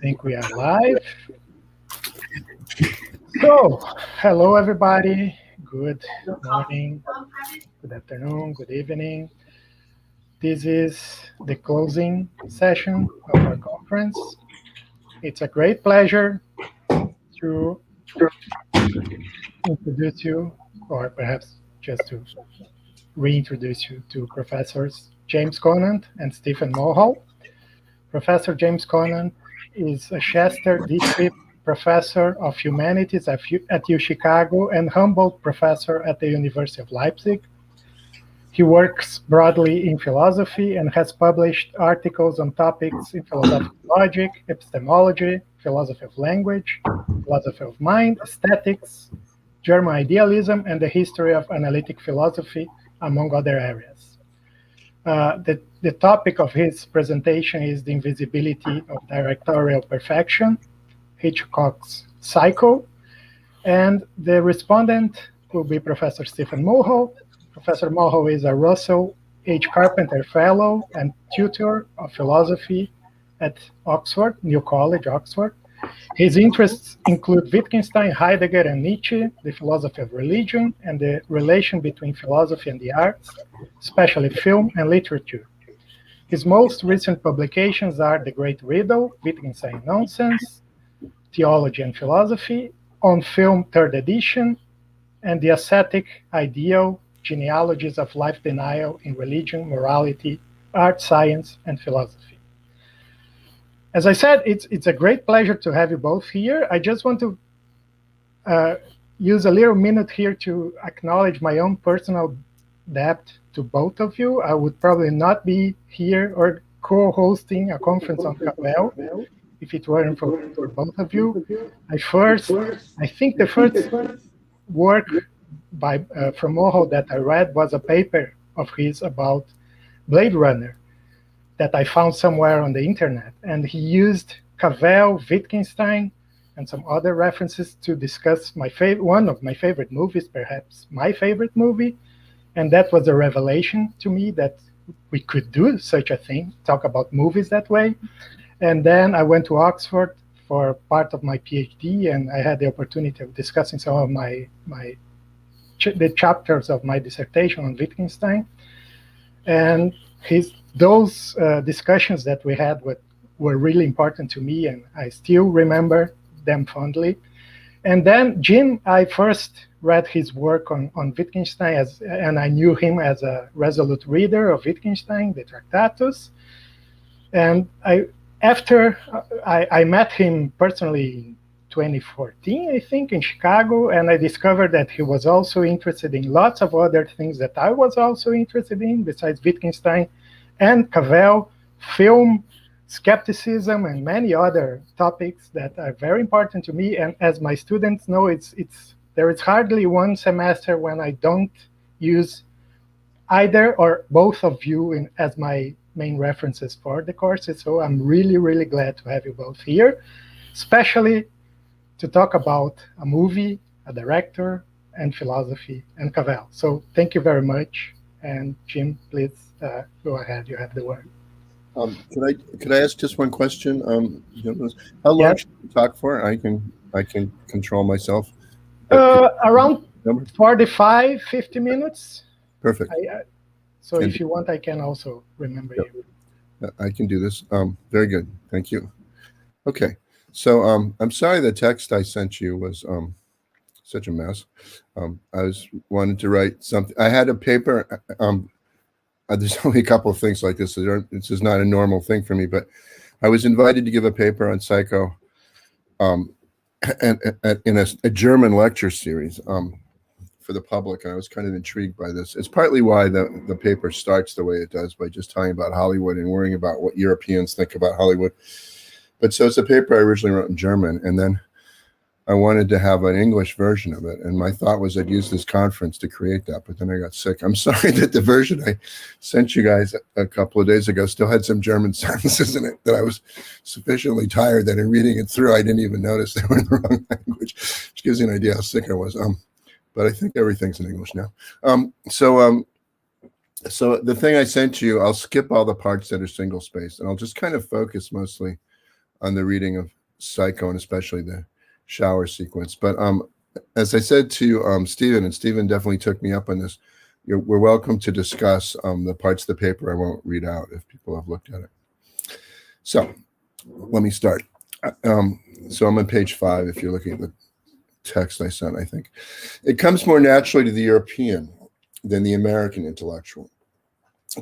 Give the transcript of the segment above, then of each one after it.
think we are live. So, hello everybody. Good morning, good afternoon, good evening. This is the closing session of our conference. It's a great pleasure to introduce you, or perhaps just to reintroduce you to Professors James Conant and Stephen Mulhall. Professor James Conant is a Chester District Professor of Humanities at UChicago and Humboldt Professor at the University of Leipzig. He works broadly in philosophy and has published articles on topics in philosophical logic, epistemology, philosophy of language, philosophy of mind, aesthetics, German idealism, and the history of analytic philosophy, among other areas. The topic of his presentation is the invisibility of directorial perfection, Hitchcock's cycle, and the respondent will be Professor Stephen Mulhall. Professor Mulhall is a Russell H. Carpenter Fellow and tutor of philosophy at Oxford, New College, Oxford. His interests include Wittgenstein, Heidegger, and Nietzsche, the philosophy of religion, and the relation between philosophy and the arts, especially film and literature. His most recent publications are The Great Riddle, Wittgenstein Nonsense, Theology and Philosophy, On Film, 3rd edition, and The Ascetic Ideal, Genealogies of Life Denial in Religion, Morality, Art, Science, and Philosophy. As I said, it's a great pleasure to have you both here. I just want to use a little minute here to acknowledge my own personal debt to both of you. I would probably not be here or co-hosting a conference on Cavell if it weren't for both of you. I think the first work from Mulhall that I read was a paper of his about Blade Runner that I found somewhere on the internet. And he used Cavell, Wittgenstein, and some other references to discuss one of my favorite movies, perhaps my favorite movie. And that was a revelation to me that we could do such a thing, talk about movies that way. And then I went to Oxford for part of my PhD, and I had the opportunity of discussing some of the chapters of my dissertation on Wittgenstein. And those discussions that we had were really important to me, and I still remember them fondly. And then Jim, I first read his work on Wittgenstein, and I knew him as a resolute reader of Wittgenstein, the Tractatus. And after I met him personally in 2014, I think, in Chicago, and I discovered that he was also interested in lots of other things that I was also interested in, besides Wittgenstein and Cavell, film, skepticism, and many other topics that are very important to me. And as my students know, there is hardly one semester when I don't use either or both of you as my main references for the courses. So I'm really, really glad to have you both here, especially to talk about a movie, a director, and philosophy, and Cavell. So thank you very much. And Jim, please go ahead. You have the word. Could I ask just one question? How long should we talk for? I can control myself. Around 45, 50 minutes. Perfect. So if you want, I can also remember you. I can do this. Very good. Thank you. Okay. So I'm sorry the text I sent you was such a mess. I wanted to write something. I had a paper. There's only a couple of things like this. This is not a normal thing for me, but I was invited to give a paper on psycho in a German lecture series for the public. And I was kind of intrigued by this. It's partly why the paper starts the way it does, by just talking about Hollywood and worrying about what Europeans think about Hollywood. But so it's a paper I originally wrote in German, and then I wanted to have an English version of it. And my thought was I'd use this conference to create that, but then I got sick. I'm sorry that the version I sent you guys a couple of days ago still had some German sentences in it that I was sufficiently tired that in reading it through, I didn't even notice they were in the wrong language, which gives you an idea how sick I was. But I think everything's in English now. So the thing I sent you, I'll skip all the parts that are single spaced, and I'll just kind of focus mostly on the reading of Psycho and especially the shower sequence. But as I said to Stephen, and Stephen definitely took me up on this, we're welcome to discuss the parts of the paper I won't read out if people have looked at it. So let me start. So I'm on page 5 if you're looking at the text I sent, I think. It comes more naturally to the European than the American intellectual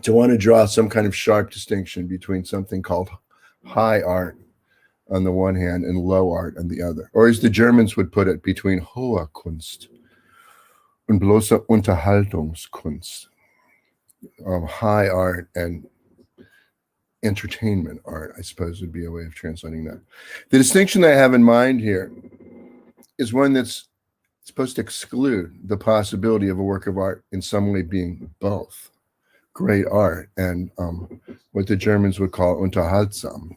to want to draw some kind of sharp distinction between something called high art on the one hand and low art on the other. Or as the Germans would put it, between hohe Kunst und bloße Unterhaltungskunst. High art and entertainment art, I suppose would be a way of translating that. The distinction that I have in mind here is one that's supposed to exclude the possibility of a work of art in some way being both great art and what the Germans would call unterhaltsam,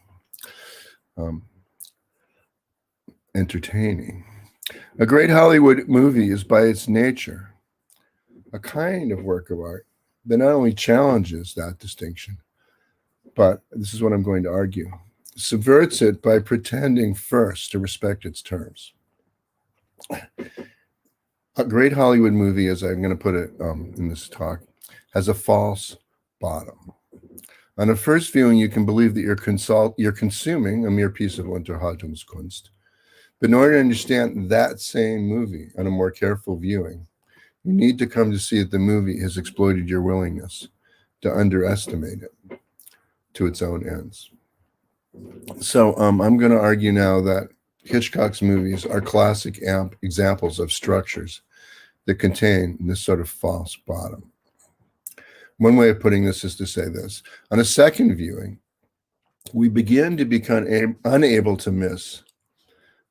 entertaining. A great Hollywood movie is by its nature a kind of work of art that not only challenges that distinction, but this is what I'm going to argue, subverts it by pretending first to respect its terms. A great Hollywood movie, as I'm going to put it in this talk, has a false bottom. On a first viewing, you can believe that you're consuming a mere piece of Unterhaltungskunst. But in order to understand that same movie on a more careful viewing, you need to come to see that the movie has exploited your willingness to underestimate it to its own ends. So I'm going to argue now that Hitchcock's movies are classic examples of structures that contain this sort of false bottom. One way of putting this is to say this. On a second viewing, we begin to become unable to miss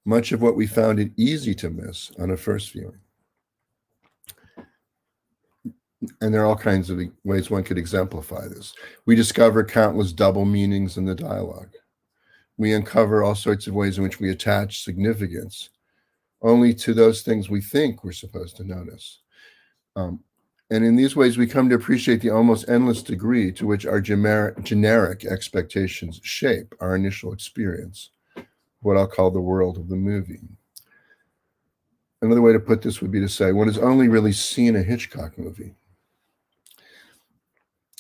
much of what we found it easy to miss on a first viewing. And there are all kinds of ways one could exemplify this. We discover countless double meanings in the dialogue. We uncover all sorts of ways in which we attach significance only to those things we think we're supposed to notice. And in these ways, we come to appreciate the almost endless degree to which our generic expectations shape our initial experience, what I'll call the world of the movie. Another way to put this would be to say one has only really seen a Hitchcock movie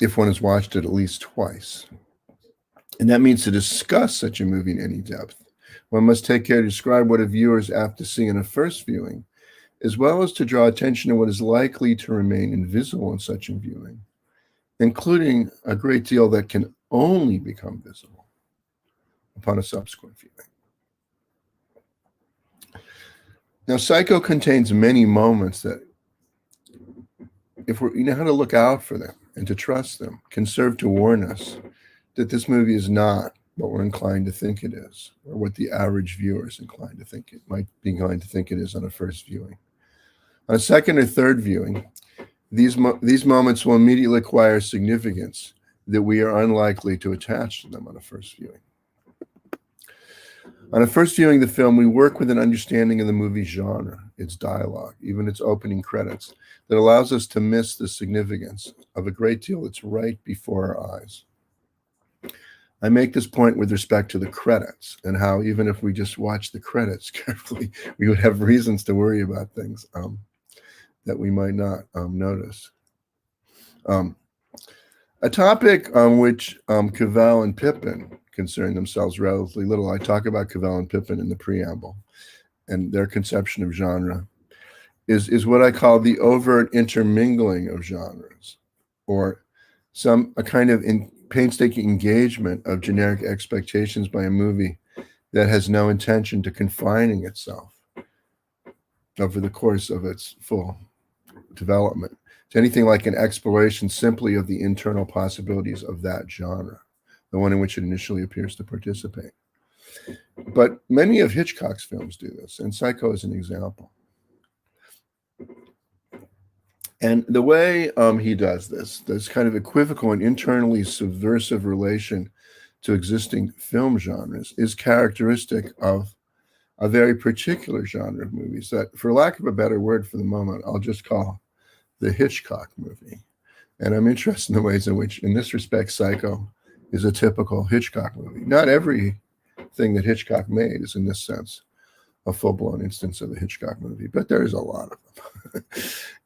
if one has watched it at least twice. And that means to discuss such a movie in any depth, one must take care to describe what a viewer is apt to see in a first viewing, as well as to draw attention to what is likely to remain invisible in such a viewing, including a great deal that can only become visible upon a subsequent viewing. Now, Psycho contains many moments that, if you know how to look out for them and to trust them, can serve to warn us that this movie is not what we're inclined to think it is, or what the average viewer is inclined to think it might be inclined to think it is on a first viewing. On a second or third viewing, these moments will immediately acquire significance that we are unlikely to attach to them on a first viewing. On a first viewing of the film, we work with an understanding of the movie genre, its dialogue, even its opening credits, that allows us to miss the significance of a great deal that's right before our eyes. I make this point with respect to the credits and how even if we just watch the credits carefully, we would have reasons to worry about things that we might not notice. A topic on which Cavell and Pippin concern themselves relatively little. I talk about Cavell and Pippin in the preamble, and their conception of genre is what I call the overt intermingling of genres, or a kind of painstaking engagement of generic expectations by a movie that has no intention to confining itself over the course of its full development to anything like an exploration simply of the internal possibilities of that genre, the one in which it initially appears to participate. But many of Hitchcock's films do this, and Psycho is an example. And the way he does this kind of equivocal and internally subversive relation to existing film genres is characteristic of a very particular genre of movies that, for lack of a better word for the moment, I'll just call the Hitchcock movie. And I'm interested in the ways in which, in this respect, Psycho is a typical Hitchcock movie. Not every thing that Hitchcock made is, in this sense, a full-blown instance of a Hitchcock movie, but there's a lot of them.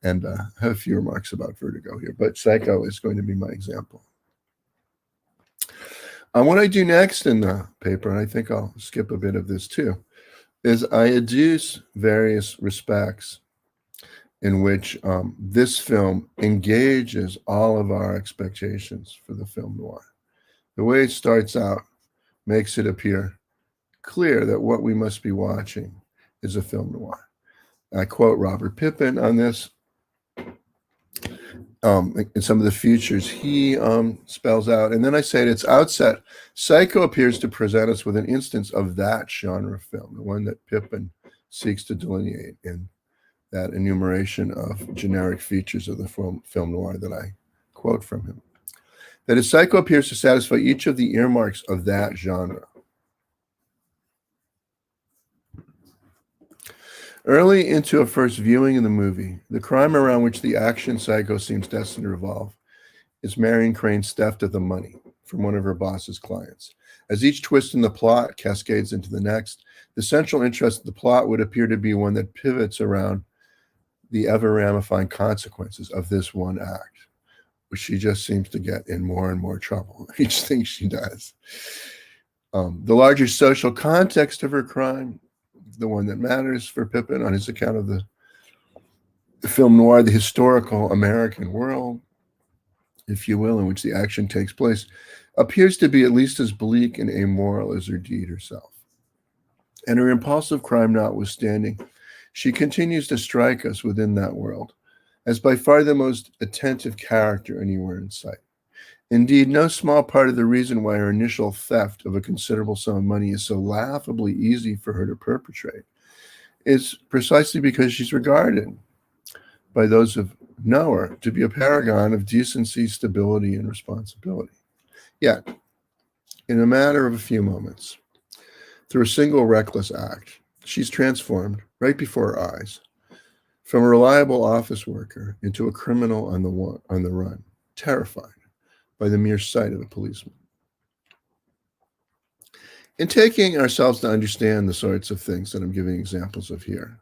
And I have a few remarks about Vertigo here, but Psycho is going to be my example. What I do next in the paper, and I think I'll skip a bit of this too, is I adduce various respects in which this film engages all of our expectations for the film noir. The way it starts out makes it appear clear that what we must be watching is a film noir. I quote Robert Pippin on this. In some of the features he spells out. And then I say at its outset, Psycho appears to present us with an instance of that genre film, the one that Pippin seeks to delineate in that enumeration of generic features of the film noir that I quote from him. That is, Psycho appears to satisfy each of the earmarks of that genre. Early into a first viewing of the movie, the crime around which the action Psycho seems destined to revolve is Marion Crane's theft of the money from one of her boss's clients. As each twist in the plot cascades into the next, the central interest of the plot would appear to be one that pivots around the ever-ramifying consequences of this one act, which she just seems to get in more and more trouble each thing she does. The larger social context of her crime, the one that matters for Pippin on his account of the film noir, the historical American world, if you will, in which the action takes place, appears to be at least as bleak and amoral as her deed herself. And her impulsive crime notwithstanding, she continues to strike us within that world as by far the most attentive character anywhere in sight. Indeed, no small part of the reason why her initial theft of a considerable sum of money is so laughably easy for her to perpetrate is precisely because she's regarded by those who know her to be a paragon of decency, stability, and responsibility. Yet, in a matter of a few moments, through a single reckless act, she's transformed, right before her eyes, from a reliable office worker into a criminal on the run, terrified by the mere sight of a policeman. In taking ourselves to understand the sorts of things that I'm giving examples of here,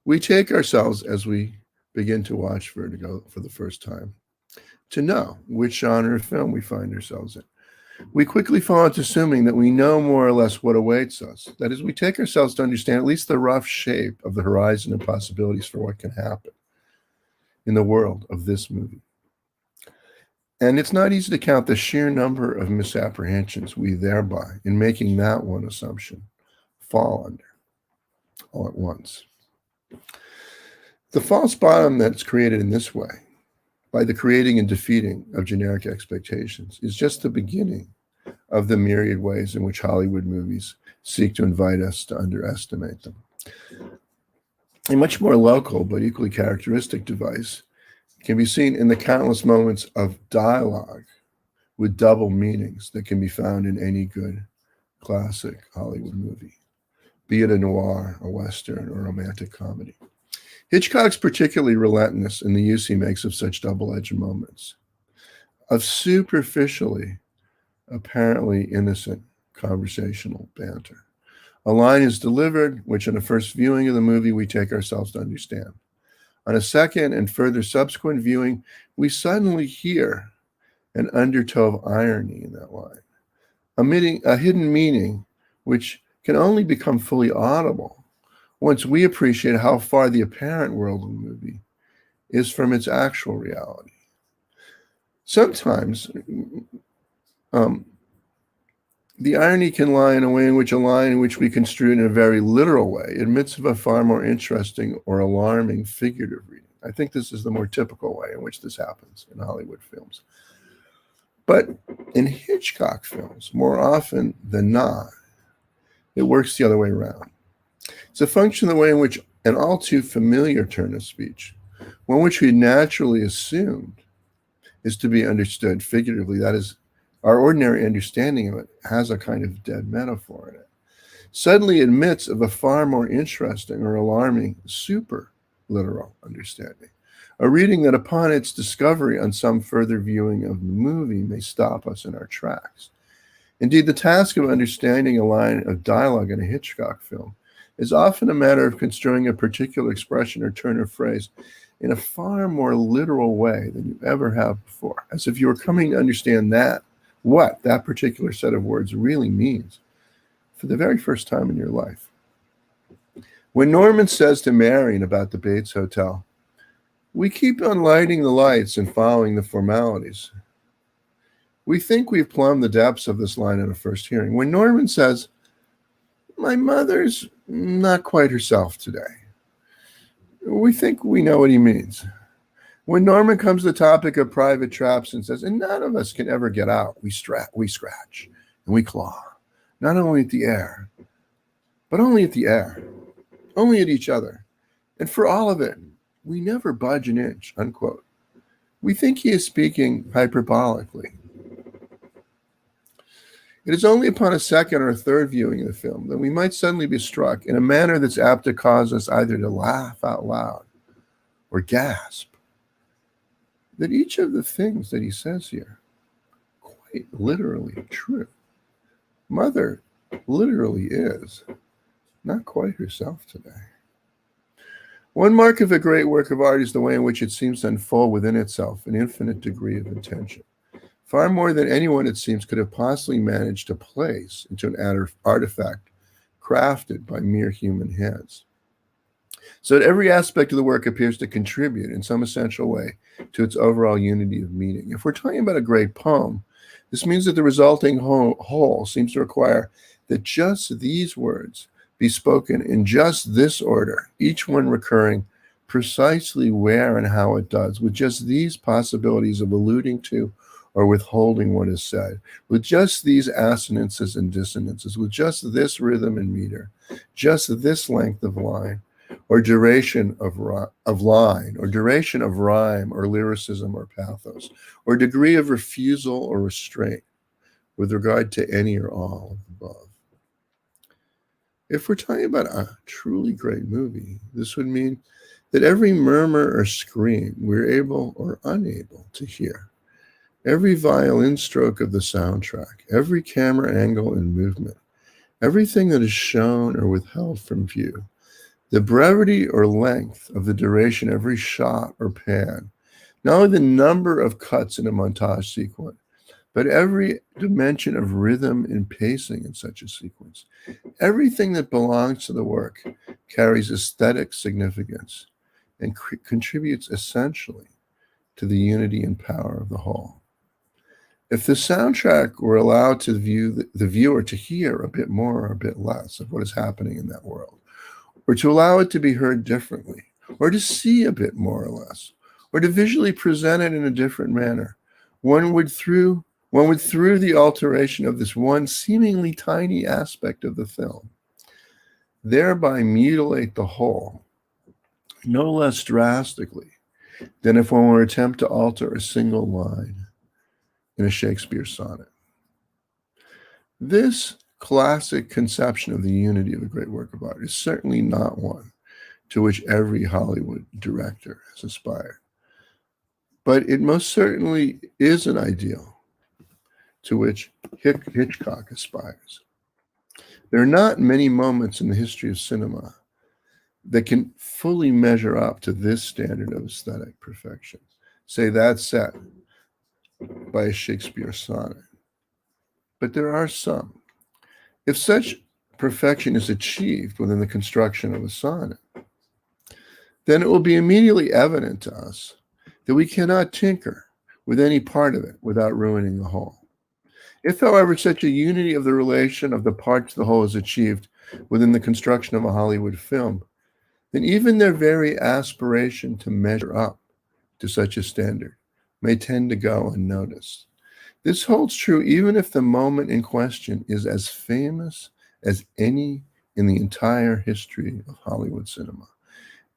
we take ourselves, as we begin to watch Vertigo for the first time, to know which genre of film we find ourselves in. We quickly fall into assuming that we know more or less what awaits us. That is, we take ourselves to understand at least the rough shape of the horizon and possibilities for what can happen in the world of this movie. And it's not easy to count the sheer number of misapprehensions we thereby, in making that one assumption, fall under all at once. The false bottom that's created in this way, by the creating and defeating of generic expectations, is just the beginning of the myriad ways in which Hollywood movies seek to invite us to underestimate them. A much more local but equally characteristic device can be seen in the countless moments of dialogue with double meanings that can be found in any good classic Hollywood movie, be it a noir, a western, or romantic comedy. Hitchcock's particularly relentless in the use he makes of such double-edged moments, of superficially, apparently innocent conversational banter. A line is delivered, which in a first viewing of the movie we take ourselves to understand. On a second and further subsequent viewing, we suddenly hear an undertow of irony in that line, a hidden meaning which can only become fully audible once we appreciate how far the apparent world of the movie is from its actual reality. Sometimes the irony can lie in a way in which a line in which we construe it in a very literal way admits of a far more interesting or alarming figurative reading. I think this is the more typical way in which this happens in Hollywood films. But in Hitchcock films, more often than not, it works the other way around. It's a function of the way in which an all too familiar turn of speech, one which we naturally assumed is to be understood figuratively, that is, our ordinary understanding of it has a kind of dead metaphor in it, suddenly admits of a far more interesting or alarming super literal understanding, a reading that upon its discovery on some further viewing of the movie may stop us in our tracks. Indeed, the task of understanding a line of dialogue in a Hitchcock film is often a matter of construing a particular expression or turn of phrase in a far more literal way than you ever have before, as if you were coming to understand what that particular set of words really means for the very first time in your life. When Norman says to Marion about the Bates Hotel, "We keep on lighting the lights and following the formalities," we think we've plumbed the depths of this line at a first hearing. When Norman says, "My mother's not quite herself today," we think we know what he means. When Norman comes to the topic of private traps and says, "And none of us can ever get out, we scratch and we claw, not only at the air, but only at the air, only at each other. And for all of it, we never budge an inch," unquote. We think he is speaking hyperbolically. It is only upon a second or third viewing of the film that we might suddenly be struck in a manner that's apt to cause us either to laugh out loud or gasp that each of the things that he says here quite literally true. Mother literally is not quite herself today. One mark of a great work of art is the way in which it seems to unfold within itself an infinite degree of intention, far more than anyone, it seems, could have possibly managed to place into an artifact crafted by mere human hands. So that every aspect of the work appears to contribute in some essential way to its overall unity of meaning. If we're talking about a great poem, this means that the resulting whole seems to require that just these words be spoken in just this order, each one recurring precisely where and how it does, with just these possibilities of alluding to or withholding what is said, with just these assonances and dissonances, with just this rhythm and meter, just this length of line, or duration of line, or duration of rhyme, or lyricism, or pathos, or degree of refusal or restraint with regard to any or all of the above. If we're talking about a truly great movie, this would mean that every murmur or scream we're able or unable to hear, every violin stroke of the soundtrack, every camera angle and movement, everything that is shown or withheld from view, the brevity or length of the duration, every shot or pan, not only the number of cuts in a montage sequence, but every dimension of rhythm and pacing in such a sequence, everything that belongs to the work carries aesthetic significance and contributes essentially to the unity and power of the whole. If the soundtrack were allowed to the viewer to hear a bit more or a bit less of what is happening in that world, or to allow it to be heard differently, or to see a bit more or less, or to visually present it in a different manner, one would through the alteration of this one seemingly tiny aspect of the film, thereby mutilate the whole, no less drastically than if one were to attempt to alter a single line in a Shakespeare sonnet. This classic conception of the unity of a great work of art is certainly not one to which every Hollywood director has aspired. But it most certainly is an ideal to which Hitchcock aspires. There are not many moments in the history of cinema that can fully measure up to this standard of aesthetic perfection. Say that set by a Shakespeare sonnet. But there are some. If such perfection is achieved within the construction of a sonnet, then it will be immediately evident to us that we cannot tinker with any part of it without ruining the whole. If, however, such a unity of the relation of the part to the whole is achieved within the construction of a Hollywood film, then even their very aspiration to measure up to such a standard may tend to go unnoticed. This holds true even if the moment in question is as famous as any in the entire history of Hollywood cinema.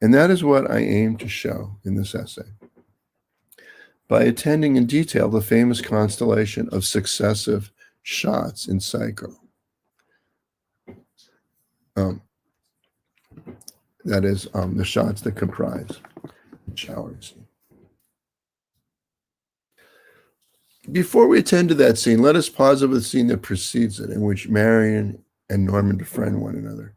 And that is what I aim to show in this essay, by attending in detail the famous constellation of successive shots in Psycho. That is, the shots that comprise the shower scene. Before we attend to that scene, let us pause over the scene that precedes it, in which Marion and Norman befriend one another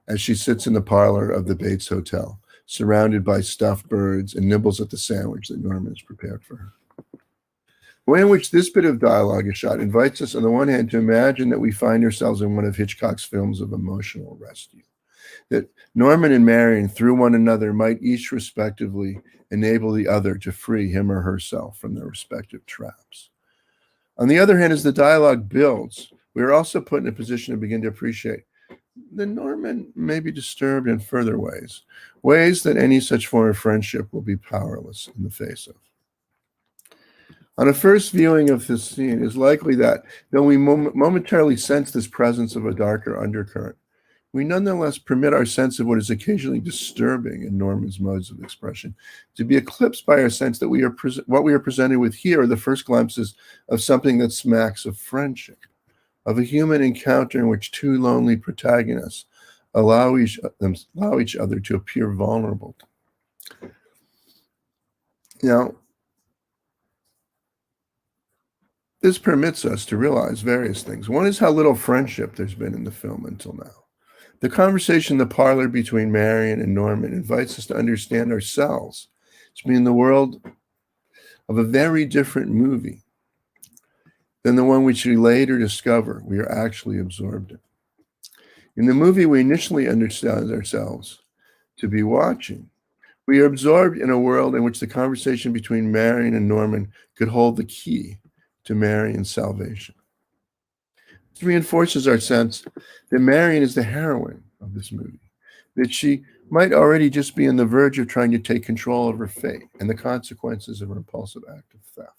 as she sits in the parlor of the Bates Hotel, surrounded by stuffed birds, and nibbles at the sandwich that Norman has prepared for her. The way in which this bit of dialogue is shot invites us, on the one hand, to imagine that we find ourselves in one of Hitchcock's films of emotional rescue, that Norman and Marion, through one another, might each respectively enable the other to free him or herself from their respective traps. On the other hand, as the dialogue builds, we are also put in a position to begin to appreciate that Norman may be disturbed in further ways that any such form of friendship will be powerless in the face of. On a first viewing of this scene, it is likely that, though we momentarily sense this presence of a darker undercurrent, we nonetheless permit our sense of what is occasionally disturbing in Norman's modes of expression to be eclipsed by our sense that what we are presented with here are the first glimpses of something that smacks of friendship, of a human encounter in which two lonely protagonists allow each other to appear vulnerable. Now, this permits us to realize various things. One is how little friendship there's been in the film until now. The conversation in the parlor between Marion and Norman invites us to understand ourselves as being in the world of a very different movie than the one which we later discover we are actually absorbed in. In the movie we initially understand ourselves to be watching, we are absorbed in a world in which the conversation between Marion and Norman could hold the key to Marion's salvation. This reinforces our sense that Marion is the heroine of this movie, that she might already just be on the verge of trying to take control of her fate and the consequences of her impulsive act of theft.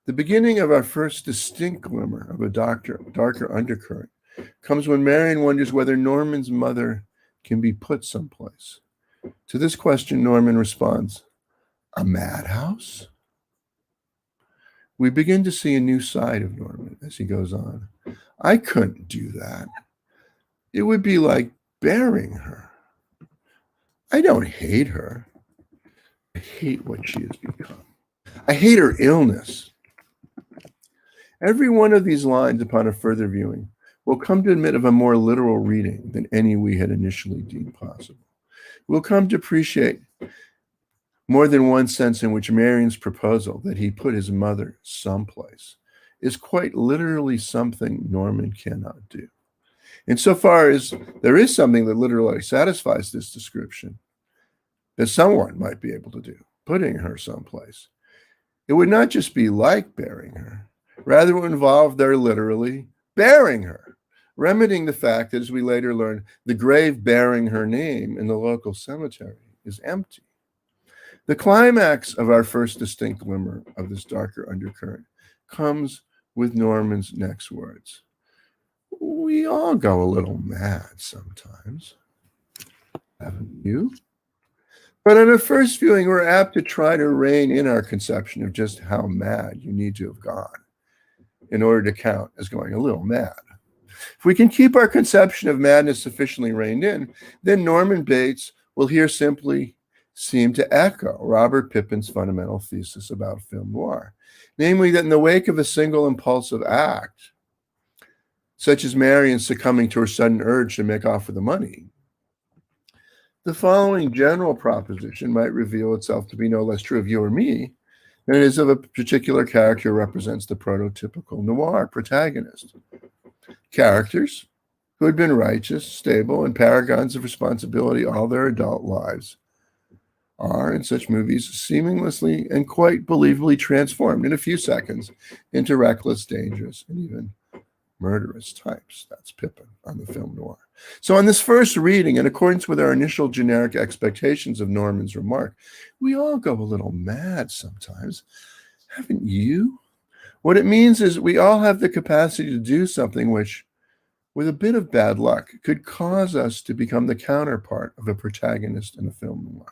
The beginning of our first distinct glimmer of a darker undercurrent comes when Marion wonders whether Norman's mother can be put someplace. To this question, Norman responds, "A madhouse?" We begin to see a new side of Norman as he goes on. "I couldn't do that. It would be like burying her. I don't hate her. I hate what she has become. I hate her illness." Every one of these lines, upon a further viewing, will come to admit of a more literal reading than any we had initially deemed possible. We'll come to appreciate more than one sense in which Marion's proposal that he put his mother someplace is quite literally something Norman cannot do. Insofar as there is something that literally satisfies this description that someone might be able to do, putting her someplace, it would not just be like burying her, rather it would involve their literally burying her, remedying the fact that, as we later learn, the grave bearing her name in the local cemetery is empty. The climax of our first distinct glimmer of this darker undercurrent comes with Norman's next words. "We all go a little mad sometimes, haven't you?" But on a first viewing, we're apt to try to rein in our conception of just how mad you need to have gone in order to count as going a little mad. If we can keep our conception of madness sufficiently reined in, then Norman Bates will here simply seem to echo Robert Pippin's fundamental thesis about film noir, namely that in the wake of a single impulsive act, such as Marion succumbing to her sudden urge to make off with the money, the following general proposition might reveal itself to be no less true of you or me than it is of a particular character who represents the prototypical noir protagonist. Characters who had been righteous, stable, and paragons of responsibility all their adult lives are, in such movies, seamlessly and quite believably transformed in a few seconds into reckless, dangerous, and even murderous types. That's Pippin on the film noir. So on this first reading, in accordance with our initial generic expectations of Norman's remark, we all go a little mad sometimes, haven't you? What it means is we all have the capacity to do something which, with a bit of bad luck, could cause us to become the counterpart of a protagonist in a film noir.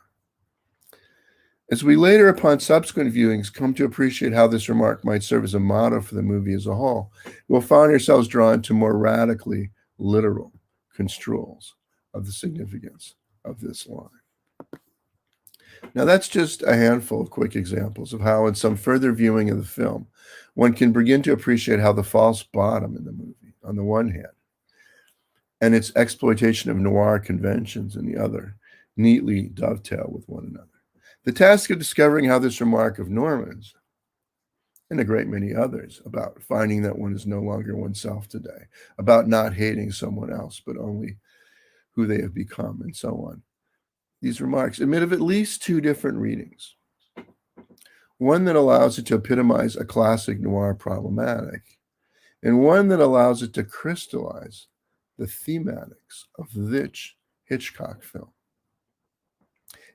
As we later, upon subsequent viewings, come to appreciate how this remark might serve as a motto for the movie as a whole, we'll find ourselves drawn to more radically literal construals of the significance of this line. Now, that's just a handful of quick examples of how, in some further viewing of the film, one can begin to appreciate how the false bottom in the movie, on the one hand, and its exploitation of noir conventions on the other, neatly dovetail with one another. The task of discovering how this remark of Norman's, and a great many others, about finding that one is no longer oneself today, about not hating someone else, but only who they have become, and so on. These remarks admit of at least two different readings. One that allows it to epitomize a classic noir problematic, and one that allows it to crystallize the thematics of this Hitchcock film.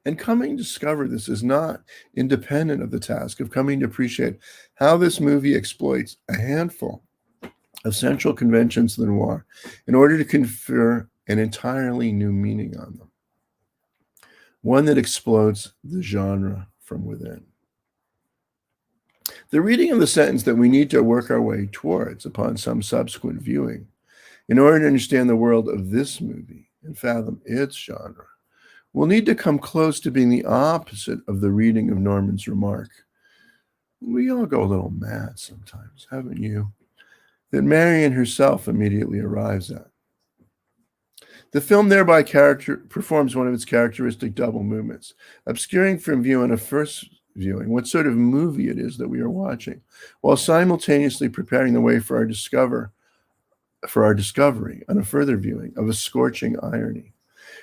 And coming to discover this is not independent of the task of coming to appreciate how this movie exploits a handful of central conventions of the noir in order to confer an entirely new meaning on them, one that explodes the genre from within. The reading of the sentence that we need to work our way towards upon some subsequent viewing in order to understand the world of this movie and fathom its genre will need to come close to being the opposite of the reading of Norman's remark. We all go a little mad sometimes, haven't you? That Marion herself immediately arrives at. The film thereby performs one of its characteristic double movements, obscuring from view in a first viewing what sort of movie it is that we are watching, while simultaneously preparing the way for our discovery on a further viewing of a scorching irony.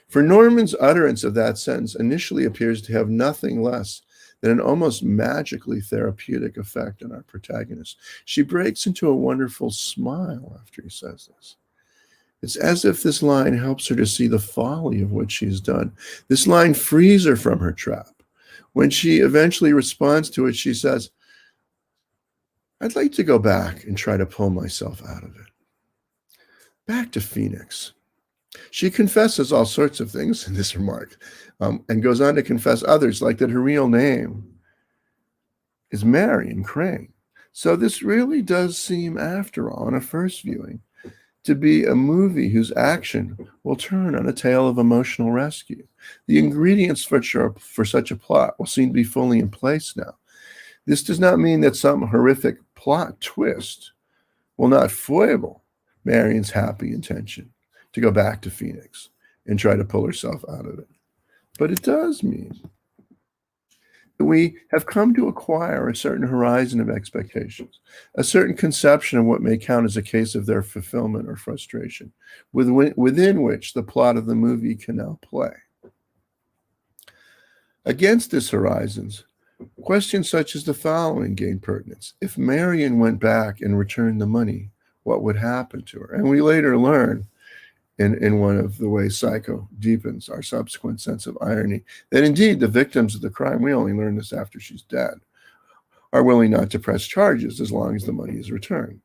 For Norman's utterance of that sentence initially appears to have nothing less than an almost magically therapeutic effect on our protagonist. She breaks into a wonderful smile after he says this. It's as if this line helps her to see the folly of what she's done. This line frees her from her trap. When she eventually responds to it, she says, "I'd like to go back and try to pull myself out of it. Back to Phoenix." She confesses all sorts of things in this remark, and goes on to confess others, like that her real name is Marion Crane. So this really does seem, after all, on a first viewing, to be a movie whose action will turn on a tale of emotional rescue. The ingredients for such a plot will seem to be fully in place now. This does not mean that some horrific plot twist will not foible Marion's happy intention to go back to Phoenix and try to pull herself out of it. But it does mean that we have come to acquire a certain horizon of expectations, a certain conception of what may count as a case of their fulfillment or frustration, within which the plot of the movie can now play. Against this horizons, questions such as the following gain pertinence. If Marion went back and returned the money, what would happen to her? And we later learn, in one of the ways Psycho deepens our subsequent sense of irony, that indeed the victims of the crime, we only learn this after she's dead, are willing not to press charges as long as the money is returned.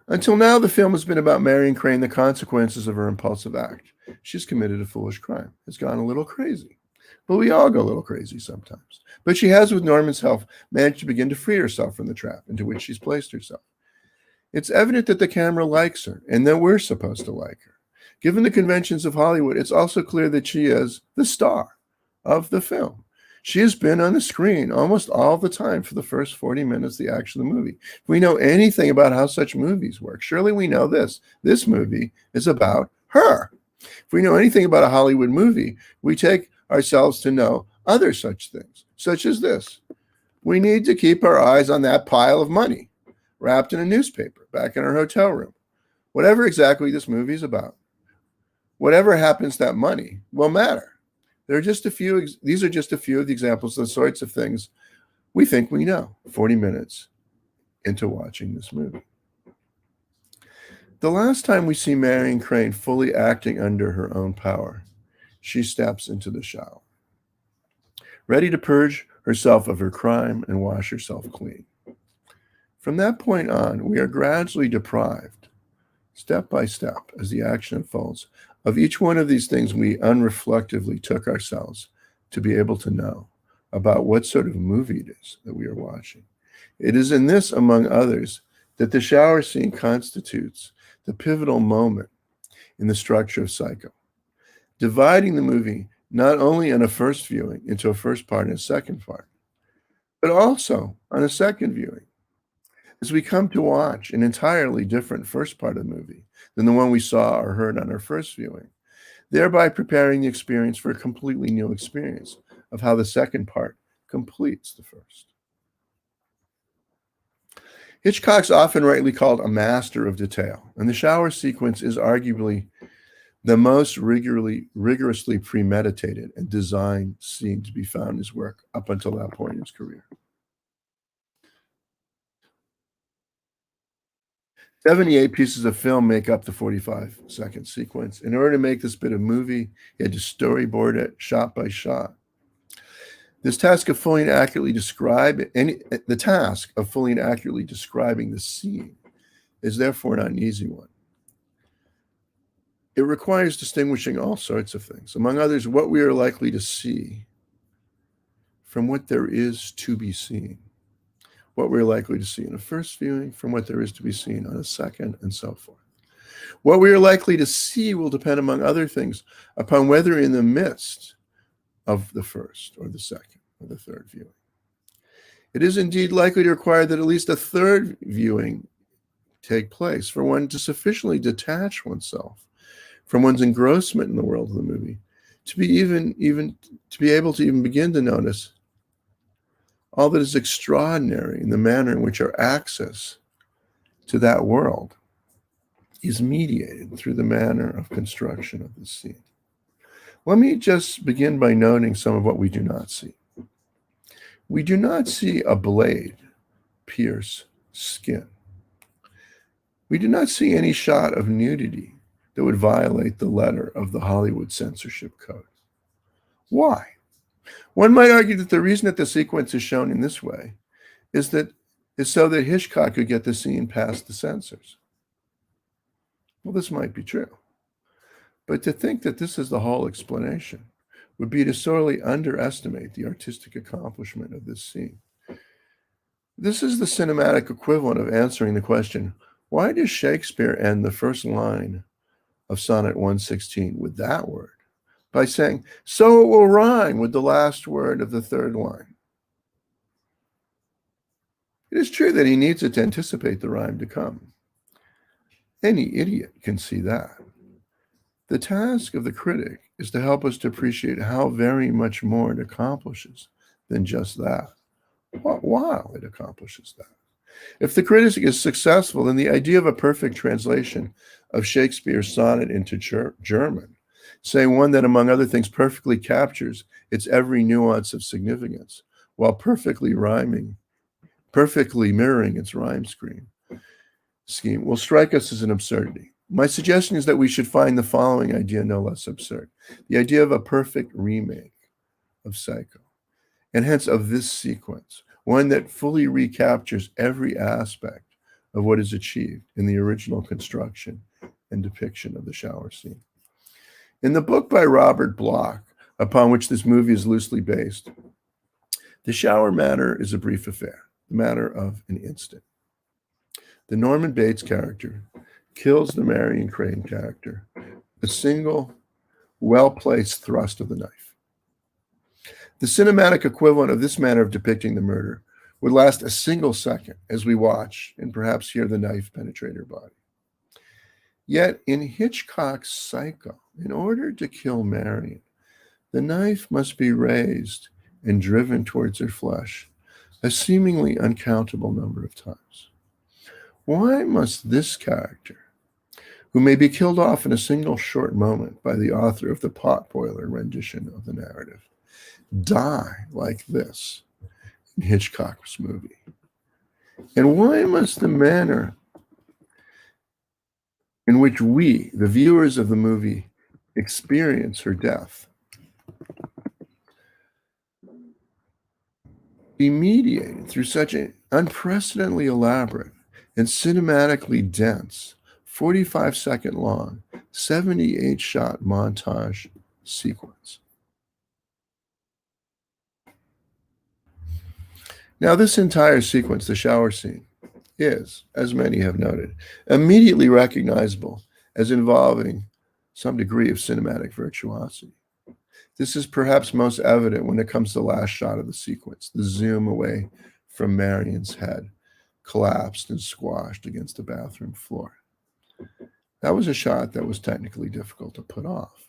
Until now, the film has been about Marion Crane, the consequences of her impulsive act. She's committed a foolish crime, has gone a little crazy. But we all go a little crazy sometimes. But she has, with Norman's help, managed to begin to free herself from the trap into which she's placed herself. It's evident that the camera likes her and that we're supposed to like her. Given the conventions of Hollywood, it's also clear that she is the star of the film. She has been on the screen almost all the time for the first 40 minutes of the action of the movie. If we know anything about how such movies work, surely we know this. This movie is about her. If we know anything about a Hollywood movie, we take ourselves to know other such things, such as this. We need to keep our eyes on that pile of money wrapped in a newspaper back in our hotel room. Whatever exactly this movie is about, whatever happens to that money will matter. These are just a few of the examples of the sorts of things we think we know 40 minutes into watching this movie. The last time we see Marion Crane fully acting under her own power, she steps into the shower, ready to purge herself of her crime and wash herself clean. From that point on, we are gradually deprived, step by step, as the action unfolds, of each one of these things we unreflectively took ourselves to be able to know about what sort of movie it is that we are watching. It is in this, among others, that the shower scene constitutes the pivotal moment in the structure of Psycho, dividing the movie not only on a first viewing into a first part and a second part, but also on a second viewing, as we come to watch an entirely different first part of the movie than the one we saw or heard on our first viewing, thereby preparing the experience for a completely new experience of how the second part completes the first. Hitchcock's often rightly called a master of detail, and the shower sequence is arguably the most rigorously premeditated and designed scene to be found in his work up until that point in his career. 78 pieces of film make up the 45-second sequence. In order to make this bit of movie, he had to storyboard it shot by shot. The task of fully and accurately describing the scene is therefore not an easy one. It requires distinguishing all sorts of things, among others, what we are likely to see from what there is to be seen, what we're likely to see in a first viewing from what there is to be seen on a second, and so forth. What we are likely to see will depend, among other things, upon whether in the midst of the first or the second or the third viewing, it is indeed likely to require that at least a third viewing take place for one to sufficiently detach oneself from one's engrossment in the world of the movie to be able to even begin to notice all that is extraordinary in the manner in which our access to that world is mediated through the manner of construction of the scene. Let me just begin by noting some of what we do not see. We do not see a blade pierce skin. We do not see any shot of nudity that would violate the letter of the Hollywood censorship code. Why? One might argue that the reason that the sequence is shown in this way is so that Hitchcock could get the scene past the censors. Well, this might be true. But to think that this is the whole explanation would be to sorely underestimate the artistic accomplishment of this scene. This is the cinematic equivalent of answering the question, why does Shakespeare end the first line of Sonnet 116 with that word? By saying, so it will rhyme with the last word of the third line. It is true that he needs it to anticipate the rhyme to come. Any idiot can see that. The task of the critic is to help us to appreciate how very much more it accomplishes than just that, while it accomplishes that. If the critic is successful, then the idea of a perfect translation of Shakespeare's sonnet into German, say one that, among other things, perfectly captures its every nuance of significance, while perfectly mirroring its rhyme scheme, will strike us as an absurdity. My suggestion is that we should find the following idea no less absurd: the idea of a perfect remake of Psycho, and hence of this sequence, one that fully recaptures every aspect of what is achieved in the original construction and depiction of the shower scene. In the book by Robert Bloch, upon which this movie is loosely based, the shower matter is a brief affair, the matter of an instant. The Norman Bates character kills the Marion Crane character, a single, well-placed thrust of the knife. The cinematic equivalent of this manner of depicting the murder would last a single second as we watch and perhaps hear the knife penetrate her body. Yet in Hitchcock's Psycho, in order to kill Marion, the knife must be raised and driven towards her flesh a seemingly uncountable number of times. Why must this character, who may be killed off in a single short moment by the author of the potboiler rendition of the narrative, die like this in Hitchcock's movie? And why must the manner in which we, the viewers of the movie, experience her death be mediated through such an unprecedentedly elaborate and cinematically dense 45-second long 78-shot montage sequence? Now, this entire sequence, the shower scene, is, as many have noted, immediately recognizable as involving some degree of cinematic virtuosity. This is perhaps most evident when it comes to the last shot of the sequence, the zoom away from Marion's head, collapsed and squashed against the bathroom floor. That was a shot that was technically difficult to put off.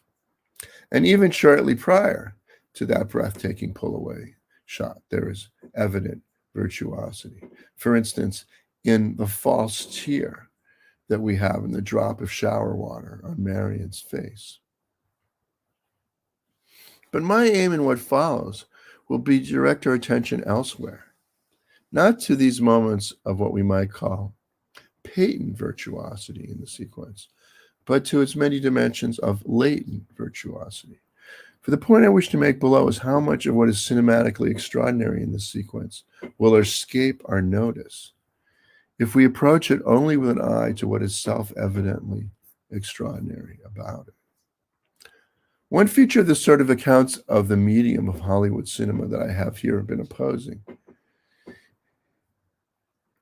And even shortly prior to that breathtaking pull-away shot, there is evident virtuosity. For instance, in the false tear that we have in the drop of shower water on Marion's face. But my aim in what follows will be to direct our attention elsewhere, not to these moments of what we might call patent virtuosity in the sequence, but to its many dimensions of latent virtuosity. For the point I wish to make below is how much of what is cinematically extraordinary in this sequence will escape our notice if we approach it only with an eye to what is self-evidently extraordinary about it. One feature of the sort of accounts of the medium of Hollywood cinema that I have here been opposing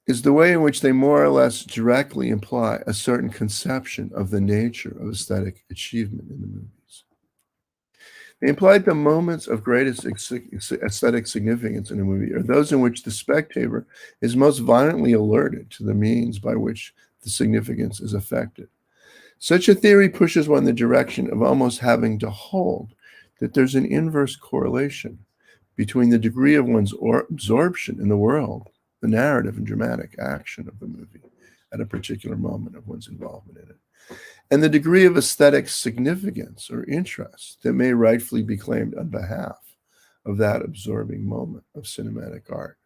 is the way in which they more or less directly imply a certain conception of the nature of aesthetic achievement in the movies. They implied the moments of greatest aesthetic significance in a movie are those in which the spectator is most violently alerted to the means by which the significance is affected. Such a theory pushes one in the direction of almost having to hold that there's an inverse correlation between the degree of one's absorption in the world, the narrative and dramatic action of the movie at a particular moment of one's involvement in it, and the degree of aesthetic significance or interest that may rightfully be claimed on behalf of that absorbing moment of cinematic art.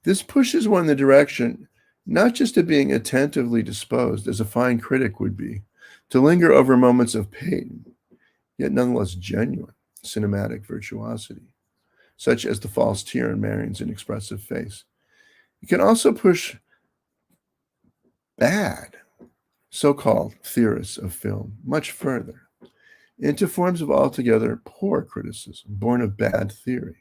This pushes one in the direction not just of being attentively disposed, as a fine critic would be, to linger over moments of patent, yet nonetheless genuine, cinematic virtuosity, such as the false tear in Marion's inexpressive face. It can also push bad, so-called theorists of film, much further, into forms of altogether poor criticism, born of bad theory.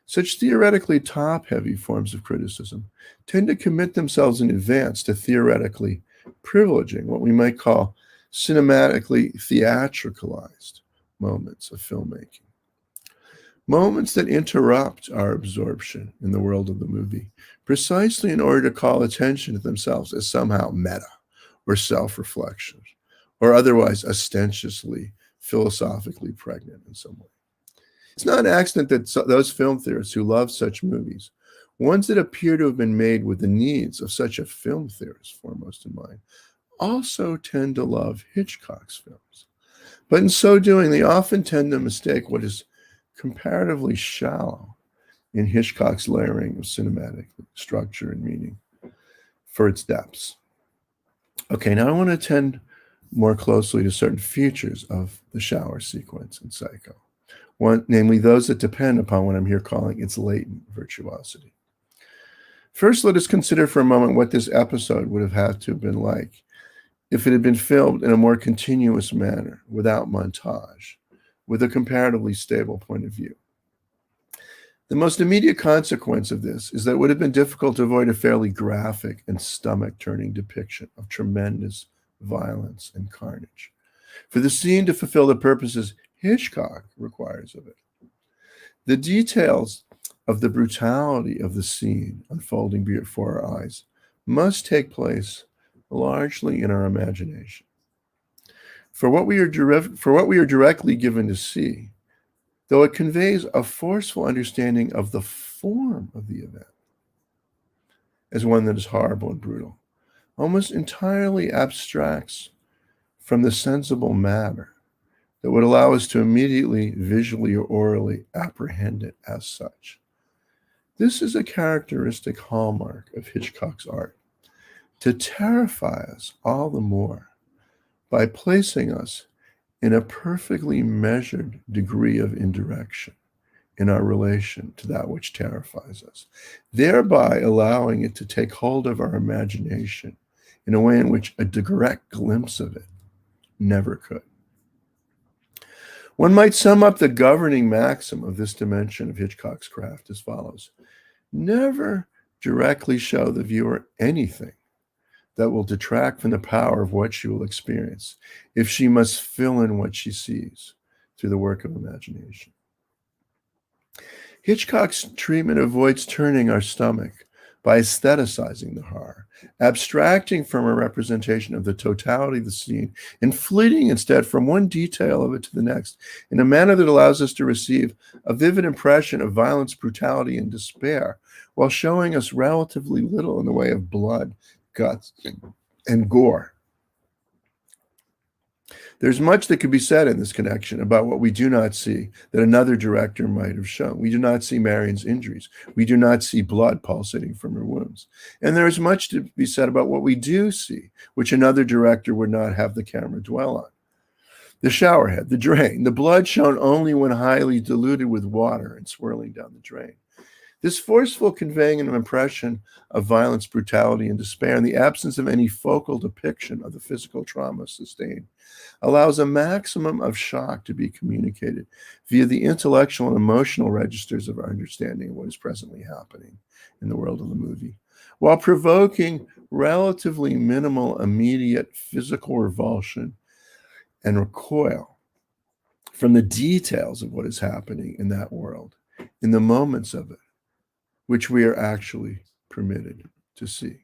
Such theoretically top-heavy forms of criticism tend to commit themselves in advance to theoretically privileging what we might call cinematically theatricalized moments of filmmaking. Moments that interrupt our absorption in the world of the movie, precisely in order to call attention to themselves as somehow meta or self-reflection, or otherwise ostentatiously philosophically pregnant in some way. It's not an accident that those film theorists who love such movies, ones that appear to have been made with the needs of such a film theorist foremost in mind, also tend to love Hitchcock's films. But in so doing, they often tend to mistake what is comparatively shallow in Hitchcock's layering of cinematic structure and meaning for its depths. Okay, now I want to attend more closely to certain features of the shower sequence in Psycho. One, namely those that depend upon what I'm here calling its latent virtuosity. First, let us consider for a moment what this episode would have had to have been like if it had been filmed in a more continuous manner, without montage, with a comparatively stable point of view. The most immediate consequence of this is that it would have been difficult to avoid a fairly graphic and stomach-turning depiction of tremendous violence and carnage. For the scene to fulfill the purposes Hitchcock requires of it, the details of the brutality of the scene unfolding before our eyes must take place largely in our imagination. For what we are directly given to see, though it conveys a forceful understanding of the form of the event as one that is horrible and brutal, almost entirely abstracts from the sensible matter that would allow us to immediately, visually or orally apprehend it as such. This is a characteristic hallmark of Hitchcock's art, to terrify us all the more by placing us in a perfectly measured degree of indirection in our relation to that which terrifies us, thereby allowing it to take hold of our imagination in a way in which a direct glimpse of it never could. One might sum up the governing maxim of this dimension of Hitchcock's craft as follows: never directly show the viewer anything that will detract from the power of what she will experience if she must fill in what she sees through the work of imagination. Hitchcock's treatment avoids turning our stomach by aestheticizing the horror, abstracting from a representation of the totality of the scene, and fleeting instead from one detail of it to the next in a manner that allows us to receive a vivid impression of violence, brutality, and despair, while showing us relatively little in the way of blood, guts, and gore. There's much that could be said in this connection about what we do not see that another director might have shown. We do not see Marion's injuries. We do not see blood pulsating from her wounds. And there is much to be said about what we do see, which another director would not have the camera dwell on. The shower head, the drain, the blood shown only when highly diluted with water and swirling down the drain. This forceful conveying an impression of violence, brutality, and despair in the absence of any focal depiction of the physical trauma sustained allows a maximum of shock to be communicated via the intellectual and emotional registers of our understanding of what is presently happening in the world of the movie, while provoking relatively minimal immediate physical revulsion and recoil from the details of what is happening in that world, in the moments of it, which we are actually permitted to see.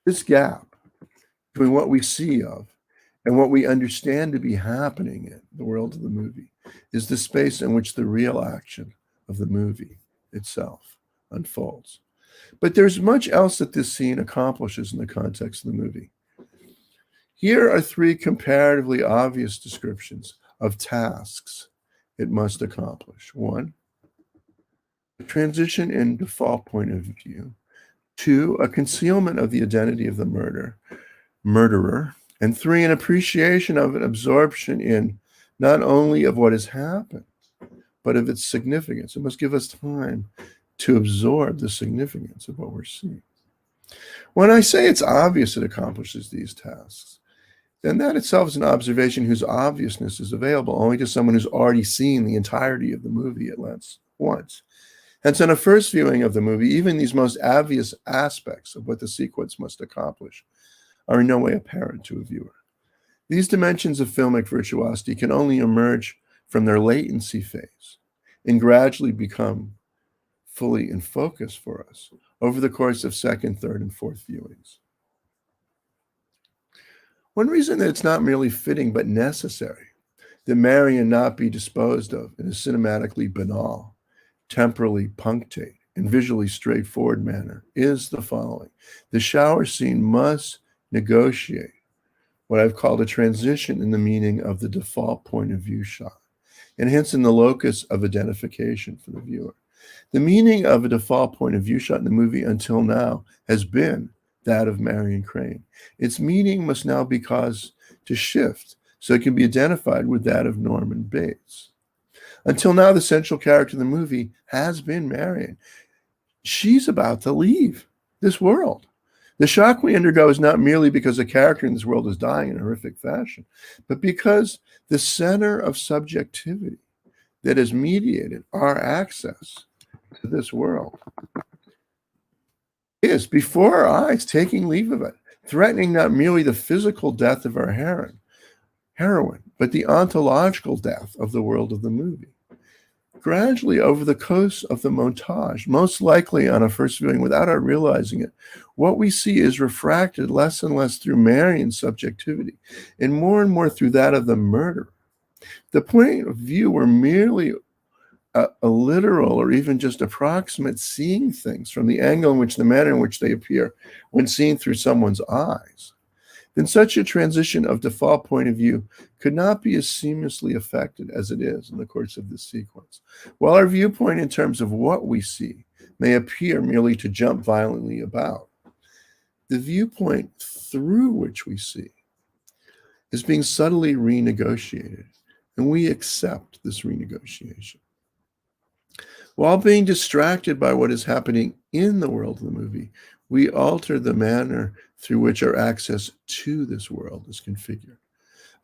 This gap between what we see of and what we understand to be happening in the world of the movie is the space in which the real action of the movie itself unfolds. But there's much else that this scene accomplishes in the context of the movie. Here are three comparatively obvious descriptions of tasks it must accomplish. 1, a transition in default point of view. 2, a concealment of the identity of the murderer. And 3, an appreciation of an absorption in not only of what has happened, but of its significance. It must give us time to absorb the significance of what we're seeing. When I say it's obvious it accomplishes these tasks, then that itself is an observation whose obviousness is available only to someone who's already seen the entirety of the movie at once. Hence, on a first viewing of the movie, even these most obvious aspects of what the sequence must accomplish are in no way apparent to a viewer. These dimensions of filmic virtuosity can only emerge from their latency phase and gradually become fully in focus for us over the course of second, third, and fourth viewings. One reason that it's not merely fitting but necessary that Marion not be disposed of in a cinematically banal, temporally punctate, and visually straightforward manner is the following. The shower scene must negotiate what I've called a transition in the meaning of the default point of view shot, and hence in the locus of identification for the viewer. The meaning of a default point of view shot in the movie until now has been that of Marion Crane. Its meaning must now be caused to shift so it can be identified with that of Norman Bates. Until now, the central character of the movie has been Marion. She's about to leave this world. The shock we undergo is not merely because a character in this world is dying in a horrific fashion, but because the center of subjectivity that has mediated our access to this world is before our eyes, taking leave of it, threatening not merely the physical death of our heroine, but the ontological death of the world of the movie. Gradually, over the course of the montage, most likely on a first viewing without our realizing it, what we see is refracted less and less through Marion's subjectivity and more through that of the murderer. The point of view were merely a literal or even just approximate seeing things from the angle in which the manner in which they appear when seen through someone's eyes, then such a transition of default point of view could not be as seamlessly affected as it is in the course of this sequence. While our viewpoint in terms of what we see may appear merely to jump violently about, the viewpoint through which we see is being subtly renegotiated, and we accept this renegotiation. While being distracted by what is happening in the world of the movie, we alter the manner through which our access to this world is configured.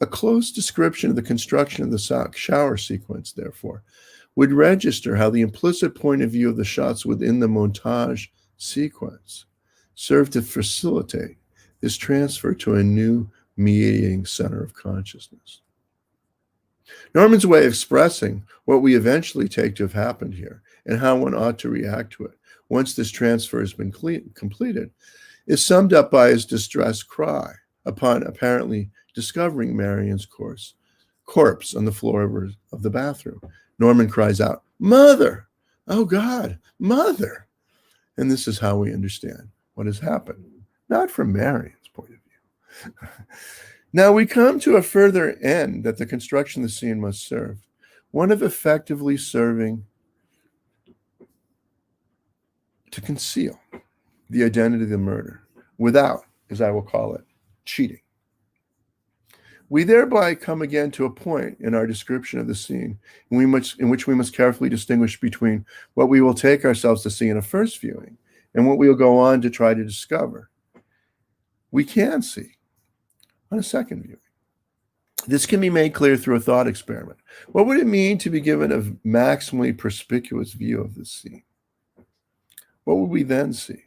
A close description of the construction of the shower sequence, therefore, would register how the implicit point of view of the shots within the montage sequence serve to facilitate this transfer to a new mediating center of consciousness. Norman's way of expressing what we eventually take to have happened here and how one ought to react to it once this transfer has been completed is summed up by his distressed cry upon apparently discovering Marian's corpse on the floor of the bathroom. Norman cries out, "Mother! Oh God, Mother!" And this is how we understand what has happened, not from Marian's point of view. Now we come to a further end that the construction of the scene must serve, one of effectively serving to conceal the identity of the murder without, as I will call it, cheating. We thereby come again to a point in our description of the scene in which we must carefully distinguish between what we will take ourselves to see in a first viewing and what we will go on to try to discover we can see on a second viewing. This can be made clear through a thought experiment. What would it mean to be given a maximally perspicuous view of this scene? What would we then see?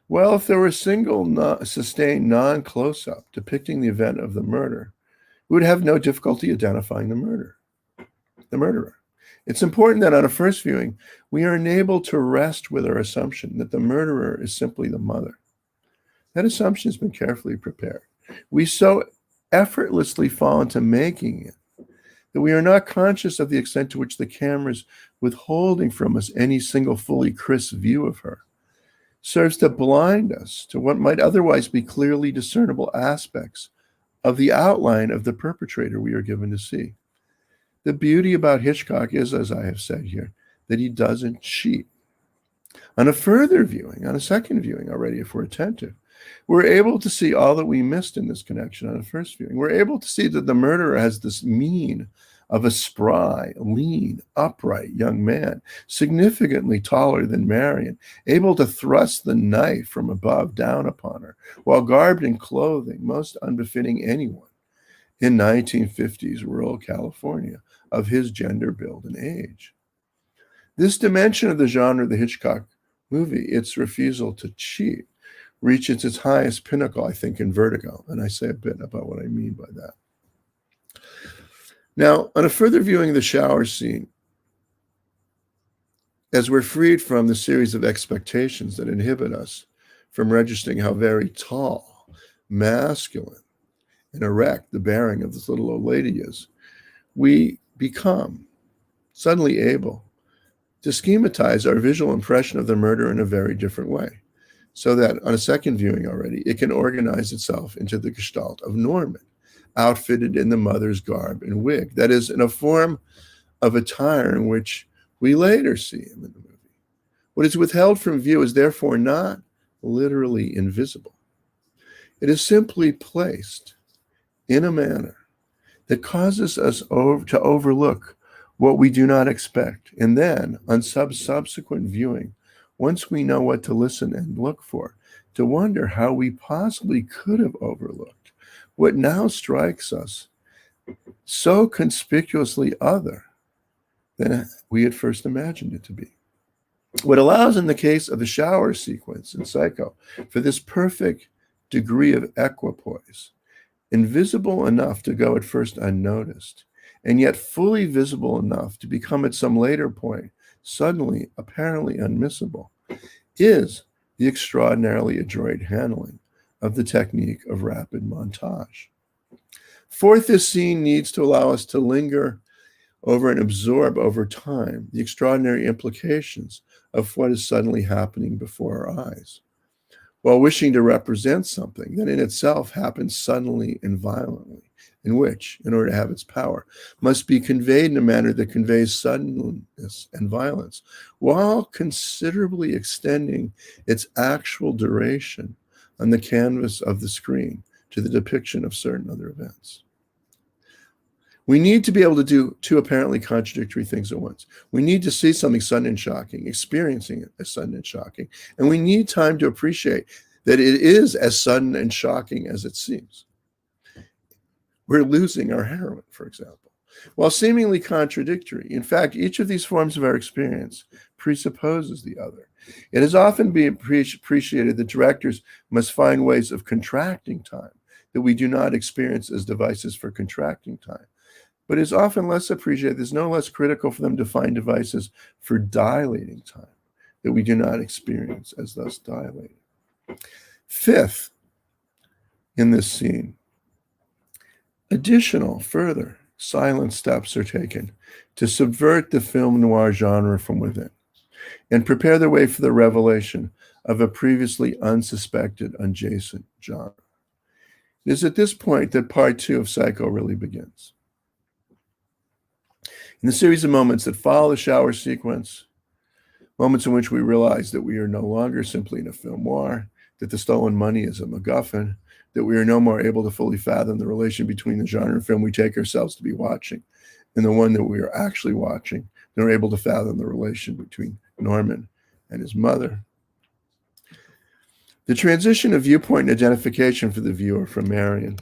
Well, if there were a single sustained non-close-up depicting the event of the murder, we would have no difficulty identifying the murderer. It's important that on a first viewing, we are enabled to rest with our assumption that the murderer is simply the mother. That assumption has been carefully prepared. We so effortlessly fall into making it that we are not conscious of the extent to which the camera is withholding from us any single fully crisp view of her, serves to blind us to what might otherwise be clearly discernible aspects of the outline of the perpetrator we are given to see. The beauty about Hitchcock is, as I have said here, that he doesn't cheat. On a further viewing, on a second viewing already, if we're attentive, we're able to see all that we missed in this connection on a first viewing. We're able to see that the murderer has this mien of a spry, lean, upright young man, significantly taller than Marian, able to thrust the knife from above down upon her, while garbed in clothing most unbefitting anyone in 1950s rural California of his gender, build, and age. This dimension of the genre of the Hitchcock movie, its refusal to cheat, reaches its highest pinnacle, I think, in Vertigo, and I say a bit about what I mean by that. Now, on a further viewing of the shower scene, as we're freed from the series of expectations that inhibit us from registering how very tall, masculine, and erect the bearing of this little old lady is, we become suddenly able to schematize our visual impression of the murder in a very different way, so that on a second viewing already, it can organize itself into the gestalt of Norman, outfitted in the mother's garb and wig. That is, in a form of attire in which we later see him in the movie. What is withheld from view is therefore not literally invisible. It is simply placed in a manner that causes us to overlook what we do not expect. And then, on subsequent viewing, once we know what to listen and look for, to wonder how we possibly could have overlooked what now strikes us so conspicuously other than we had first imagined it to be. What allows, in the case of the shower sequence in Psycho, for this perfect degree of equipoise, invisible enough to go at first unnoticed, and yet fully visible enough to become at some later point suddenly apparently unmissable, is the extraordinarily adroit handling of the technique of rapid montage. Fourth, this scene needs to allow us to linger over and absorb over time the extraordinary implications of what is suddenly happening before our eyes, while wishing to represent something that in itself happens suddenly and violently, in which, in order to have its power, must be conveyed in a manner that conveys suddenness and violence, while considerably extending its actual duration on the canvas of the screen to the depiction of certain other events. We need to be able to do two apparently contradictory things at once. We need to see something sudden and shocking, experiencing it as sudden and shocking, and we need time to appreciate that it is as sudden and shocking as it seems. We're losing our heroine, for example. While seemingly contradictory, in fact, each of these forms of our experience presupposes the other. It has often been appreciated that directors must find ways of contracting time that we do not experience as devices for contracting time. but is often less appreciated, is no less critical for them to find devices for dilating time that we do not experience as thus dilated. Fifth, in this scene, additional, further, silent steps are taken to subvert the film noir genre from within and prepare the way for the revelation of a previously unsuspected adjacent genre. It is at this point that part 2 of Psycho really begins. In the series of moments that follow the shower sequence, moments in which we realize that we are no longer simply in a film noir, that the stolen money is a MacGuffin, that we are no more able to fully fathom the relation between the genre film we take ourselves to be watching and the one that we are actually watching, and are able to fathom the relation between Norman and his mother. The transition of viewpoint and identification for the viewer from Marion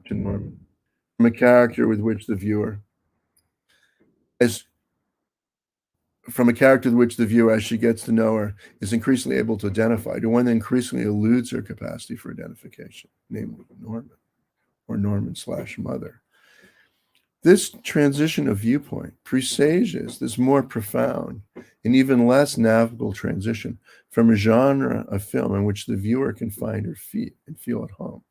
to Norman, from a character with which the viewer, as she gets to know her, is increasingly able to identify, to one that increasingly eludes her capacity for identification, namely Norman, or Norman/mother. This transition of viewpoint presages this more profound and even less navigable transition from a genre of film in which the viewer can find her feet and feel at home,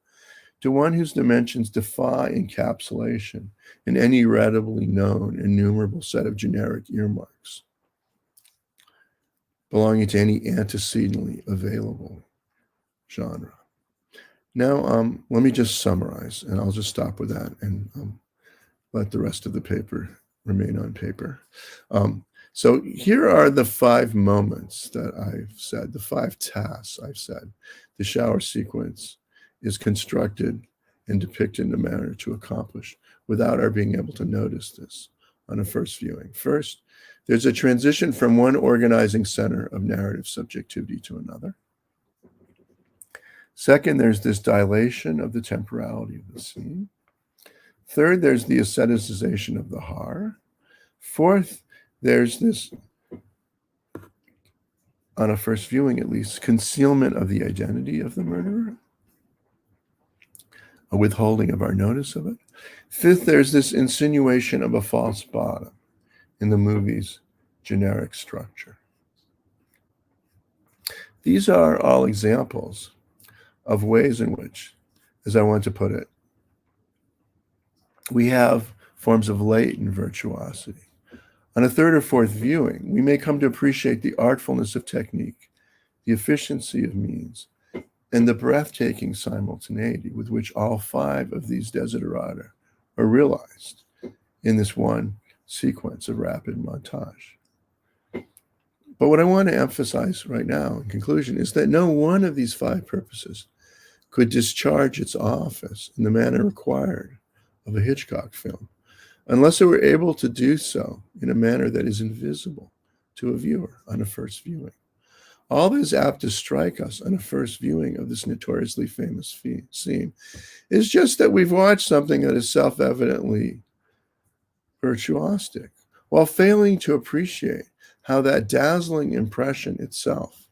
to one whose dimensions defy encapsulation in any readily known innumerable set of generic earmarks belonging to any antecedently available genre. Now, let me just summarize, and I'll just stop with that and let the rest of the paper remain on paper. So here are the 5 moments that I've said, the 5 tasks I've said. The shower sequence is constructed and depicted in a manner to accomplish without our being able to notice this on a first viewing. First, there's a transition from one organizing center of narrative subjectivity to another. Second, there's this dilation of the temporality of the scene. Third, there's the aestheticization of the horror. Fourth, there's this, on a first viewing at least, concealment of the identity of the murderer, a withholding of our notice of it. Fifth, there's this insinuation of a false bottom in the movie's generic structure. These are all examples of ways in which, as I want to put it, we have forms of latent virtuosity. On a third or fourth viewing, we may come to appreciate the artfulness of technique, the efficiency of means, and the breathtaking simultaneity with which all 5 of these desiderata are realized in this one sequence of rapid montage. But what I want to emphasize right now in conclusion is that no one of these 5 purposes could discharge its office in the manner required of a Hitchcock film unless it were able to do so in a manner that is invisible to a viewer on a first viewing. All that is apt to strike us on a first viewing of this notoriously famous scene is just that we've watched something that is self-evidently virtuosic, while failing to appreciate how that dazzling impression itself,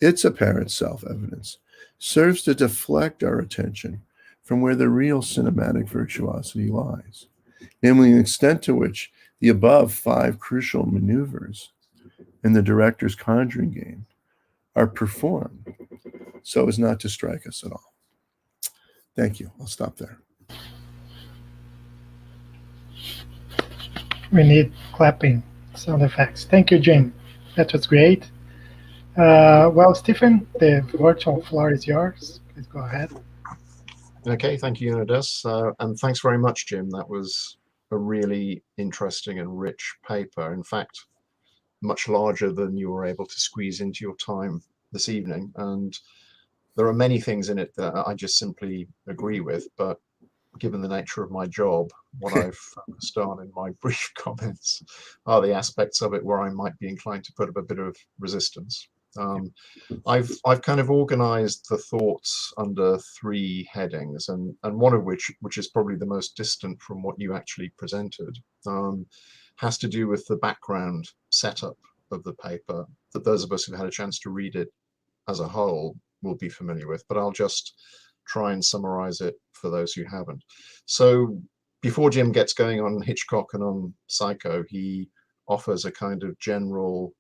its apparent self-evidence, serves to deflect our attention from where the real cinematic virtuosity lies, namely the extent to which the above 5 crucial maneuvers in the director's conjuring game are performed so as not to strike us at all. Thank you. I'll stop there. We need clapping sound effects. Thank you, Jim. That was great. Well, Stephen, the virtual floor is yours. Please go ahead. Okay, thank you, Unidas. And thanks very much, Jim. That was a really interesting and rich paper. In fact, much larger than you were able to squeeze into your time this evening. And there are many things in it that I just simply agree with, but given the nature of my job, what I've focused on in my brief comments are the aspects of it where I might be inclined to put up a bit of resistance. I've kind of organized the thoughts under 3 headings, and one of which is probably the most distant from what you actually presented, has to do with the background setup of the paper that those of us who've had a chance to read it as a whole will be familiar with, but I'll just try and summarize it for those who haven't. So before Jim gets going on Hitchcock and on Psycho, he offers a kind of general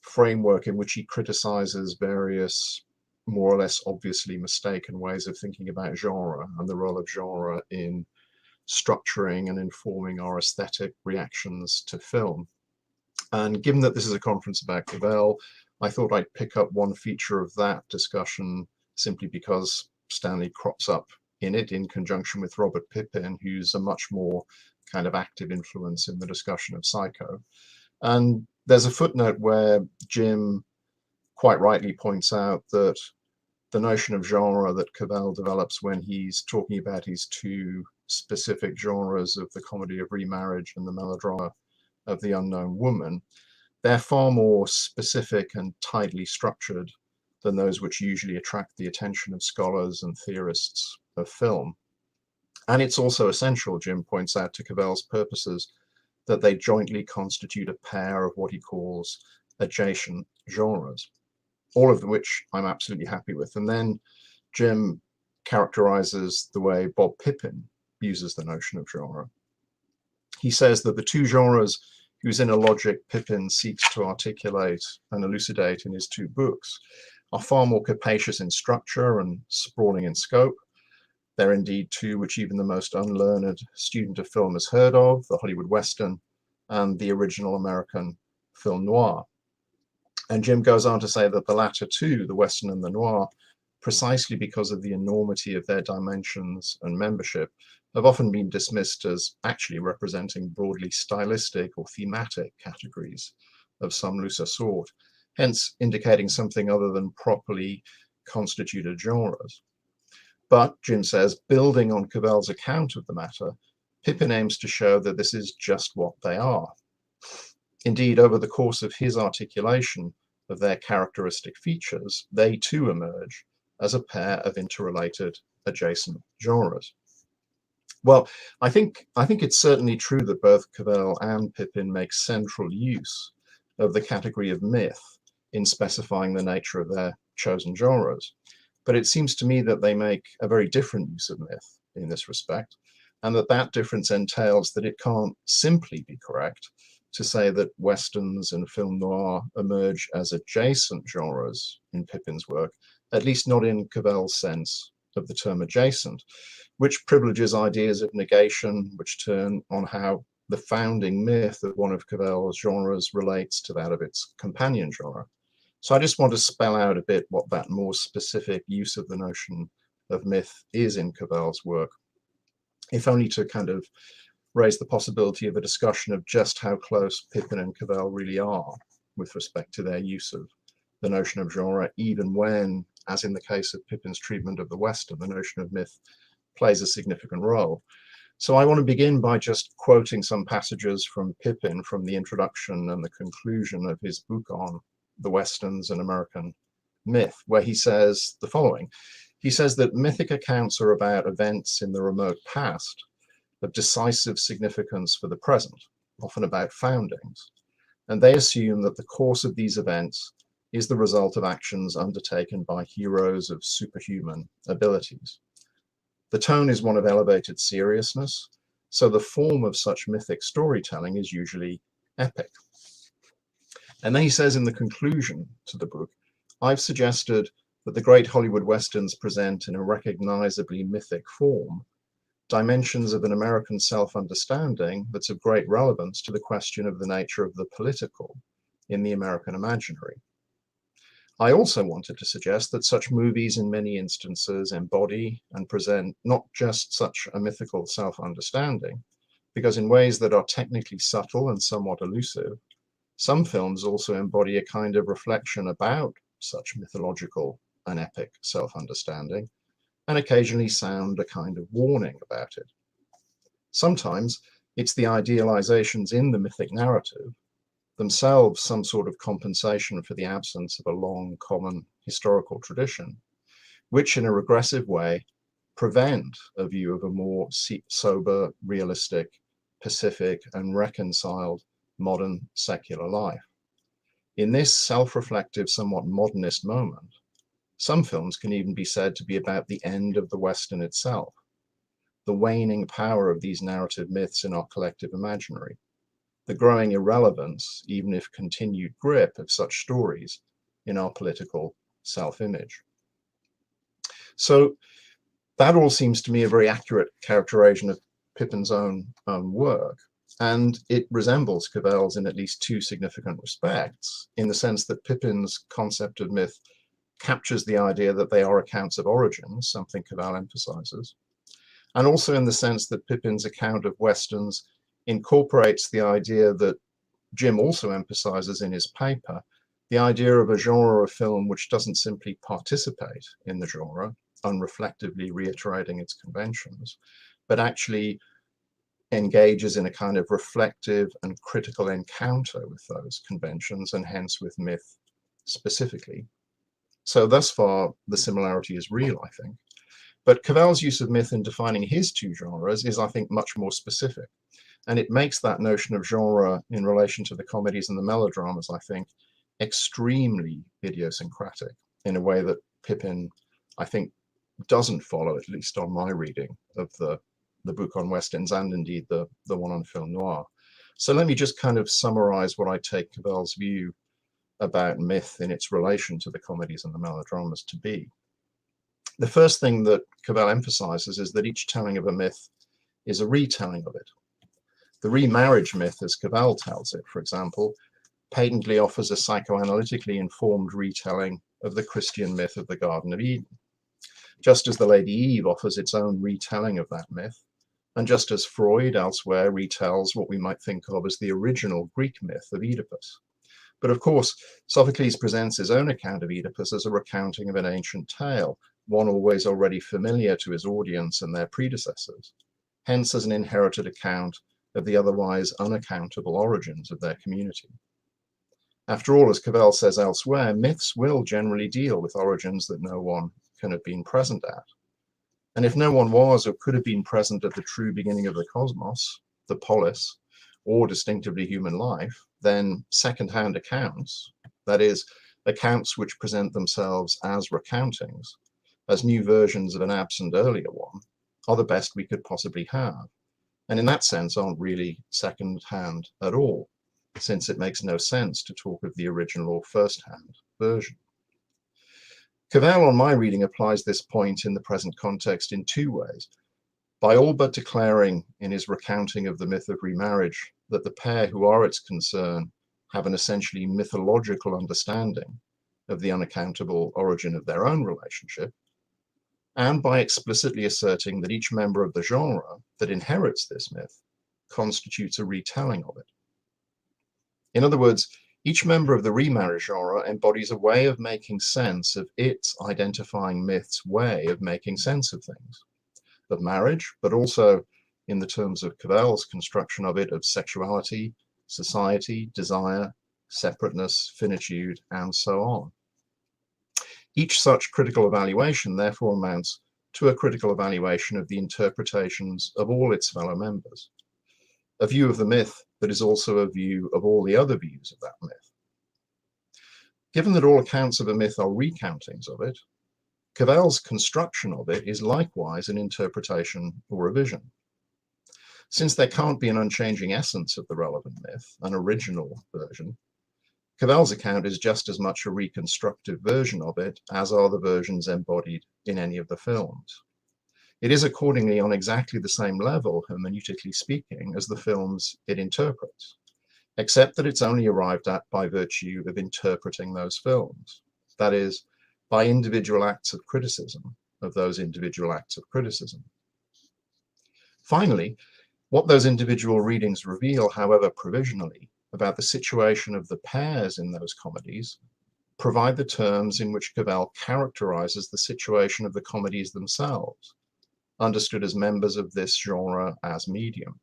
framework in which he criticizes various more or less obviously mistaken ways of thinking about genre and the role of genre in structuring and informing our aesthetic reactions to film. And given that this is a conference about Cavell, I thought I'd pick up one feature of that discussion simply because Stanley crops up in it in conjunction with Robert Pippin, who's a much more kind of active influence in the discussion of Psycho. And there's a footnote where Jim quite rightly points out that the notion of genre that Cavell develops when he's talking about his two specific genres of the comedy of remarriage and the melodrama of the unknown woman, they're far more specific and tightly structured than those which usually attract the attention of scholars and theorists of film. And it's also essential, Jim points out, to Cavell's purposes that they jointly constitute a pair of what he calls adjacent genres, all of which I'm absolutely happy with. And then Jim characterizes the way Bob Pippin uses the notion of genre. He says that the two genres whose inner logic Pippin seeks to articulate and elucidate in his two books are far more capacious in structure and sprawling in scope. They're indeed two which even the most unlearned student of film has heard of, the Hollywood Western and the original American film noir. And Jim goes on to say that the latter two, the Western and the noir, precisely because of the enormity of their dimensions and membership, have often been dismissed as actually representing broadly stylistic or thematic categories of some looser sort, hence indicating something other than properly constituted genres. But, Jim says, building on Cavell's account of the matter, Pippin aims to show that this is just what they are. Indeed, over the course of his articulation of their characteristic features, they too emerge as a pair of interrelated adjacent genres. Well, I think it's certainly true that both Cavell and Pippin make central use of the category of myth in specifying the nature of their chosen genres. But it seems to me that they make a very different use of myth in this respect, and that difference entails that it can't simply be correct to say that Westerns and film noir emerge as adjacent genres in Pippin's work, at least not in Cavell's sense of the term adjacent, which privileges ideas of negation, which turn on how the founding myth of one of Cavell's genres relates to that of its companion genre. So I just want to spell out a bit what that more specific use of the notion of myth is in Cavell's work, if only to kind of raise the possibility of a discussion of just how close Pippin and Cavell really are with respect to their use of the notion of genre, even when, as in the case of Pippin's treatment of the Western, the notion of myth plays a significant role. So I want to begin by just quoting some passages from Pippin from the introduction and the conclusion of his book on the Westerns and American myth, where he says the following. He says that mythic accounts are about events in the remote past of decisive significance for the present, often about foundings, and they assume that the course of these events is the result of actions undertaken by heroes of superhuman abilities. The tone is one of elevated seriousness, so the form of such mythic storytelling is usually epic. And then he says in the conclusion to the book, I've suggested that the great Hollywood Westerns present in a recognizably mythic form dimensions of an American self-understanding that's of great relevance to the question of the nature of the political in the American imaginary. I also wanted to suggest that such movies in many instances embody and present not just such a mythical self-understanding, because in ways that are technically subtle and somewhat elusive, some films also embody a kind of reflection about such mythological and epic self-understanding, and occasionally sound a kind of warning about it. Sometimes it's the idealizations in the mythic narrative, themselves some sort of compensation for the absence of a long common historical tradition, which in a regressive way prevent a view of a more sober, realistic, pacific, and reconciled modern secular life. In this self-reflective, somewhat modernist moment, some films can even be said to be about the end of the Western itself. the waning power of these narrative myths in our collective imaginary, the growing irrelevance, even if continued grip, of such stories in our political self-image. So that all seems to me a very accurate characterization of Pippin's own work, and it resembles Cavell's in at least two significant respects, in the sense that Pippin's concept of myth captures the idea that they are accounts of origins, something Cavell emphasizes, and also in the sense that Pippin's account of Westerns incorporates the idea that Jim also emphasizes in his paper, the idea of a genre of film which doesn't simply participate in the genre, unreflectively reiterating its conventions, but actually engages in a kind of reflective and critical encounter with those conventions, and hence with myth specifically. So thus far, the similarity is real, I think. But Cavell's use of myth in defining his two genres is, I think, much more specific. And it makes that notion of genre in relation to the comedies and the melodramas, I think, extremely idiosyncratic in a way that Pippin, I think, doesn't follow, at least on my reading of the book on Westerns and indeed the one on film noir. So let me just kind of summarize what I take Cavell's view about myth in its relation to the comedies and the melodramas to be. The first thing that Cavell emphasizes is that each telling of a myth is a retelling of it. The remarriage myth, as Cavell tells it, for example, patently offers a psychoanalytically informed retelling of the Christian myth of the Garden of Eden, just as the Lady Eve offers its own retelling of that myth, and just as Freud elsewhere retells what we might think of as the original Greek myth of Oedipus. But of course, Sophocles presents his own account of Oedipus as a recounting of an ancient tale, one always already familiar to his audience and their predecessors, hence as an inherited account of the otherwise unaccountable origins of their community. After all, as Cavell says elsewhere, myths will generally deal with origins that no one can have been present at. And if no one was or could have been present at the true beginning of the cosmos, the polis, or distinctively human life, then second-hand accounts, that is, accounts which present themselves as recountings, as new versions of an absent earlier one, are the best we could possibly have, and in that sense aren't really second-hand at all, since it makes no sense to talk of the original or first-hand version. Cavell, on my reading, applies this point in the present context in two ways. By all but declaring in his recounting of the myth of remarriage that the pair who are its concern have an essentially mythological understanding of the unaccountable origin of their own relationship, and by explicitly asserting that each member of the genre that inherits this myth constitutes a retelling of it. In other words, each member of the remarriage genre embodies a way of making sense of its identifying myth's way of making sense of things, of marriage, but also, in the terms of Cavell's construction of it, of sexuality, society, desire, separateness, finitude, and so on. Each such critical evaluation therefore amounts to a critical evaluation of the interpretations of all its fellow members, a view of the myth that is also a view of all the other views of that myth. Given that all accounts of a myth are recountings of it, Cavell's construction of it is likewise an interpretation or a vision. Since there can't be an unchanging essence of the relevant myth, an original version, Cavell's account is just as much a reconstructive version of it as are the versions embodied in any of the films. It is accordingly on exactly the same level, hermeneutically speaking, as the films it interprets, except that it's only arrived at by virtue of interpreting those films, that is, by individual acts of criticism of those individual acts of criticism. Finally, what those individual readings reveal, however provisionally, about the situation of the pairs in those comedies provide the terms in which Cavell characterizes the situation of the comedies themselves, understood as members of this genre as medium.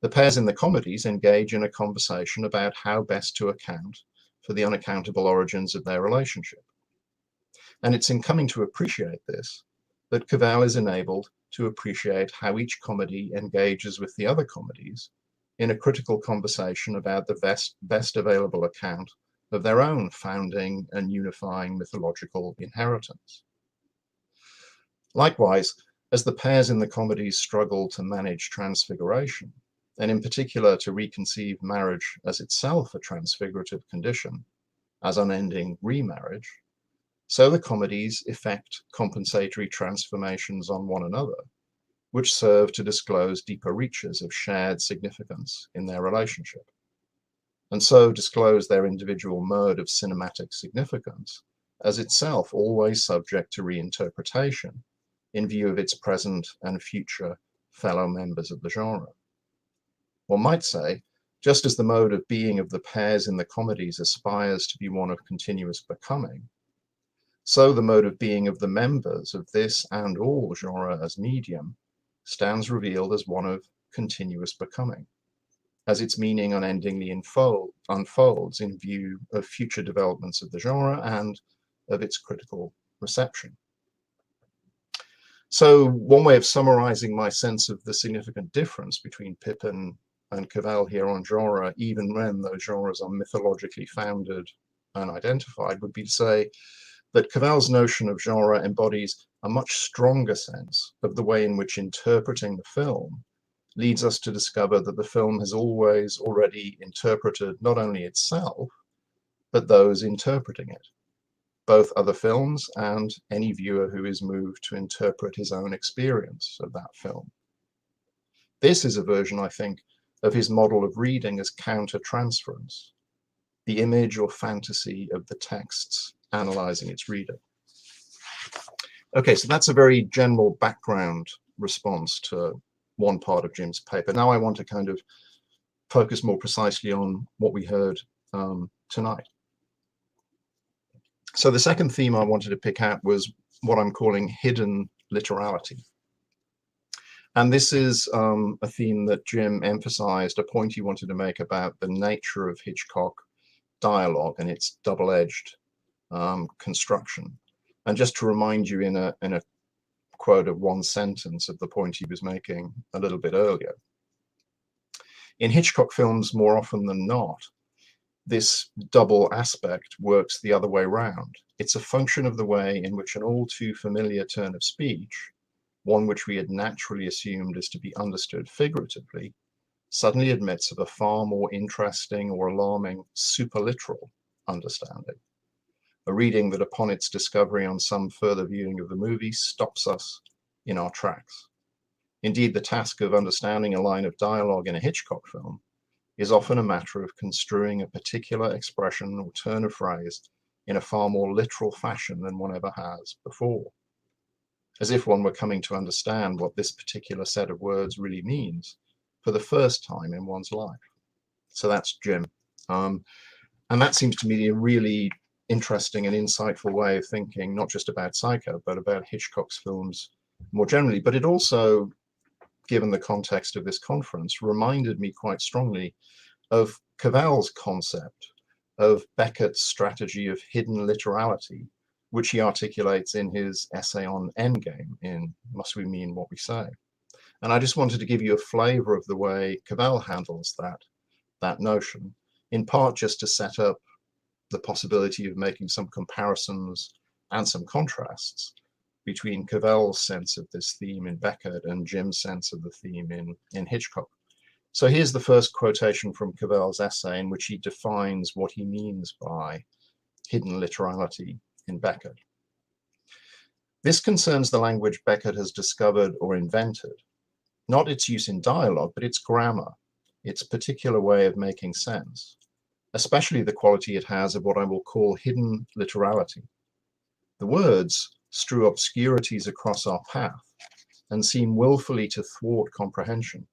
The pairs in the comedies engage in a conversation about how best to account for the unaccountable origins of their relationship. And it's in coming to appreciate this that Cavell is enabled to appreciate how each comedy engages with the other comedies in a critical conversation about the best available account of their own founding and unifying mythological inheritance. Likewise, as the pairs in the comedies struggle to manage transfiguration, and in particular to reconceive marriage as itself a transfigurative condition, as unending remarriage, so the comedies effect compensatory transformations on one another, which serve to disclose deeper reaches of shared significance in their relationship, and so disclose their individual mode of cinematic significance as itself always subject to reinterpretation in view of its present and future fellow members of the genre. One might say, just as the mode of being of the pairs in the comedies aspires to be one of continuous becoming, so the mode of being of the members of this and all genre as medium stands revealed as one of continuous becoming, as its meaning unendingly unfolds in view of future developments of the genre and of its critical reception. So one way of summarizing my sense of the significant difference between Pippin and Cavell here on genre, even when those genres are mythologically founded and identified, would be to say that Cavell's notion of genre embodies a much stronger sense of the way in which interpreting the film leads us to discover that the film has always already interpreted not only itself, but those interpreting it, both other films and any viewer who is moved to interpret his own experience of that film. This is a version, I think, of his model of reading as counter-transference, the image or fantasy of the texts analyzing its reader. Okay, so that's a very general background response to one part of Jim's paper. Now I want to kind of focus more precisely on what we heard tonight. So the second theme I wanted to pick out was what I'm calling hidden literality. And this is a theme that Jim emphasized, a point he wanted to make about the nature of Hitchcock dialogue and its double-edged construction. And just to remind you in a quote of one sentence of the point he was making a little bit earlier. In Hitchcock films, more often than not, this double aspect works the other way round. It's a function of the way in which an all too familiar turn of speech, one which we had naturally assumed is to be understood figuratively, suddenly admits of a far more interesting or alarming superliteral understanding. A reading that upon its discovery on some further viewing of the movie stops us in our tracks. Indeed, the task of understanding a line of dialogue in a Hitchcock film is often a matter of construing a particular expression or turn of phrase in a far more literal fashion than one ever has before, as if one were coming to understand what this particular set of words really means for the first time in one's life. So that's Jim. And that seems to me a really interesting and insightful way of thinking, not just about Psycho, but about Hitchcock's films more generally. But it also, given the context of this conference, reminded me quite strongly of Cavell's concept of Beckett's strategy of hidden literality, which he articulates in his essay on Endgame in Must We Mean What We Say? And I just wanted to give you a flavor of the way Cavell handles that notion, in part just to set up the possibility of making some comparisons and some contrasts between Cavell's sense of this theme in Beckett and Jim's sense of the theme in Hitchcock. So here's the first quotation from Cavell's essay in which he defines what he means by hidden literality in Beckett. This concerns the language Beckett has discovered or invented, not its use in dialogue, but its grammar, its particular way of making sense, especially the quality it has of what I will call hidden literality. The words strew obscurities across our path and seem willfully to thwart comprehension.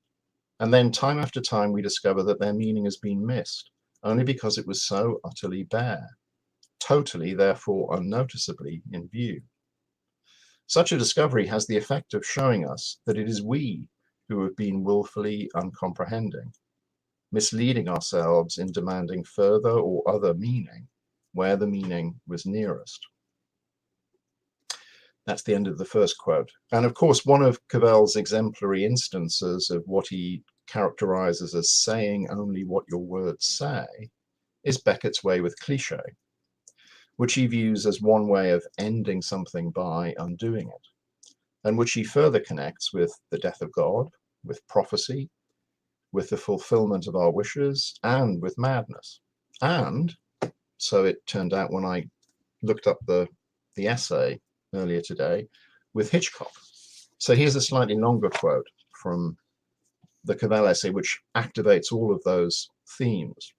And then time after time we discover that their meaning has been missed, only because it was so utterly bare, totally, therefore unnoticeably in view. Such a discovery has the effect of showing us that it is we who have been willfully uncomprehending, misleading ourselves in demanding further or other meaning where the meaning was nearest. That's the end of the first quote. And of course, one of Cavell's exemplary instances of what he characterizes as saying only what your words say is Beckett's way with cliché, which he views as one way of ending something by undoing it. and which he further connects with the death of God, with prophecy, with the fulfillment of our wishes, and with madness. And so it turned out when I looked up the essay earlier today, with Hitchcock. So here's a slightly longer quote from the Cavell essay, which activates all of those themes.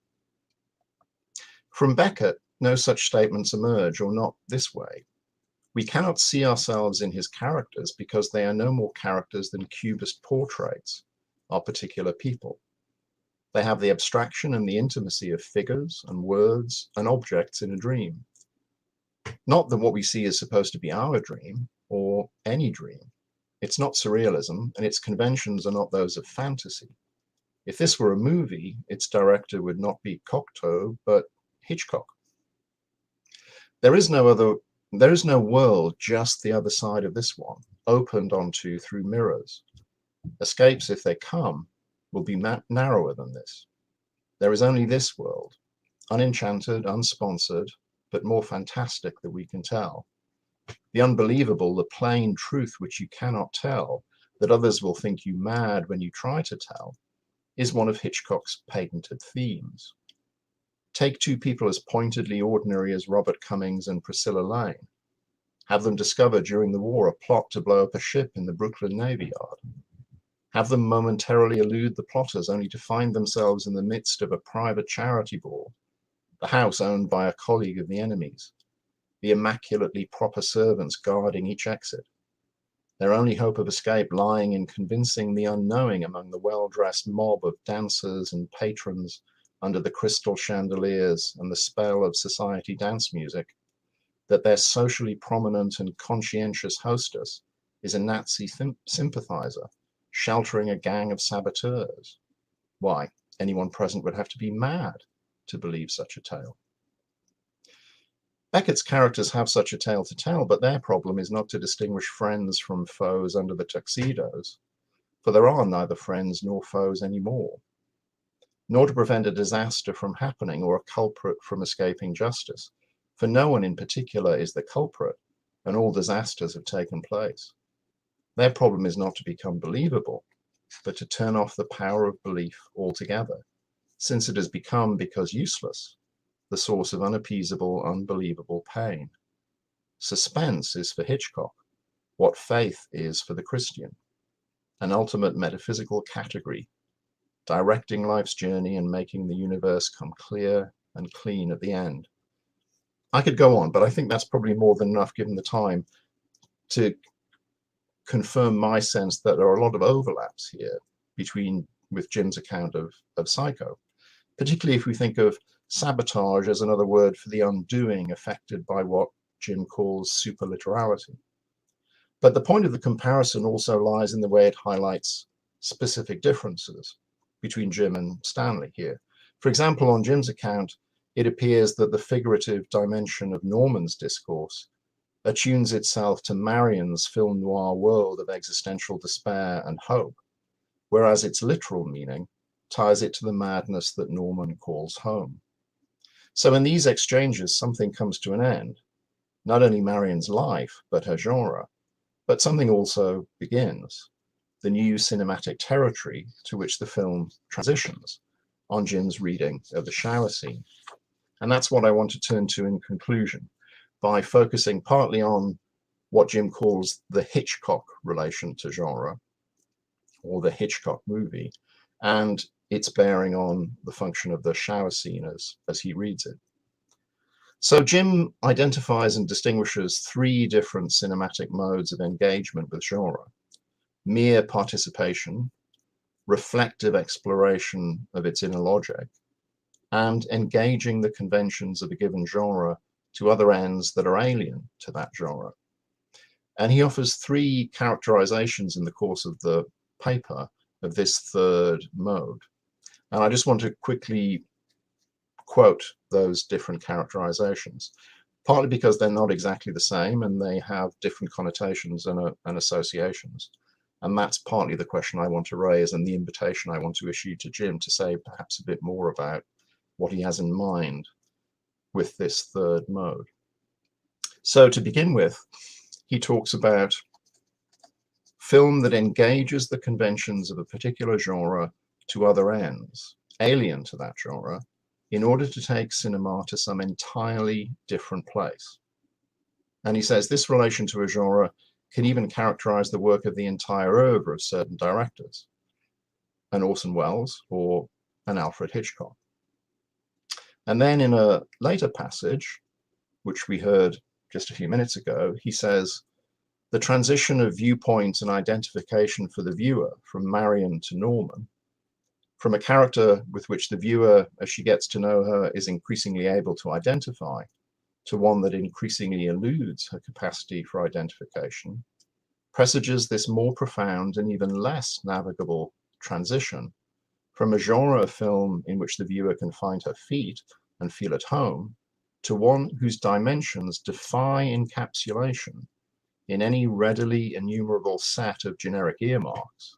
From Beckett, no such statements emerge, or not this way. We cannot see ourselves in his characters because they are no more characters than Cubist portraits are particular people. They have the abstraction and the intimacy of figures and words and objects in a dream. Not that what we see is supposed to be our dream or any dream. It's not surrealism, and its conventions are not those of fantasy. If this were a movie, its director would not be Cocteau, but Hitchcock. There is no world just the other side of this one, opened onto through mirrors. Escapes, if they come, will be narrower than this. There is only this world, unenchanted, unsponsored, but more fantastic than we can tell. The unbelievable, the plain truth which you cannot tell, that others will think you mad when you try to tell, is one of Hitchcock's patented themes. Take two people as pointedly ordinary as Robert Cummings and Priscilla Lane. Have them discover during the war a plot to blow up a ship in the Brooklyn Navy Yard. Have them momentarily elude the plotters only to find themselves in the midst of a private charity ball, the house owned by a colleague of the enemy's, the immaculately proper servants guarding each exit. Their only hope of escape lying in convincing the unknowing among the well-dressed mob of dancers and patrons under the crystal chandeliers and the spell of society dance music, that their socially prominent and conscientious hostess is a Nazi sympathizer, sheltering a gang of saboteurs. Why, anyone present would have to be mad to believe such a tale. Beckett's characters have such a tale to tell, but their problem is not to distinguish friends from foes under the tuxedos, for there are neither friends nor foes anymore, nor to prevent a disaster from happening or a culprit from escaping justice, for no one in particular is the culprit, and all disasters have taken place. Their problem is not to become believable, but to turn off the power of belief altogether, since it has become, because useless, the source of unappeasable, unbelievable pain. Suspense is for Hitchcock what faith is for the Christian, an ultimate metaphysical category, directing life's journey and making the universe come clear and clean at the end. I could go on, but I think that's probably more than enough given the time to confirm my sense that there are a lot of overlaps here with Jim's account of Psycho, particularly if we think of sabotage as another word for the undoing affected by what Jim calls superliterality. But the point of the comparison also lies in the way it highlights specific differences between Jim and Stanley here. For example, on Jim's account, it appears that the figurative dimension of Norman's discourse attunes itself to Marion's film noir world of existential despair and hope, whereas its literal meaning ties it to the madness that Norman calls home. So in these exchanges, something comes to an end, not only Marion's life, but her genre, but something also begins, the new cinematic territory to which the film transitions on Jim's reading of the shower scene. And that's what I want to turn to in conclusion, by focusing partly on what Jim calls the Hitchcock relation to genre, or the Hitchcock movie, and its bearing on the function of the shower scene as he reads it. So Jim identifies and distinguishes three different cinematic modes of engagement with genre: mere participation, reflective exploration of its inner logic, and engaging the conventions of a given genre to other ends that are alien to that genre. And he offers three characterizations in the course of the paper of this third mode. And I just want to quickly quote those different characterizations, partly because they're not exactly the same and they have different connotations and associations. And that's partly the question I want to raise and the invitation I want to issue to Jim to say perhaps a bit more about what he has in mind with this third mode. So to begin with, he talks about film that engages the conventions of a particular genre to other ends, alien to that genre, in order to take cinema to some entirely different place. And he says this relation to a genre can even characterize the work of the entire oeuvre of certain directors, an Orson Welles or an Alfred Hitchcock. And then in a later passage, which we heard just a few minutes ago, he says, the transition of viewpoint and identification for the viewer from Marion to Norman, from a character with which the viewer, as she gets to know her, is increasingly able to identify, to one that increasingly eludes her capacity for identification, presages this more profound and even less navigable transition from a genre of film in which the viewer can find her feet and feel at home, to one whose dimensions defy encapsulation in any readily enumerable set of generic earmarks,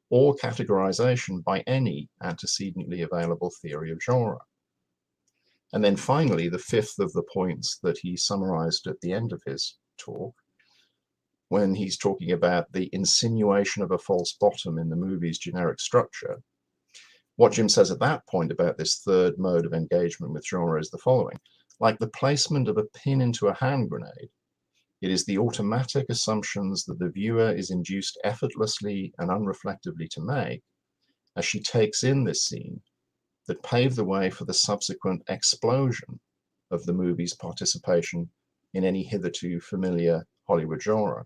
or categorization by any antecedently available theory of genre. And then finally, the fifth of the points that he summarized at the end of his talk, when he's talking about the insinuation of a false bottom in the movie's generic structure, what Jim says at that point about this third mode of engagement with genre is the following. Like the placement of a pin into a hand grenade, it is the automatic assumptions that the viewer is induced effortlessly and unreflectively to make as she takes in this scene that pave the way for the subsequent explosion of the movie's participation in any hitherto familiar Hollywood genre.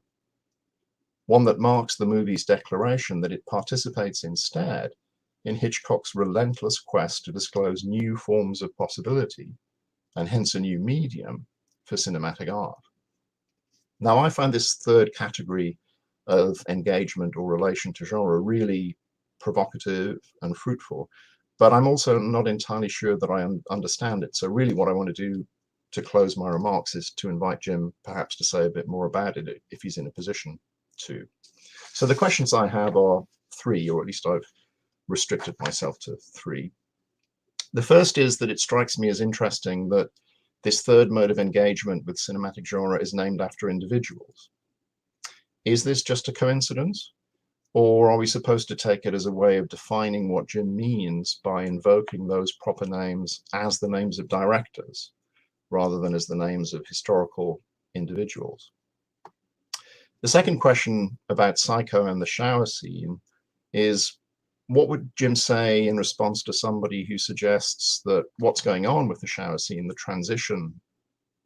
One that marks the movie's declaration that it participates instead in Hitchcock's relentless quest to disclose new forms of possibility, and hence a new medium for cinematic art. Now, I find this third category of engagement or relation to genre really provocative and fruitful, but I'm also not entirely sure that I understand it. So really what I want to do to close my remarks is to invite Jim perhaps to say a bit more about it if he's in a position to. So the questions I have are three, or at least I've restricted myself to three. The first is that it strikes me as interesting that this third mode of engagement with cinematic genre is named after individuals. Is this just a coincidence? Or are we supposed to take it as a way of defining what Jim means by invoking those proper names as the names of directors, rather than as the names of historical individuals? The second question about Psycho and the shower scene is, what would Jim say in response to somebody who suggests that what's going on with the shower scene, the transition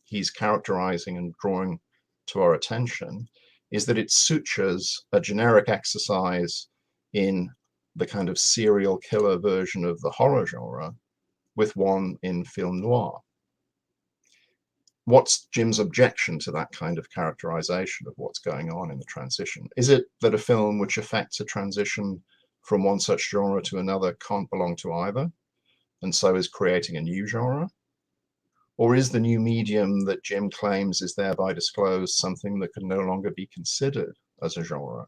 he's characterizing and drawing to our attention, is that it sutures a generic exercise in the kind of serial killer version of the horror genre with one in film noir? What's Jim's objection to that kind of characterization of what's going on in the transition? Is it that a film which affects a transition from one such genre to another can't belong to either, and so is creating a new genre? Or is the new medium that Jim claims is thereby disclosed something that can no longer be considered as a genre?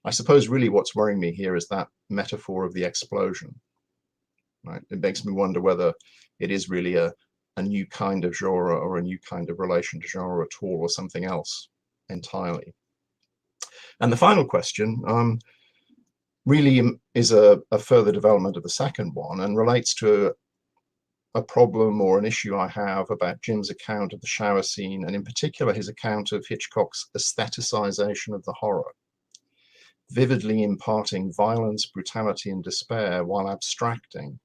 I suppose really what's worrying me here is that metaphor of the explosion. Right? It makes me wonder whether it is really a new kind of genre or a new kind of relation to genre at all, or something else entirely. And the final question really is a further development of the second one and relates to a problem or an issue I have about Jim's account of the shower scene, and in particular his account of Hitchcock's aestheticization of the horror, vividly imparting violence, brutality, and despair while abstracting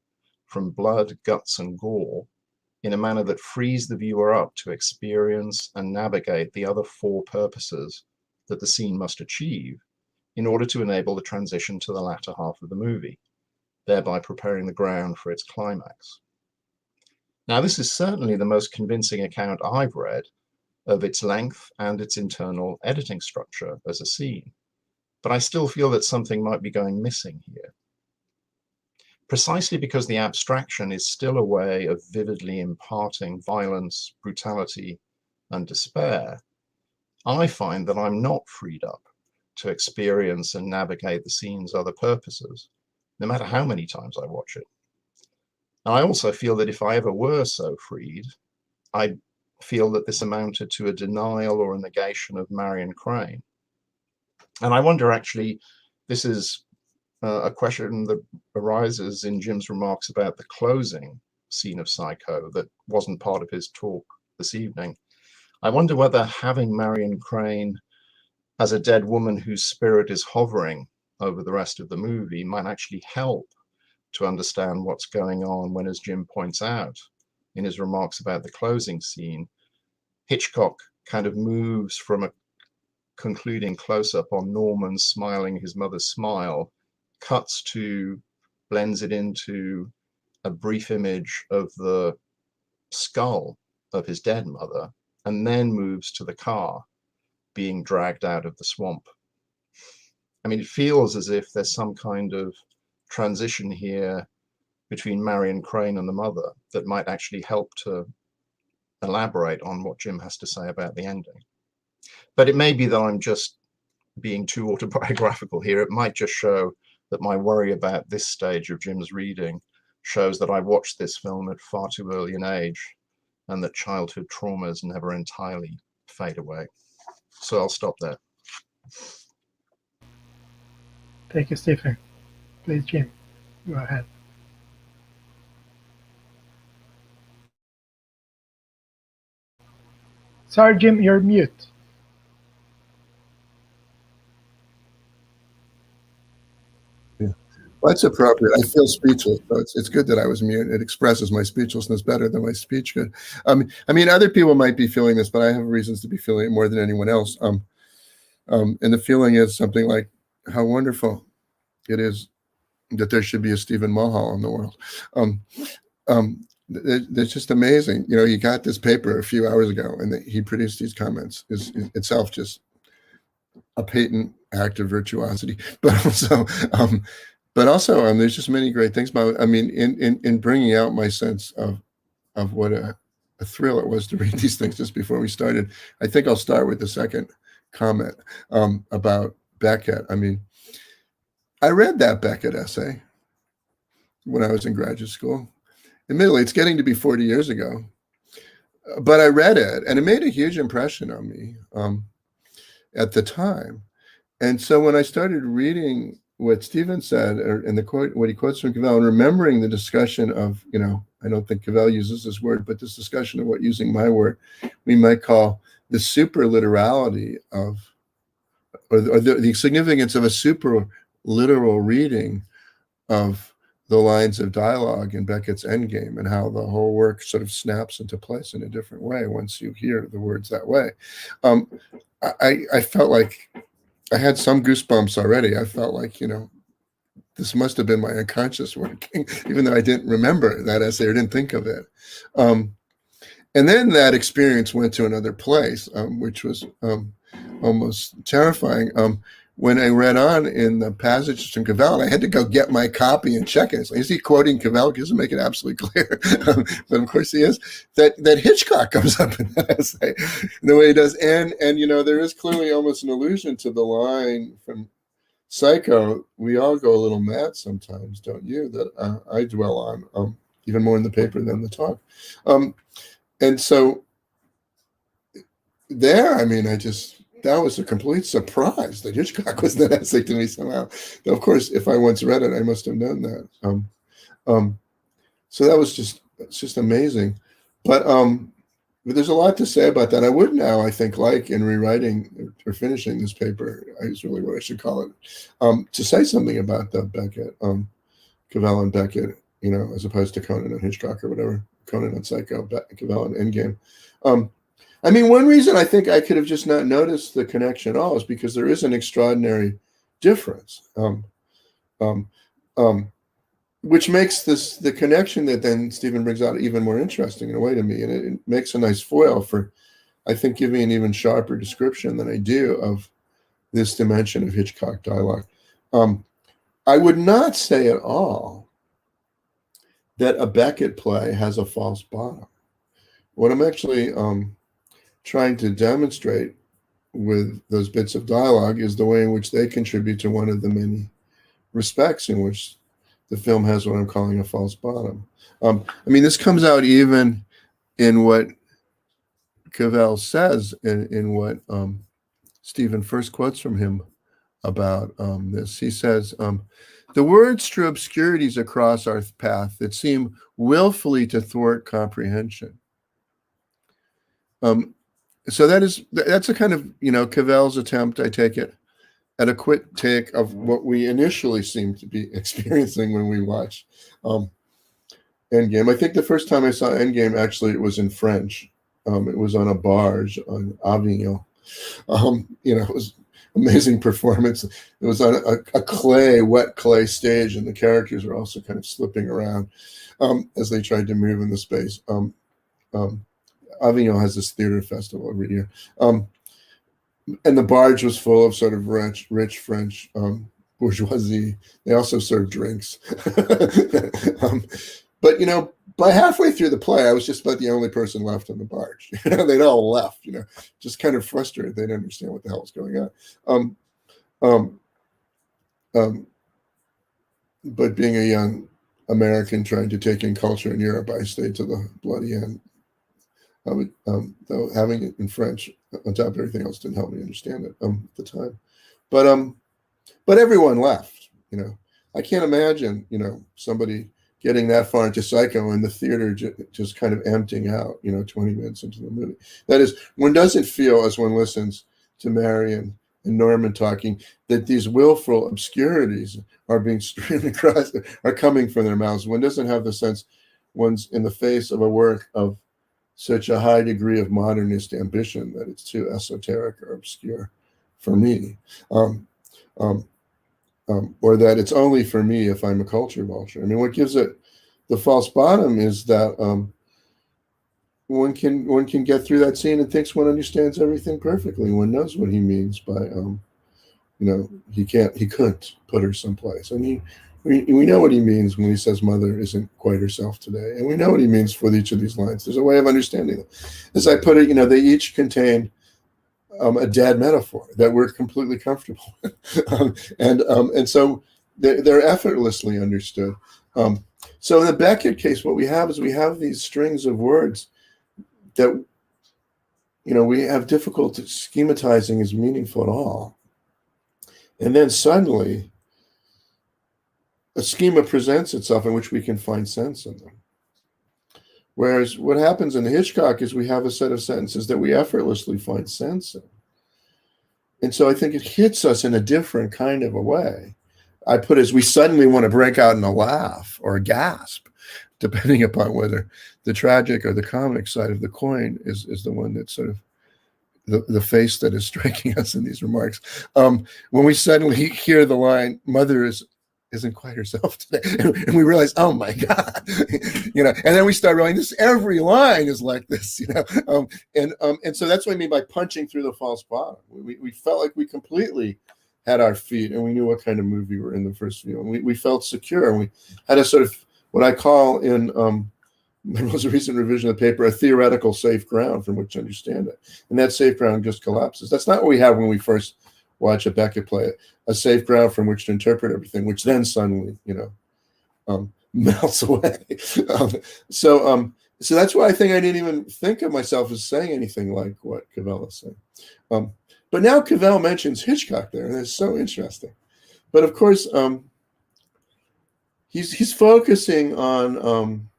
from blood, guts, and gore in a manner that frees the viewer up to experience and navigate the other four purposes that the scene must achieve in order to enable the transition to the latter half of the movie, thereby preparing the ground for its climax. Now, this is certainly the most convincing account I've read of its length and its internal editing structure as a scene, but I still feel that something might be going missing here. Precisely because the abstraction is still a way of vividly imparting violence, brutality, and despair, I find that I'm not freed up to experience and navigate the scene's other purposes, no matter how many times I watch it. And I also feel that if I ever were so freed, I'd feel that this amounted to a denial or a negation of Marion Crane. And I wonder, actually, this is a question that arises in Jim's remarks about the closing scene of Psycho that wasn't part of his talk this evening. I wonder whether having Marion Crane as a dead woman whose spirit is hovering over the rest of the movie might actually help to understand what's going on when, as Jim points out in his remarks about the closing scene, Hitchcock kind of moves from a concluding close-up on Norman smiling his mother's smile, cuts to, blends it into a brief image of the skull of his dead mother, and then moves to the car being dragged out of the swamp. I mean, it feels as if there's some kind of transition here between Marion Crane and the mother that might actually help to elaborate on what Jim has to say about the ending. But it may be that I'm just being too autobiographical here. It might just show that my worry about this stage of Jim's reading shows that I watched this film at far too early an age and that childhood traumas never entirely fade away. So I'll stop there. Thank you, Stephen. Please, Jim, go ahead. Sorry, Jim, you're mute. Well, that's appropriate. I feel speechless, so it's good that I was mute. It expresses my speechlessness better than my speech could. I mean, other people might be feeling this, but I have reasons to be feeling it more than anyone else. And the feeling is something like how wonderful it is that there should be a Stephen Mulhall in the world. It's just amazing. You know, he got this paper a few hours ago, and he produced these comments. Is itself just a patent act of virtuosity, but also, there's just many great things about it. I mean, in bringing out my sense of what a thrill it was to read these things just before we started. I think I'll start with the second comment about Beckett. I mean, I read that Beckett essay when I was in graduate school. Admittedly, it's getting to be 40 years ago, but I read it and it made a huge impression on me at the time. And so when I started reading what Stephen said, and the quote, what he quotes from Cavell, and remembering the discussion of, you know, I don't think Cavell uses this word, but this discussion of what, using my word, we might call the super literality of, or the significance of a super literal reading of the lines of dialogue in Beckett's Endgame, and how the whole work sort of snaps into place in a different way once you hear the words that way. I felt like I had some goosebumps already. I felt like, you know, this must have been my unconscious working, even though I didn't remember that essay or didn't think of it. And then that experience went to another place, which was almost terrifying. When I read on in the passages from Cavell, and I had to go get my copy and check it. It's like, is he quoting Cavell? He doesn't make it absolutely clear, but of course he is. That Hitchcock comes up in that essay, the way he does, and you know, there is clearly almost an allusion to the line from Psycho. We all go a little mad sometimes, don't you? That I dwell on even more in the paper than the talk, and so there, I mean, that was a complete surprise that Hitchcock was that essay to me somehow. Of course, if I once read it, I must have known that. So that was just amazing. But there's a lot to say about that. I would now, I think, like in rewriting or finishing this paper, is really what I should call it, to say something about the Beckett, Cavell and Beckett, you know, as opposed to Conant and Hitchcock or whatever, Conant and Psycho, Cavell and Endgame. I mean, one reason I think I could have just not noticed the connection at all is because there is an extraordinary difference, which makes the connection that then Stephen brings out even more interesting in a way to me. And it makes a nice foil for, I think, giving an even sharper description than I do of this dimension of Hitchcock dialogue. I would not say at all that a Beckett play has a false bottom. What I'm actually trying to demonstrate with those bits of dialogue is the way in which they contribute to one of the many respects in which the film has what I'm calling a false bottom. I mean, this comes out even in what Cavell says in what Stephen first quotes from him about this. He says, the words strew obscurities across our path that seem willfully to thwart comprehension. So that's a kind of, Cavell's attempt, I take it, at a quick take of what we initially seem to be experiencing when we watch Endgame. I think the first time I saw Endgame, actually, it was in French. It was on a barge on Avignon. It was amazing performance. It was on a wet clay stage, and the characters were also kind of slipping around as they tried to move in the space. Avignon has this theater festival every year. And the barge was full of sort of rich French bourgeoisie. They also served drinks. But, by halfway through the play, I was just about the only person left on the barge. They'd all left, just kind of frustrated. They didn't understand what the hell was going on. But being a young American trying to take in culture in Europe, I stayed to the bloody end. Though having it in French on top of everything else didn't help me understand it at the time. But everyone left. I can't imagine somebody getting that far into Psycho and the theater just kind of emptying out 20 minutes into the movie. That is, one doesn't feel, as one listens to Marion and Norman talking, that these willful obscurities are being streamed across, are coming from their mouths. One doesn't have the sense one's in the face of a work of such a high degree of modernist ambition that it's too esoteric or obscure for me, or that it's only for me if I'm a culture vulture. I mean, what gives it the false bottom is that one can get through that scene and thinks one understands everything perfectly. One knows what he means by, he couldn't put her someplace. I mean, we know what he means when he says mother isn't quite herself today. And we know what he means for each of these lines. There's a way of understanding them. As I put it, they each contain a dad metaphor that we're completely comfortable with. And so they're effortlessly understood. So in the Beckett case, what we have is we have these strings of words that, we have difficulty schematizing as meaningful at all. And then suddenly, a schema presents itself in which we can find sense in them. Whereas what happens in Hitchcock is we have a set of sentences that we effortlessly find sense in. And so I think it hits us in a different kind of a way. I put it as we suddenly want to break out in a laugh or a gasp, depending upon whether the tragic or the comic side of the coin is the one that's sort of the face that is striking us in these remarks. When we suddenly hear the line, mother isn't quite herself today. And we realize, oh my God, and then we start realizing this, every line is like this, and so that's what I mean by punching through the false bottom. We felt like we completely had our feet and we knew what kind of movie we were in the first view. And we felt secure. And we had a sort of, what I call in, there was a recent revision of the paper, a theoretical safe ground from which to understand it. And that safe ground just collapses. That's not what we have when we first watch a Beckett play, a safe ground from which to interpret everything, which then suddenly, melts away. So that's why I think I didn't even think of myself as saying anything like what Cavell is saying. But now Cavell mentions Hitchcock there, and it's so interesting. But of course, he's focusing on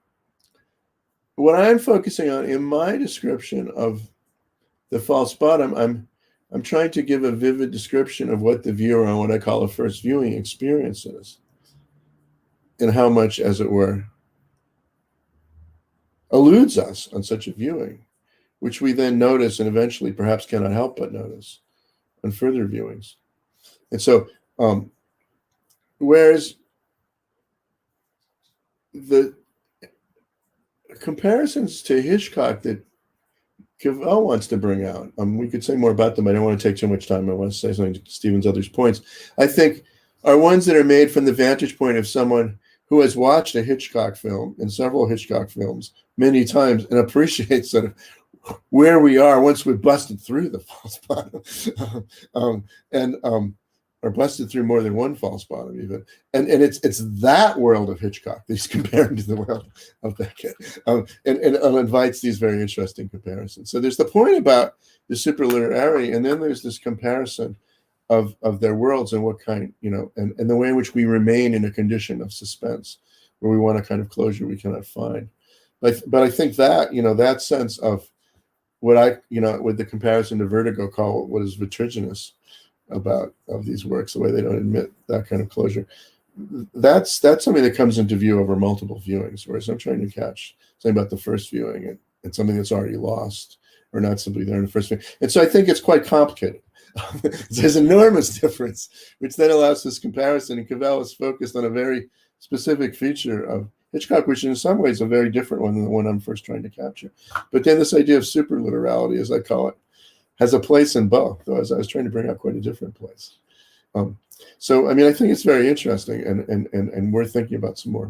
what I'm focusing on in my description of the false bottom. I'm trying to give a vivid description of what the viewer on what I call a first viewing experience is, and how much, as it were, eludes us on such a viewing, which we then notice and eventually perhaps cannot help but notice on further viewings. And so, whereas the comparisons to Hitchcock that Cavell wants to bring out, we could say more about them. I don't want to take too much time. I want to say something to Stephen's other points. I think are ones that are made from the vantage point of someone who has watched a Hitchcock film and several Hitchcock films many times and appreciates sort of where we are once we've busted through the false bottom, or busted through more than one false bottom even. And it's that world of Hitchcock that he's comparing to the world of Beckett, and invites these very interesting comparisons. So there's the point about the superliterary, and then there's this comparison of their worlds, and what kind, and the way in which we remain in a condition of suspense where we want a kind of closure we cannot find. But I think that, that sense of what I, with the comparison to Vertigo, call what is vertiginous of these works, the way they don't admit that kind of closure. That's something that comes into view over multiple viewings, whereas I'm trying to catch something about the first viewing and something that's already lost or not simply there in the first viewing. And so I think it's quite complicated. There's enormous difference, which then allows this comparison. And Cavell is focused on a very specific feature of Hitchcock, which in some ways is a very different one than the one I'm first trying to capture. But then this idea of superliterality, as I call it, has a place in both, though as I was trying to bring out quite a different place. So I mean, I think it's very interesting and worth thinking about some more.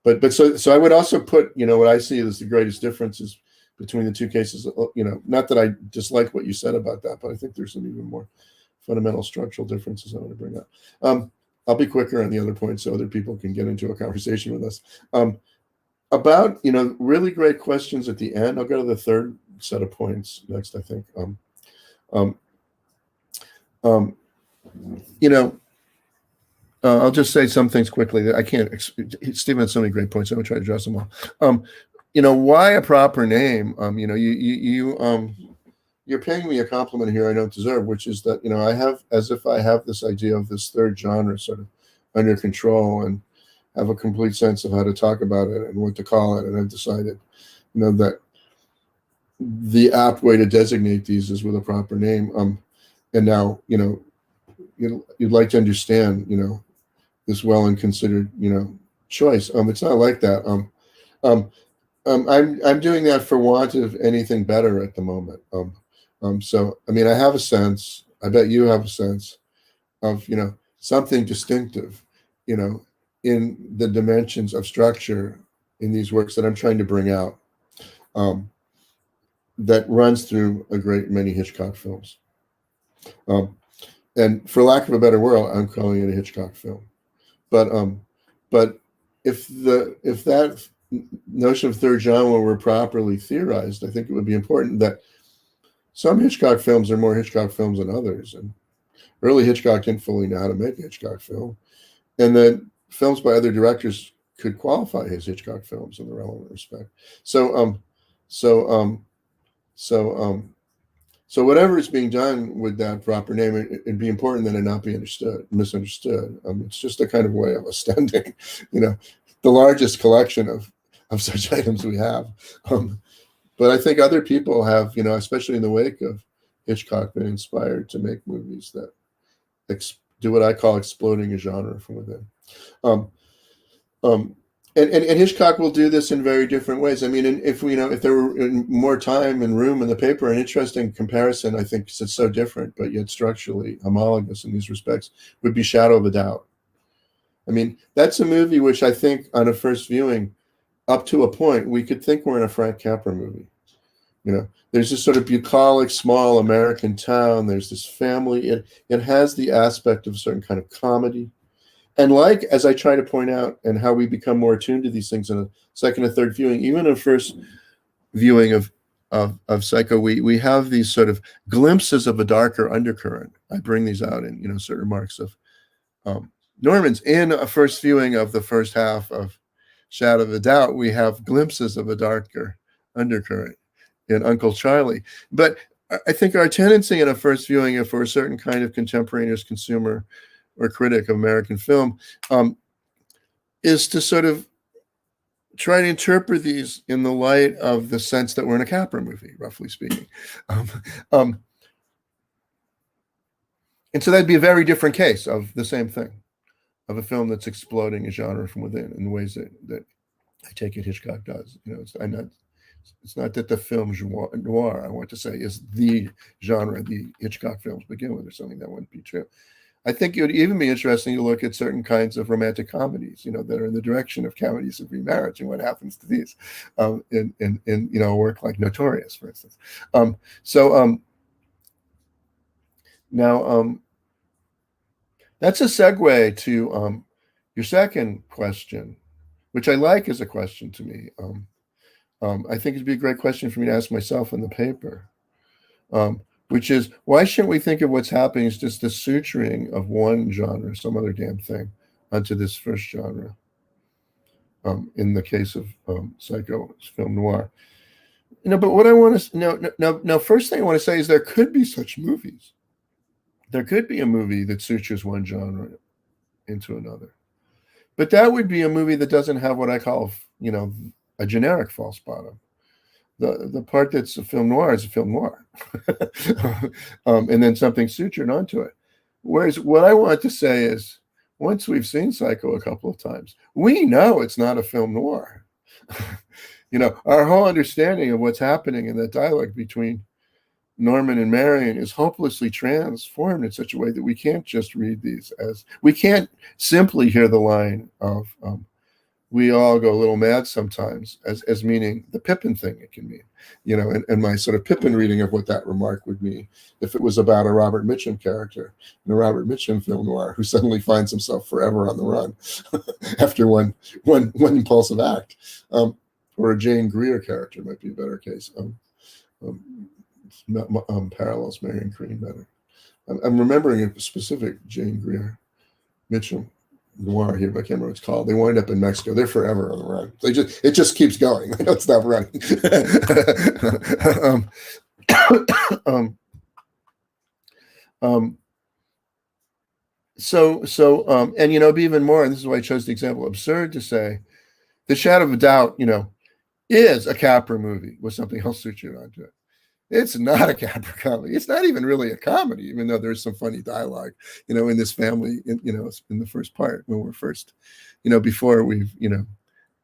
But so I would also put, what I see as the greatest differences between the two cases. Not that I dislike what you said about that, but I think there's some even more fundamental structural differences I want to bring up. I'll be quicker on the other points so other people can get into a conversation with us. About, really great questions at the end. I'll go to the third set of points next, I think. I'll just say some things quickly that I can't. Stephen had so many great points. I'm gonna try to address them all. Why a proper name? You're paying me a compliment here I don't deserve, which is that I have this idea of this third genre sort of under control and have a complete sense of how to talk about it and what to call it. And I've decided, that the apt way to designate these is with a proper name. And now, you'd like to understand, this well and considered, choice. It's not like that. I'm doing that for want of anything better at the moment. So I mean, I have a sense. I bet you have a sense of something distinctive, in the dimensions of structure in these works that I'm trying to bring out, that runs through a great many Hitchcock films. And for lack of a better word, I'm calling it a Hitchcock film. But if that notion of third genre were properly theorized, I think it would be important that some Hitchcock films are more Hitchcock films than others. And early Hitchcock didn't fully know how to make a Hitchcock film. And then films by other directors could qualify as Hitchcock films in the relevant respect. So whatever is being done with that proper name, it'd be important that it not be misunderstood. It's just a kind of way of extending, the largest collection of such items we have. But I think other people have, especially in the wake of Hitchcock, been inspired to make movies that do what I call exploding a genre from within. And Hitchcock will do this in very different ways. I mean, if there were more time and room in the paper, an interesting comparison, I think, it's so different, but yet structurally homologous in these respects, would be Shadow of a Doubt. I mean, that's a movie which I think on a first viewing, up to a point, we could think we're in a Frank Capra movie. There's this sort of bucolic, small American town. There's this family. It has the aspect of a certain kind of comedy. And as I try to point out, and how we become more attuned to these things in a second or third viewing, even a first viewing of Psycho, we have these sort of glimpses of a darker undercurrent. I bring these out in certain remarks of Norman's. In a first viewing of the first half of Shadow of a Doubt, we have glimpses of a darker undercurrent in Uncle Charlie. But I think our tendency in a first viewing, if we're a certain kind of contemporaneous consumer or critic of American film, is to sort of try to interpret these in the light of the sense that we're in a Capra movie, roughly speaking. And so that'd be a very different case of the same thing, of a film that's exploding a genre from within in the ways that I take it Hitchcock does. It's not that the film noir, I want to say, is the genre the Hitchcock films begin with, or something that wouldn't be true. I think it would even be interesting to look at certain kinds of romantic comedies, that are in the direction of comedies of remarriage and what happens to these in a work like Notorious, for instance. Now that's a segue to your second question, which I like as a question to me. I think it'd be a great question for me to ask myself in the paper. which is, why shouldn't we think of what's happening as just the suturing of one genre, some other damn thing, onto this first genre? In the case of Psycho, it's film noir. But what I want to no, first thing I want to say is there could be such movies. There could be a movie that sutures one genre into another, but that would be a movie that doesn't have what I call, a generic false bottom. The part that's a film noir is a film noir, and then something sutured onto it. Whereas what I want to say is, once we've seen Psycho a couple of times, we know it's not a film noir. Our whole understanding of what's happening in that dialogue between Norman and Marion is hopelessly transformed in such a way that we can't just read these as, we can't simply hear the line of we all go a little mad sometimes as meaning the Pippin thing it can mean, and my sort of Pippin reading of what that remark would mean if it was about a Robert Mitchum character in a Robert Mitchum film noir who suddenly finds himself forever on the run after one impulsive act, or a Jane Greer character might be a better case. Parallels Marion Crane better. I'm remembering a specific Jane Greer Mitchum noir here, but I can't remember what it's called. They wind up in Mexico. They're forever on the run. It just keeps going. They don't stop running. And it'd be even more, and this is why I chose the example, absurd to say The Shadow of a Doubt, is a Capra movie with something else sutured onto it. It's not a Capra comedy. It's not even really a comedy, even though there's some funny dialogue, in this family, in the first part when we're first, before we've,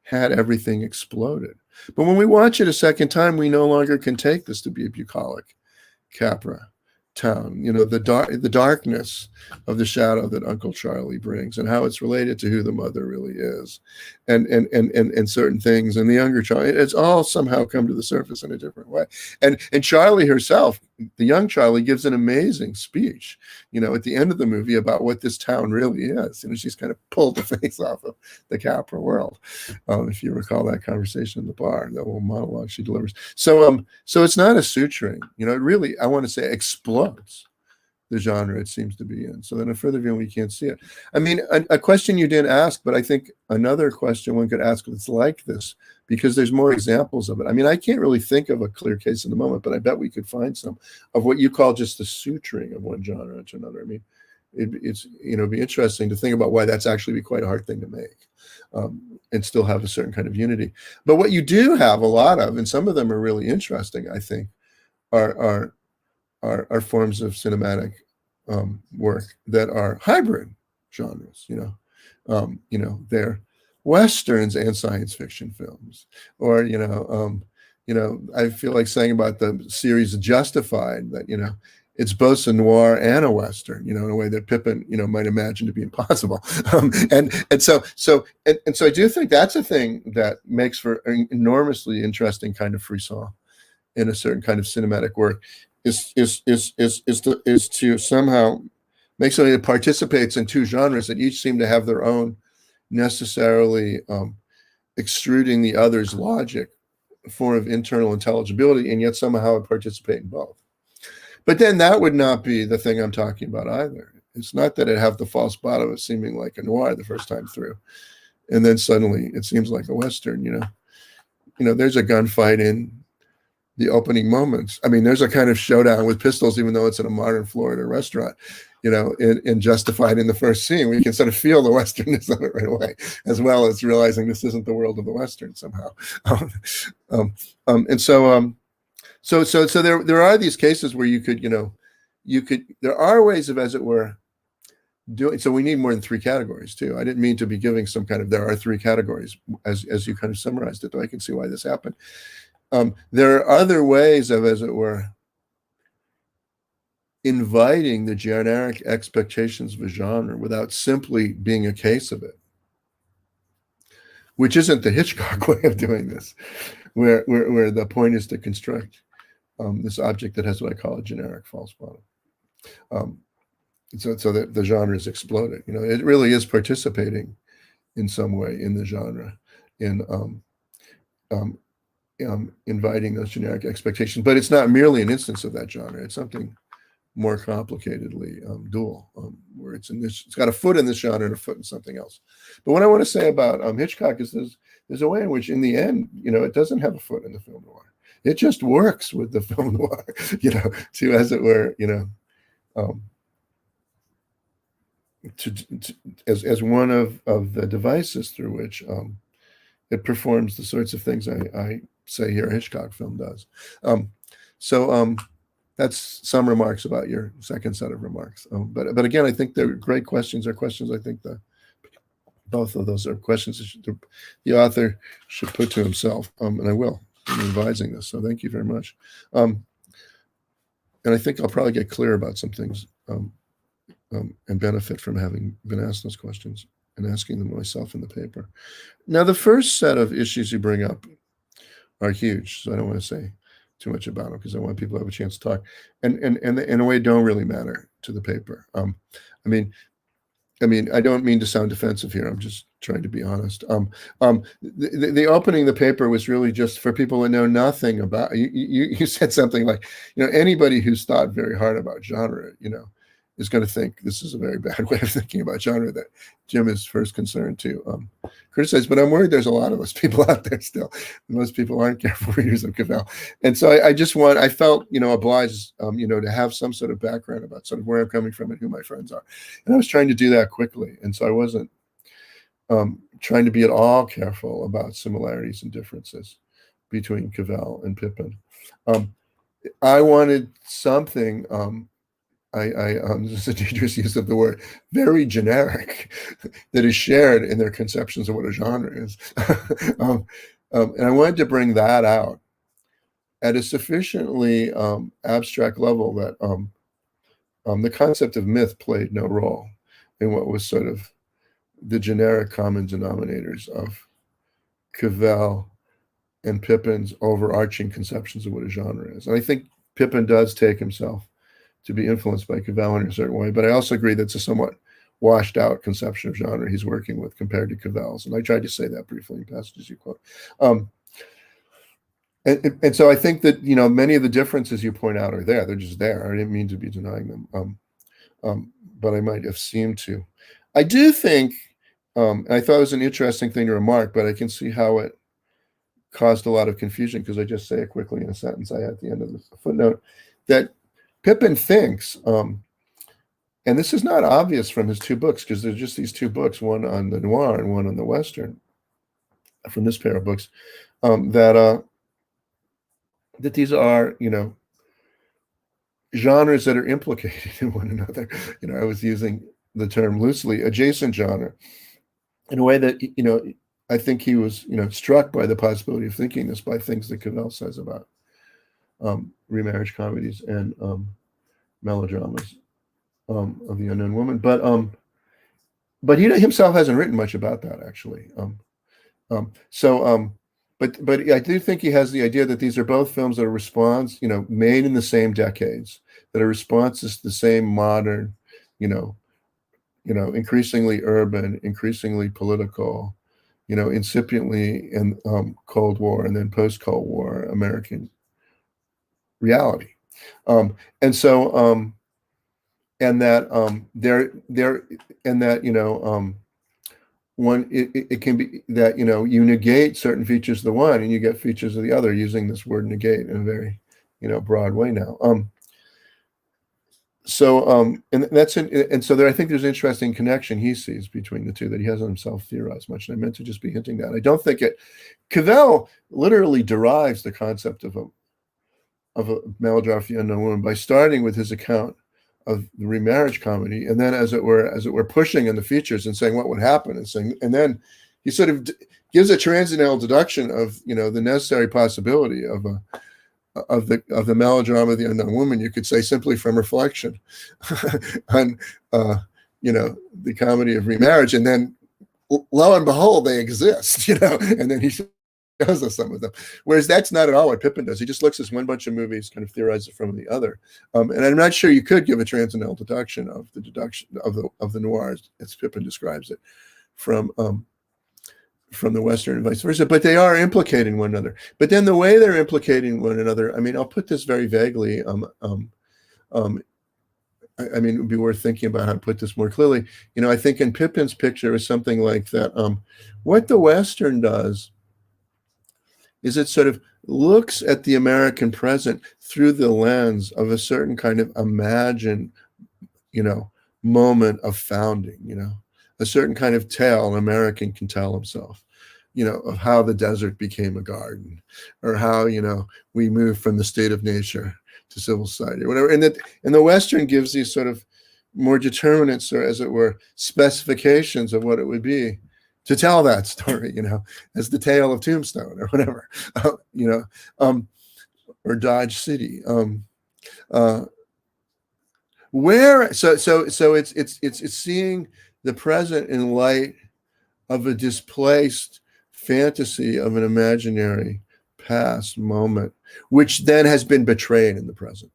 had everything exploded. But when we watch it a second time, we no longer can take this to be a bucolic Capra town. The darkness of the shadow that Uncle Charlie brings, and how it's related to who the mother really is, and certain things, and the younger Charlie. It's all somehow come to the surface in a different way. And Charlie herself, the young Charlie, gives an amazing speech, at the end of the movie about what this town really is. She's kind of pulled the face off of the Capra world. If you recall that conversation in the bar, that little monologue she delivers. So it's not a suturing. It really, I want to say, explodes the genre it seems to be in. So then a further view, we can't see it. I mean, a question you didn't ask, but I think another question one could ask that's like this, because there's more examples of it. I mean, I can't really think of a clear case in the moment, but I bet we could find some of what you call just the suturing of one genre into another. I mean, it's it'd be interesting to think about why that's actually be quite a hard thing to make, and still have a certain kind of unity. But what you do have a lot of, and some of them are really interesting, I think, are forms of cinematic work that are hybrid genres. They're westerns and science fiction films, or I feel like saying about the series Justified that it's both a noir and a western, in a way that Pippin might imagine to be impossible. So I do think that's a thing that makes for an enormously interesting kind of frisson in a certain kind of cinematic work. Is to somehow make something that participates in two genres that each seem to have their own necessarily extruding the other's logic form of internal intelligibility, and yet somehow participate in both. But then that would not be the thing I'm talking about either. It's not that it have the false bottom of seeming like a noir the first time through, and then suddenly it seems like a western. There's a gunfight in the opening moments. I mean, there's a kind of showdown with pistols, even though it's in a modern Florida restaurant, in Justified in the first scene. We can sort of feel the westernness of it right away, as well as realizing this isn't the world of the western somehow. So there are these cases where you could, there are ways of, as it were, doing. So we need more than three categories too. I didn't mean to be giving some kind of, there are three categories as you kind of summarized it, though I can see why this happened. There are other ways of, as it were, inviting the generic expectations of a genre without simply being a case of it, which isn't the Hitchcock way of doing this, where the point is to construct this object that has what I call a generic false bottom. So that the genre is exploded. It really is participating in some way in the genre, inviting those generic expectations. But it's not merely an instance of that genre. It's something more complicatedly dual, where it's got a foot in this genre and a foot in something else. But what I want to say about Hitchcock is there's a way in which, in the end, it doesn't have a foot in the film noir. It just works with the film noir, to, as it were, as one of the devices through which it performs the sorts of things I say here a Hitchcock film does. So that's some remarks about your second set of remarks. But again, I think they're great questions. Are questions I think both of those are questions the author should put to himself, and I will. I'm revising this, so thank you very much. And I think I'll probably get clear about some things and benefit from having been asked those questions and asking them myself in the paper. Now, the first set of issues you bring up are huge, so I don't want to say too much about them because I want people to have a chance to talk, and in a way don't really matter to the paper. I mean, I don't mean to sound defensive here. I'm just trying to be honest. The opening of the paper was really just for people who know nothing about. You said something like, anybody who's thought very hard about genre, is going to think this is a very bad way of thinking about genre that Jim is first concerned to criticize. But I'm worried there's a lot of those people out there still. Most people aren't careful readers of Cavell. And so I felt, obliged, to have some sort of background about sort of where I'm coming from and who my friends are. And I was trying to do that quickly. And so I wasn't trying to be at all careful about similarities and differences between Cavell and Pippin. I wanted something, this is a dangerous use of the word, very generic, that is shared in their conceptions of what a genre is. And I wanted to bring that out at a sufficiently abstract level that the concept of myth played no role in what was sort of the generic common denominators of Cavell and Pippin's overarching conceptions of what a genre is. And I think Pippin does take himself to be influenced by Cavell in a certain way, but I also agree that's a somewhat washed out conception of genre he's working with compared to Cavell's. And I tried to say that briefly in passages you quote. And so I think that, many of the differences you point out are there. They're just there. I didn't mean to be denying them, but I might have seemed to. I do think, and I thought it was an interesting thing to remark, but I can see how it caused a lot of confusion because I just say it quickly in a sentence I had at the end of the footnote, that Pippin thinks, and this is not obvious from his two books because there's just these two books, one on the noir and one on the Western, from this pair of books, that these are, genres that are implicated in one another. I was using the term loosely, adjacent genre, in a way that, I think he was, struck by the possibility of thinking this by things that Cavell says about remarriage comedies and melodramas of the unknown woman, but he himself hasn't written much about that actually. But I do think he has the idea that these are both films that are response, made in the same decades, that are responses to the same modern, increasingly urban, increasingly political, incipiently in Cold War and then post-Cold War American reality. And so and that one it can be that you negate certain features of the one and you get features of the other, using this word negate in a very broad way now. And that's and so there I think there's an interesting connection he sees between the two that he hasn't himself theorized much, and I meant to just be hinting that. I don't think Cavell literally derives the concept of a melodrama for the unknown woman by starting with his account of the remarriage comedy, and then as it were pushing in the features and saying what would happen, and then he sort of gives a transcendental deduction of the necessary possibility of the melodrama of the unknown woman, you could say, simply from reflection on the comedy of remarriage, and then lo and behold they exist, and then he shows us some of them. Whereas that's not at all what Pippin does. He just looks at one bunch of movies, kind of theorizes from the other. And I'm not sure you could give a transcendental deduction of the noir, as Pippin describes it, from from the Western and vice versa, but they are implicating one another. But then the way they're implicating one another, I mean, I'll put this very vaguely. I mean, it would be worth thinking about how to put this more clearly. You know, I think in Pippin's picture is something like that. What the Western does is it sort of looks at the American present through the lens of a certain kind of imagined, you know, moment of founding, you know, a certain kind of tale an American can tell himself, you know, of how the desert became a garden, or how, you know, we moved from the state of nature to civil society, or whatever. And the Western gives these sort of more determinants, or as it were, specifications of what it would be to tell that story, you know, as the tale of Tombstone or whatever, you know, or Dodge City. Where so it's seeing the present in light of a displaced fantasy of an imaginary past moment, which then has been betrayed in the present,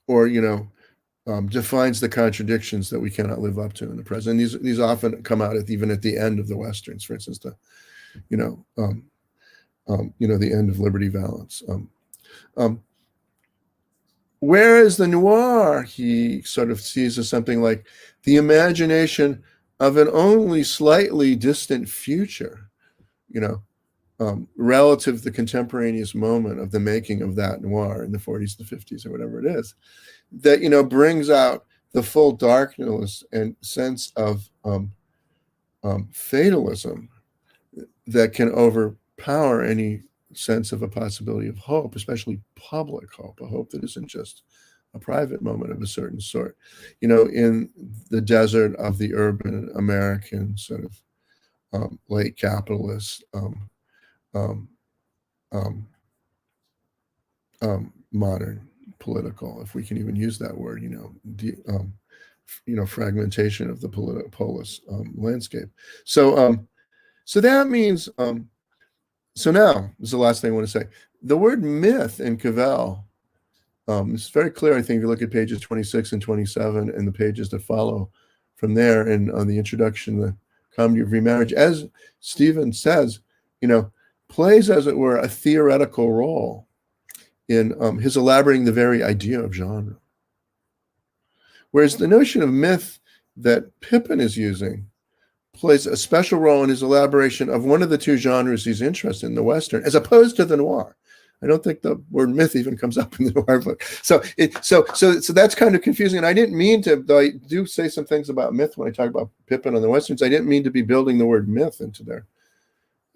or you know, defines the contradictions that we cannot live up to in the present. And these often come out even at the end of the Westerns, for instance, the you know, the end of Liberty Valance. Whereas the noir, he sort of sees as something like the imagination of an only slightly distant future, you know, relative to the contemporaneous moment of the making of that noir in the 40s, the 50s, or whatever it is, that, you know, brings out the full darkness and sense of fatalism that can overpower any sense of a possibility of hope, especially public hope, a hope that isn't just a private moment of a certain sort, you know, in the desert of the urban American sort of late capitalist modern political, if we can even use that word, you know, fragmentation of the polis landscape. So that means so now, this is the last thing I want to say. The word myth in Cavell is very clear, I think, if you look at pages 26 and 27 and the pages that follow from there, and on the introduction, the comedy of remarriage, as Stephen says, you know, plays, as it were, a theoretical role in his elaborating the very idea of genre. Whereas the notion of myth that Pippin is using plays a special role in his elaboration of one of the two genres he's interested in, the Western, as opposed to the noir. I don't think the word myth even comes up in the noir book. So that's kind of confusing. And I didn't mean to, though I do say some things about myth when I talk about Pippin on the Westerns, I didn't mean to be building the word myth into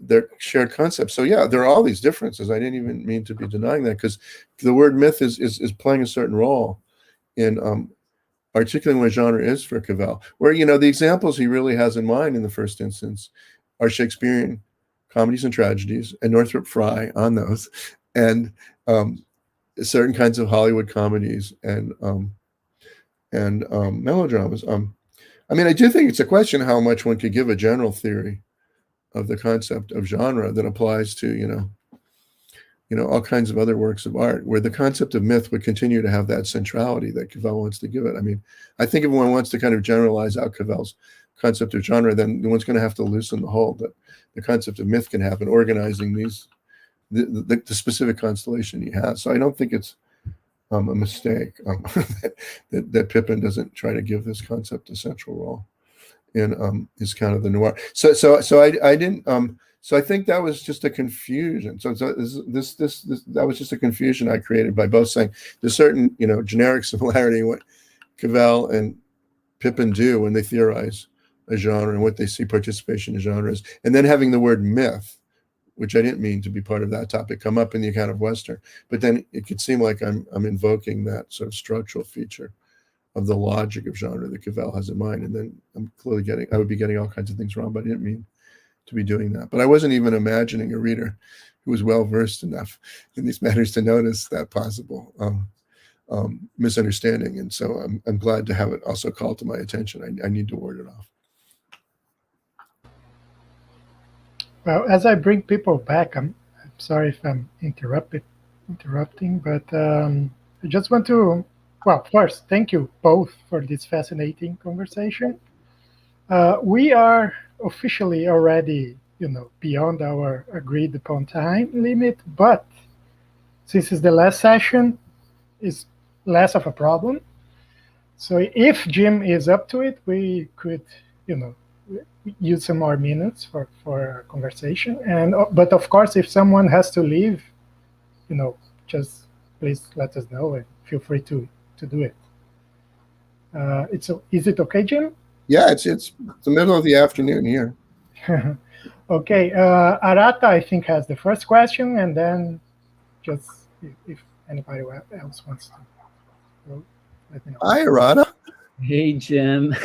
their shared concept. So yeah, there are all these differences. I didn't even mean to be denying that, because the word myth is playing a certain role in articulating what genre is for Cavell, where, you know, the examples he really has in mind in the first instance are Shakespearean comedies and tragedies, and Northrop Frye on those, and certain kinds of Hollywood comedies and melodramas. I mean, I do think it's a question how much one could give a general theory of the concept of genre that applies to, you know, all kinds of other works of art, where the concept of myth would continue to have that centrality that Cavell wants to give it. I mean, I think if one wants to kind of generalize out Cavell's concept of genre, then one's going to have to loosen the hold that the concept of myth can have in organizing the specific constellation he has. So I don't think it's a mistake that Pippin doesn't try to give this concept a central role in his kind of the noir. So I didn't. So I think that was just a confusion. So this that was just a confusion I created by both saying there's certain, you know, generic similarity in what Cavell and Pippin do when they theorize a genre and what they see participation in genres, and then having the word myth, which I didn't mean to be part of that topic, come up in the account of Western. But then it could seem like I'm invoking that sort of structural feature of the logic of genre that Cavell has in mind, and then I would be getting all kinds of things wrong, but I didn't mean to be doing that. But I wasn't even imagining a reader who was well versed enough in these matters to notice that possible misunderstanding. And so I'm glad to have it also called to my attention. I need to ward it off. Well, as I bring people back, I'm sorry if I'm interrupting, but I just want to, well, first, thank you both for this fascinating conversation. We are officially already, beyond our agreed upon time limit, but since it's the last session, it's less of a problem. So if Jim is up to it, we could, use some more minutes for conversation. But of course, if someone has to leave, just please let us know and feel free to do it. Is it okay, Jim? Yeah, it's the middle of the afternoon here. Okay, Arata, I think, has the first question, and then just if anybody else wants to, let me know. Hi, Arata. Hey, Jim.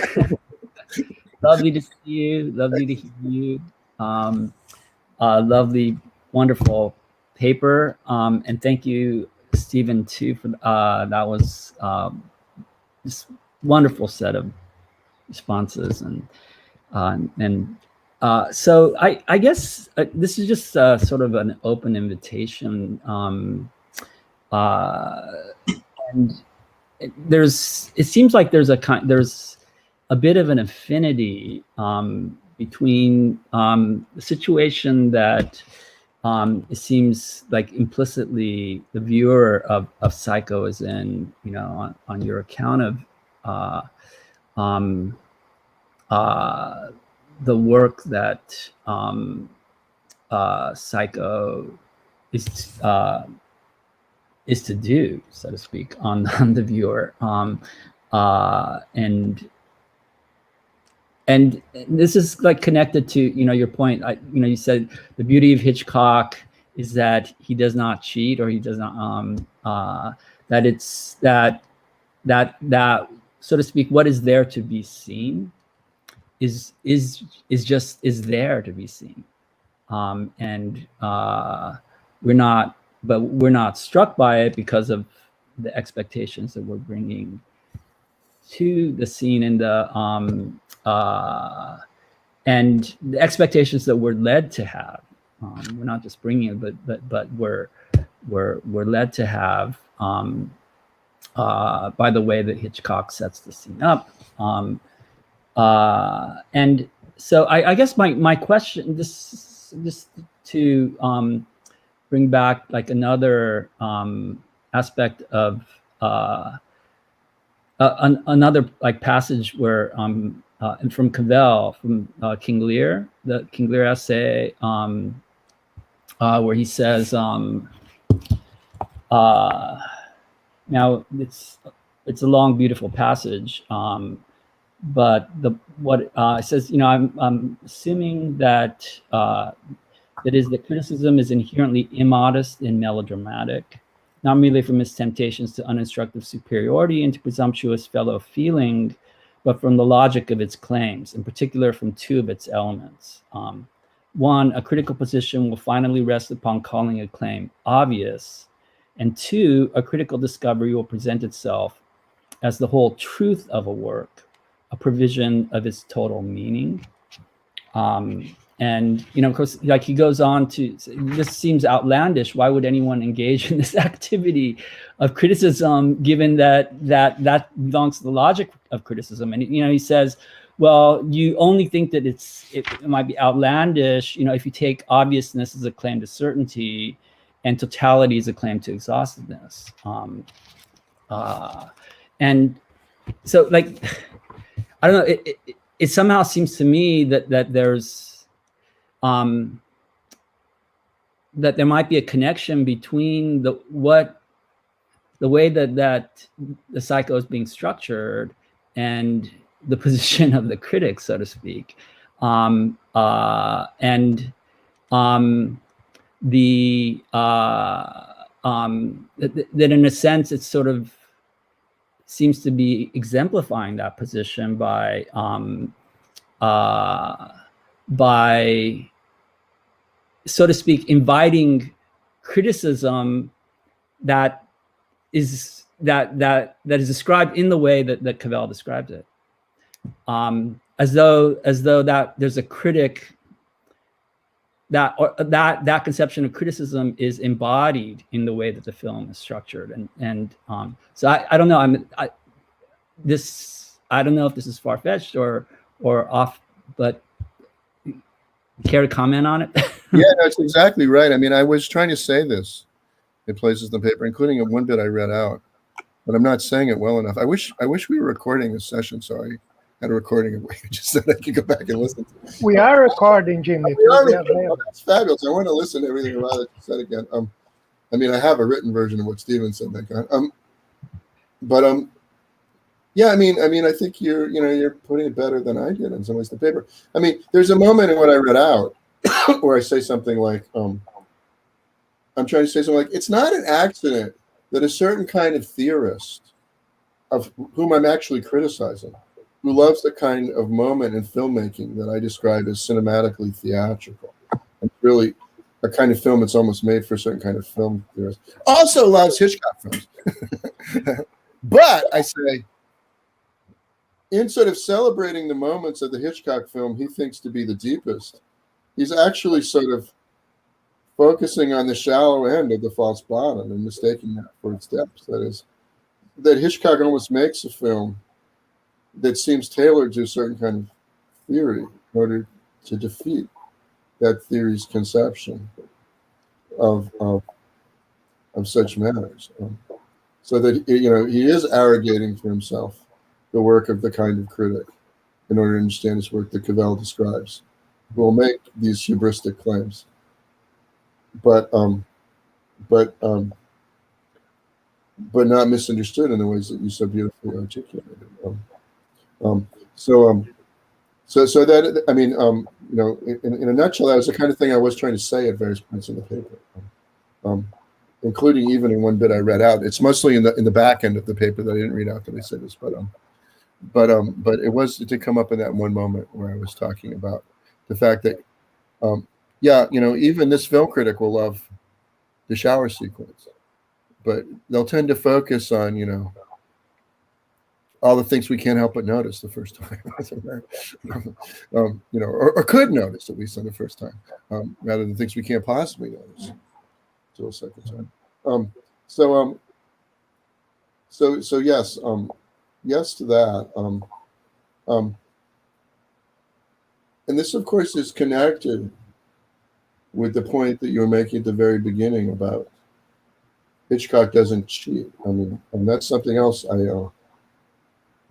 Lovely to see you. Lovely to hear you. Lovely, wonderful paper. And thank you, Stephen, too, for that was this wonderful set of responses. So I guess this is just sort of an open invitation. And it seems like there's a bit of an affinity between the situation that it seems like implicitly the viewer of Psycho is in, on your account of the work that Psycho is to do, so to speak, on the viewer, and this is like connected to your point. You said the beauty of Hitchcock is that he does not cheat, or he does not that it's that so to speak, what is there to be seen is there to be seen, and we're not struck by it because of the expectations that we're bringing to the scene, and and the expectations that we're led to have. We're not just bringing it, but we're led to have by the way that Hitchcock sets the scene up. And so I guess my question, this to bring back like another aspect of another like passage where and from Cavell, from King Lear, the King Lear essay, where he says, now it's a long, beautiful passage, but what it says, I'm assuming that that is, that criticism is inherently immodest and melodramatic, not merely from its temptations to uninstructive superiority and to presumptuous fellow feeling, but from the logic of its claims, in particular from two of its elements. One, a critical position will finally rest upon calling a claim obvious, and two, a critical discovery will present itself as the whole truth of a work, a provision of its total meaning. And of course, like he goes on to, this seems outlandish. Why would anyone engage in this activity of criticism, given that belongs to the logic of criticism? And he says, well, you only think that it might be outlandish, if you take obviousness as a claim to certainty, and totality as a claim to exhaustiveness. And so, like, I don't know. It somehow seems to me that there's that there might be a connection between the way that the Psycho is being structured and the position of the critic, so to speak, and that in a sense it sort of seems to be exemplifying that position by so to speak, inviting criticism that is described in the way that Cavell describes it, as though that there's a critic, that conception of criticism is embodied in the way that the film is structured, and so I don't know. I don't know if this is far-fetched, or or off, but care to comment on it? Yeah, that's exactly right. I mean, I was trying to say this in places in the paper, including one bit I read out, but I'm not saying it well enough. I wish we were recording this session, so I had a recording of what you just said. I could go back and listen to it. We are recording, Jimmy. We are recording. available. Oh, that's fabulous. I want to listen to everything about it you said again. I mean, I have a written version of what Stephen said. Yeah, I mean, I think you're putting it better than I did in some ways. The paper. I mean, there's a moment in what I read out where I say something like, I'm trying to say something like, it's not an accident that a certain kind of theorist, of whom I'm actually criticizing, who loves the kind of moment in filmmaking that I describe as cinematically theatrical, and really a kind of film that's almost made for a certain kind of film theorist, also loves Hitchcock films. But I say, in sort of celebrating the moments of the Hitchcock film he thinks to be the deepest, he's actually sort of focusing on the shallow end of the false bottom and mistaking that for its depth. That is, that Hitchcock almost makes a film that seems tailored to a certain kind of theory in order to defeat that theory's conception of such matters. So that, he is arrogating for himself the work of the kind of critic in order to understand his work that Cavell describes, who will make these hubristic claims, but not misunderstood in the ways that you so beautifully articulated. So that, I mean, in a nutshell, that was the kind of thing I was trying to say at various points in the paper, including even in one bit I read out. It's mostly in the back end of the paper that I didn't read out that I said this, but it did come up in that one moment where I was talking about the fact that, even this film critic will love the shower sequence, but they'll tend to focus on, all the things we can't help but notice the first time, or could notice at least on the first time, rather than things we can't possibly notice till a second time. So yes, yes to that. And this, of course, is connected with the point that you were making at the very beginning about Hitchcock doesn't cheat. I mean, and that's something else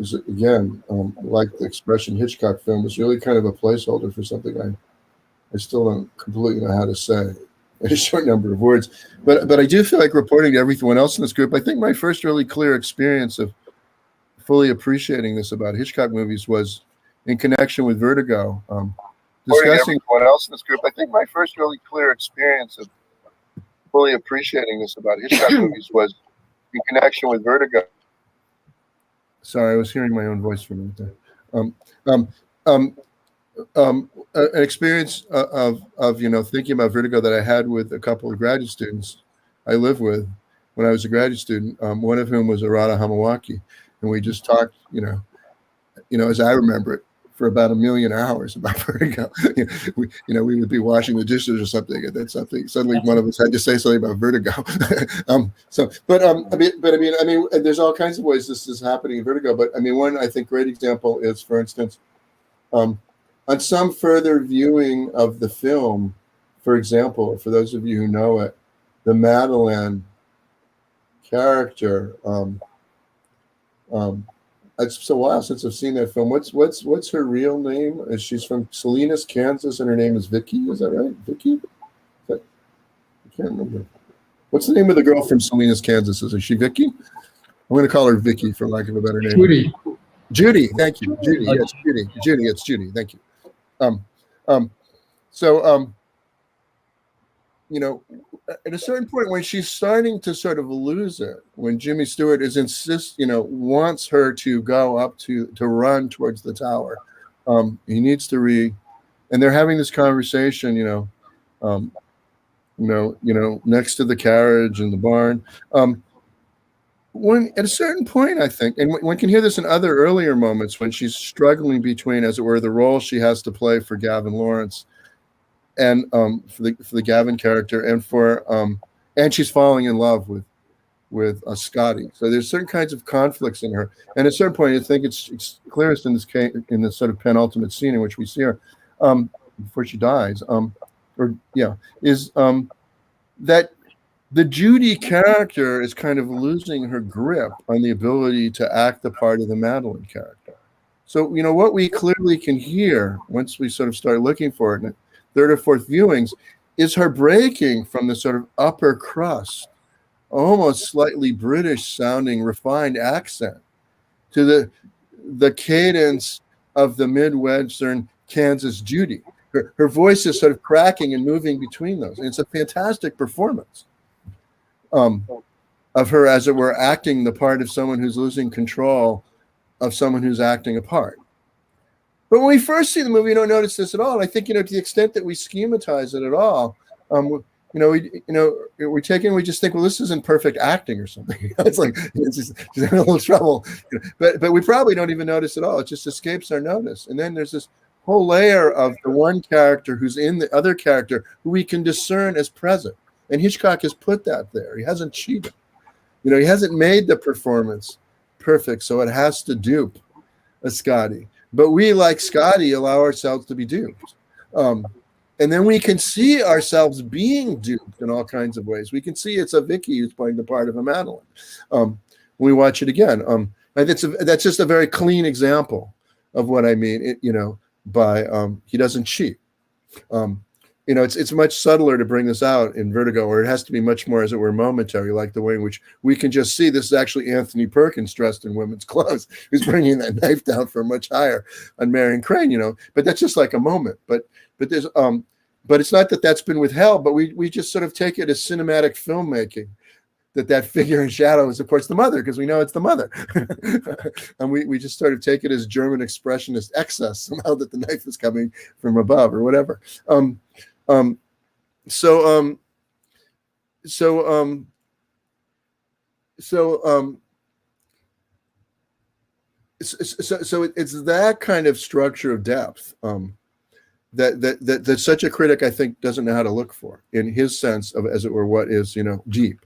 is, again, like the expression Hitchcock film is really kind of a placeholder for something I still don't completely know how to say in a short number of words. But I do feel like reporting to everyone else in this group, I think my first really clear experience of fully appreciating this about Hitchcock movies was in connection with Vertigo. Discussing everyone else in this group, I think my first really clear experience of fully appreciating this about Hitchcock movies was in connection with Vertigo. Sorry, I was hearing my own voice for a minute there. An experience of thinking about Vertigo that I had with a couple of graduate students I lived with when I was a graduate student. One of whom was Arata Hamawaki, and we just talked, as I remember it, for about 1 million hours about Vertigo. We would be washing the dishes or something, and then suddenly one of us had to say something about Vertigo. I mean, there's all kinds of ways this is happening in Vertigo. But I mean, one I think great example is, for instance, on some further viewing of the film, for example, for those of you who know it, the Madeleine character. It's a while since I've seen that film. What's her real name? She's from Salinas, Kansas, and her name is Vicky. Is that right? Vicky? I can't remember. What's the name of the girl from Salinas, Kansas? Is she Vicky? I'm going to call her Vicky for lack of a better name. Judy. Judy, thank you. Judy, yes, Judy. Judy, it's Judy. Thank you. At a certain point when she's starting to sort of lose it, when Jimmy Stewart wants her to go up to run towards the tower, he needs to and they're having this conversation, next to the carriage in the barn. When at a certain point, I think, and one can hear this in other earlier moments when she's struggling between, as it were, the role she has to play for Gavin Lawrence and for the Gavin character, and she's falling in love with with Scotty. So there's certain kinds of conflicts in her. And at a certain point, I think it's clearest in this case, in the sort of penultimate scene in which we see her before she dies, is that the Judy character is kind of losing her grip on the ability to act the part of the Madeline character. So, you know, what we clearly can hear once we sort of start looking for it in third or fourth viewings is her breaking from the sort of upper crust, almost slightly British sounding refined accent to the cadence of the Midwestern Kansas Judy. Her voice is sort of cracking and moving between those. And it's a fantastic performance of her, as it were, acting the part of someone who's losing control of someone who's acting a part. But when we first see the movie, we don't notice this at all. And I think, you know, to the extent that we schematize it at all, we take it and we just think, well, this isn't perfect acting or something. It's like she's having a little trouble. But we probably don't even notice at all. It just escapes our notice. And then there's this whole layer of the one character who's in the other character who we can discern as present. And Hitchcock has put that there. He hasn't cheated. You know, he hasn't made the performance perfect, so it has to dupe a Scotty. But we, like Scotty, allow ourselves to be duped. And then we can see ourselves being duped in all kinds of ways. We can see it's a Vicky who's playing the part of a Madeline when we watch it again. And that's just a very clean example of what I mean, by he doesn't cheat. It's much subtler to bring this out in Vertigo, or it has to be much more, as it were, momentary, like the way in which we can just see this is actually Anthony Perkins dressed in women's clothes, who's bringing that knife down from much higher on Marion Crane, But that's just like a moment. But there's but it's not that that's been withheld, but we just sort of take it as cinematic filmmaking. That figure in shadow is, of course, the mother, because we know it's the mother. And we just sort of take it as German expressionist excess somehow, that the knife is coming from above or whatever. So it's that kind of structure of depth that such a critic, I think, doesn't know how to look for, in his sense of, as it were, what is deep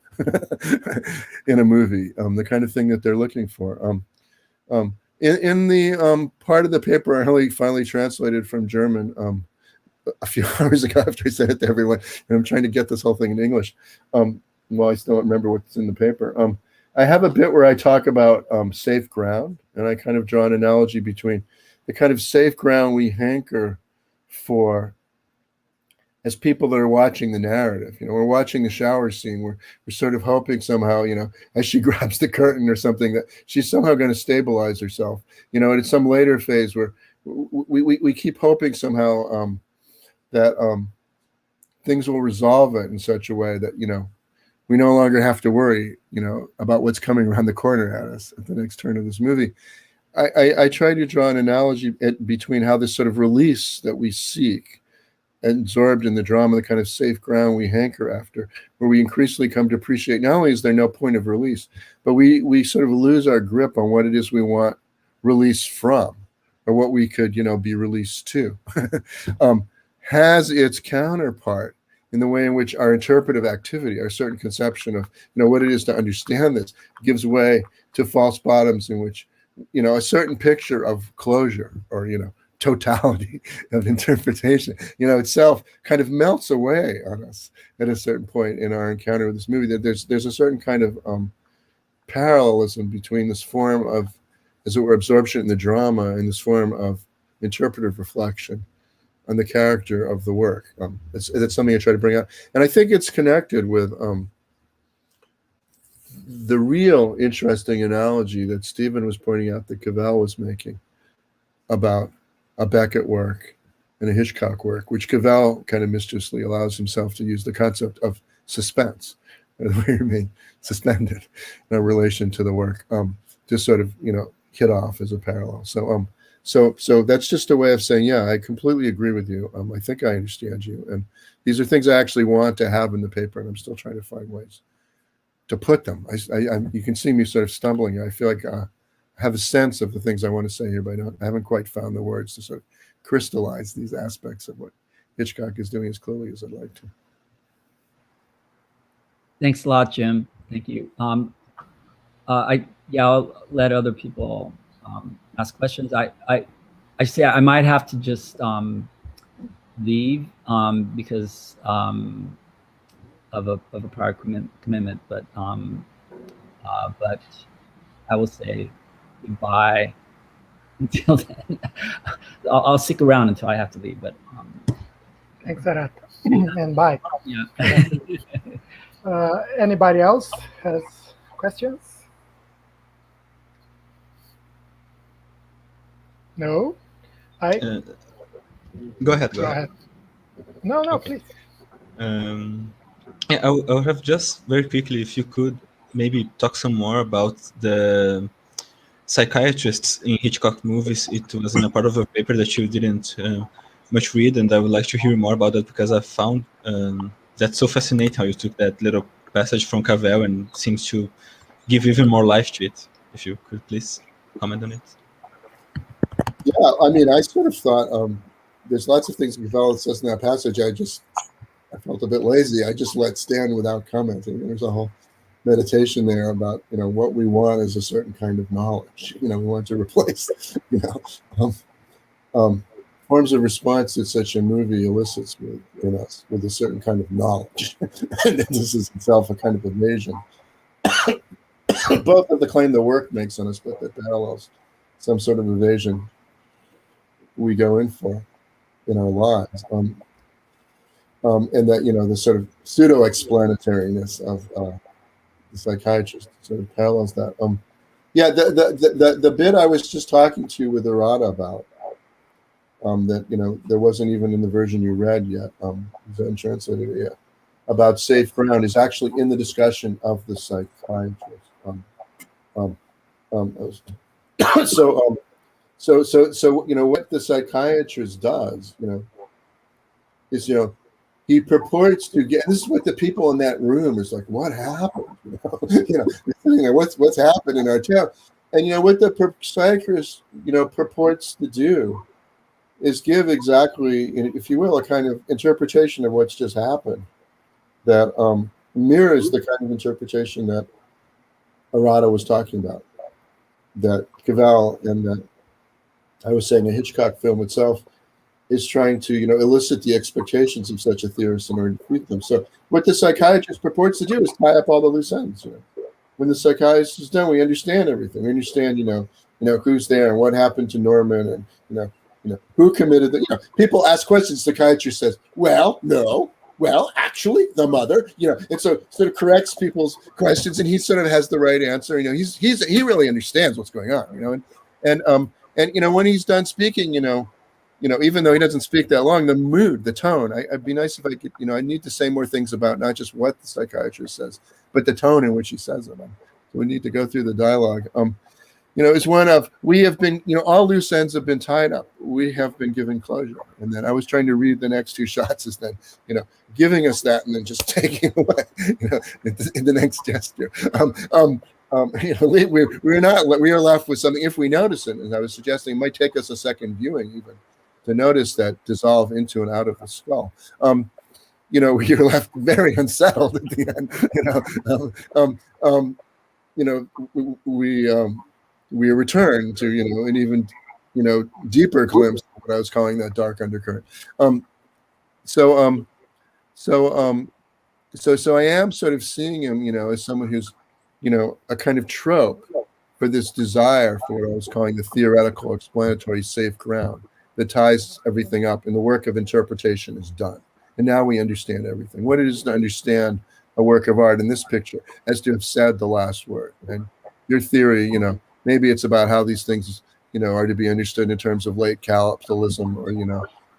in a movie, the kind of thing that they're looking for. In the part of the paper I only finally translated from German a few hours ago after I sent it to everyone, and I'm trying to get this whole thing in English. Well, I still don't remember what's in the paper. I have a bit where I talk about safe ground, and I kind of draw an analogy between the kind of safe ground we hanker for as people that are watching the narrative. We're watching the shower scene. We're sort of hoping somehow, as she grabs the curtain or something, that she's somehow going to stabilize herself. And at some later phase where we keep hoping somehow that things will resolve it in such a way that, we no longer have to worry, about what's coming around the corner at us at the next turn of this movie. I try to draw an analogy between how this sort of release that we seek, absorbed in the drama, the kind of safe ground we hanker after, where we increasingly come to appreciate, not only is there no point of release, but we sort of lose our grip on what it is we want release from, or what we could, be released to, has its counterpart in the way in which our interpretive activity, our certain conception of, what it is to understand this, gives way to false bottoms in which, a certain picture of closure or, totality of interpretation, itself kind of melts away on us at a certain point in our encounter with this movie. That there's a certain kind of parallelism between this form of, as it were, absorption in the drama and this form of interpretive reflection on the character of the work. That's something I try to bring out, and I think it's connected with the real interesting analogy that Stephen was pointing out that Cavell was making about a Beckett work and a Hitchcock work, which Cavell kind of mischievously allows himself to use the concept of suspense, the way you remain suspended in relation to the work, to sort of, hit off as a parallel. So that's just a way of saying, yeah, I completely agree with you. I think I understand you. And these are things I actually want to have in the paper, and I'm still trying to find ways to put them. You can see me sort of stumbling. I feel like I have a sense of the things I want to say here, but I haven't quite found the words to sort of crystallize these aspects of what Hitchcock is doing as clearly as I'd like to. Thanks a lot, Jim. Thank you. I'll let other people ask questions. I say I might have to just leave because of a prior commitment, but I will say goodbye until then. I'll stick around until I have to leave, but Thanks, Arat. And bye. yeah. Anybody else has questions? No? Go ahead. Go ahead. No, Okay. please. Yeah, I would have just very quickly, if you could maybe talk some more about the psychiatrists in Hitchcock movies. It was in a part of a paper that you didn't much read, and I would like to hear more about that because I found that so fascinating how you took that little passage from Cavell and seems to give even more life to it. If you could please comment on it. Yeah, I mean, I sort of thought there's lots of things Cavell says in that passage. I felt a bit lazy. I just let stand without commenting. There's a whole meditation there about, what we want is a certain kind of knowledge. We want to replace, forms of response that such a movie elicits in us with a certain kind of knowledge. And this is itself a kind of evasion, both of the claim the work makes on us, but that parallels some sort of evasion we go in for in our lives. And that, the sort of pseudo-explanatoriness of the psychiatrist sort of parallels that. The bit I was just talking to with Arata about, that, there wasn't even in the version you read yet, untranslated it yet, about safe ground is actually in the discussion of the psychiatrist. So what the psychiatrist does, is, he purports to get. This is what the people in that room is like. What happened? What's happened in our town? And what the psychiatrist purports to do is give exactly, if you will, a kind of interpretation of what's just happened that mirrors the kind of interpretation that Arata was talking about, that Cavell and that I was saying a Hitchcock film itself is trying to, elicit the expectations of such a theorist in order to treat them. So what the psychiatrist purports to do is tie up all the loose ends. When the psychiatrist is done, we understand everything. We understand, who's there and what happened to Norman, and who committed the. People ask questions. The psychiatrist says, "Well, no." Well, actually, the mother, and so sort of corrects people's questions, and he sort of has the right answer. He really understands what's going on. And when he's done speaking, even though he doesn't speak that long, the mood, the tone. I'd be nice if I could, I need to say more things about not just what the psychiatrist says, but the tone in which he says them. So we need to go through the dialogue. Is one of, we have been, all loose ends have been tied up. We have been given closure. And then I was trying to read the next two shots as then, giving us that and then just taking away, in the next gesture. We are left with something, if we notice it, as I was suggesting, it might take us a second viewing even to notice that dissolve into and out of the skull. You're left very unsettled at the end. We return to, an even, deeper glimpse of what I was calling that dark undercurrent. So I am sort of seeing him, as someone who's, a kind of trope for this desire for what I was calling the theoretical explanatory safe ground that ties everything up, and the work of interpretation is done. And now we understand everything. What it is to understand a work of art in this picture as to have said the last word. And your theory, maybe it's about how these things, are to be understood in terms of late capitalism or,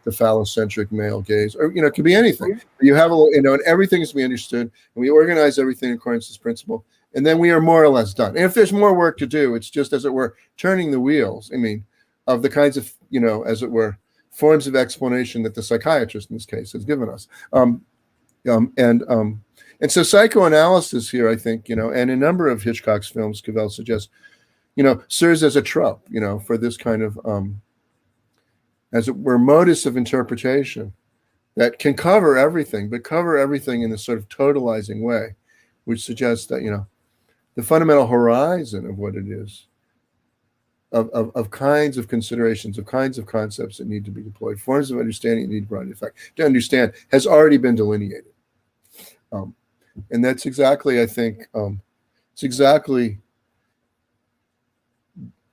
the phallocentric male gaze, or, it could be anything. You have and everything is to be understood, and we organize everything according to this principle, and then we are more or less done. And if there's more work to do, it's just, as it were, turning the wheels, of the kinds of, as it were, forms of explanation that the psychiatrist in this case has given us. And so psychoanalysis here, I think, and a number of Hitchcock's films, Cavell suggests, serves as a trope, for this kind of, as it were, modus of interpretation that can cover everything, but cover everything in a sort of totalizing way, which suggests that, the fundamental horizon of what it is, of kinds of considerations, of kinds of concepts that need to be deployed, forms of understanding that need to be brought into effect, to understand, has already been delineated. And that's exactly, I think, it's exactly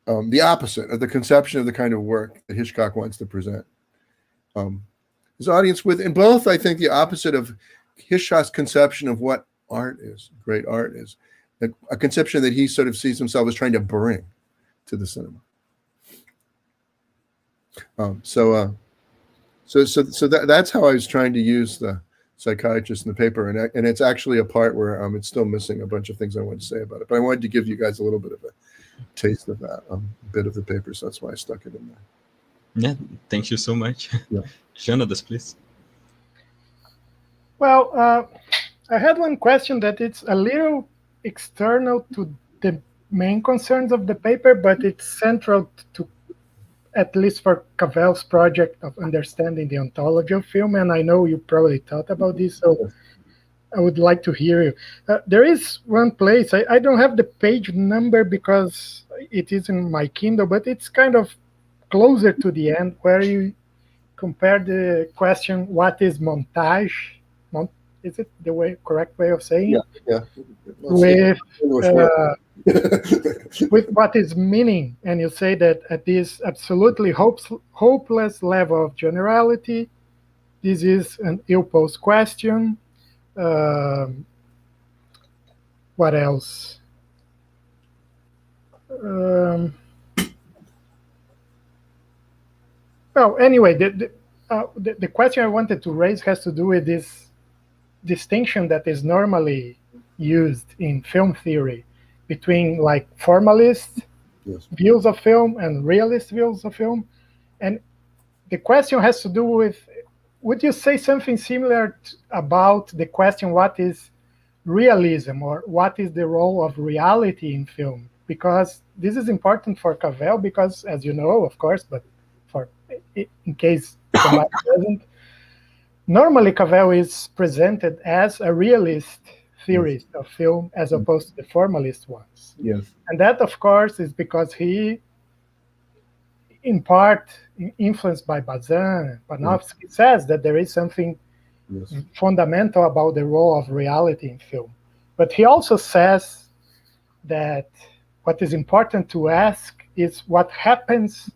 the opposite of the conception of the kind of work that Hitchcock wants to present his audience with, and both, I think, the opposite of Hitchcock's conception of what art is, great art is, a conception that he sort of sees himself as trying to bring to the cinema. So that's how I was trying to use the psychiatrist in the paper, and it's actually a part where it's still missing a bunch of things I wanted to say about it. But I wanted to give you guys a little bit of a taste of that bit of the paper, so that's why I stuck it in there. Yeah, thank you so much. Yeah. Jonas, please. Well, I had one question that it's a little external to the main concerns of the paper, but it's central to, at least for Cavell's project of understanding the ontology of film, and I know you probably thought about this, so I would like to hear you. There is one place, I don't have the page number because it is in my Kindle, but it's kind of closer to the end, where you compare the question, what is montage? Is it the correct way of saying it? Yeah. With what is meaning, and you say that at this absolutely hopeless level of generality, this is an ill-posed question. What else? Well, anyway, the question I wanted to raise has to do with this distinction that is normally used in film theory between like formalist views of film and realist views of film. And the question has to do with, would you say something similar about the question, what is realism, or what is the role of reality in film? Because this is important for Cavell, because, as you know, of course, but in case somebody doesn't, normally Cavell is presented as a realist theorist of film as opposed to the formalist ones. Yes. And that, of course, is because he, in part influenced by Bazin and Panofsky, says that there is something fundamental about the role of reality in film. But he also says that what is important to ask is what happens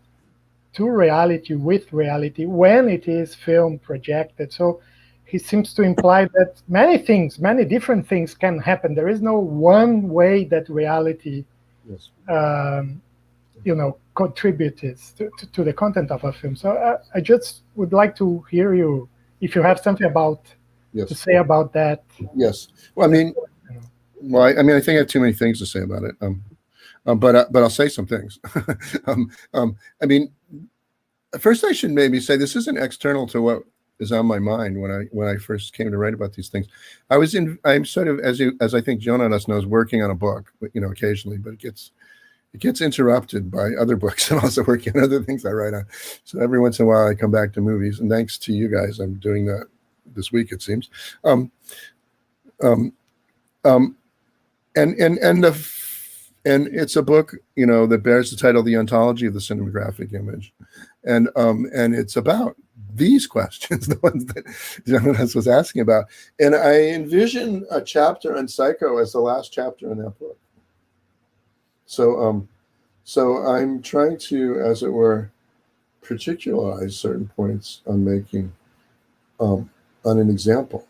to reality with reality when it is film projected. So he seems to imply that many different things can happen. There is no one way that reality contributes to the content of a film. So I just would like to hear you, if you have something to say about that. Yes. Well, I think I have too many things to say about it. But I'll say some things. First I should maybe say this isn't external to what is on my mind when I first came to write about these things. I'm sort of, as I think Jonas knows, working on a book, occasionally, but it gets interrupted by other books and also working on other things I write on. So every once in a while I come back to movies, and thanks to you guys, I'm doing that this week, it seems. And it's a book, that bears the title "The Ontology of the Cinematographic Image," and it's about these questions, the ones that Jonas was asking about. And I envision a chapter on Psycho as the last chapter in that book. So I'm trying to, as it were, particularize certain points I'm making on an example.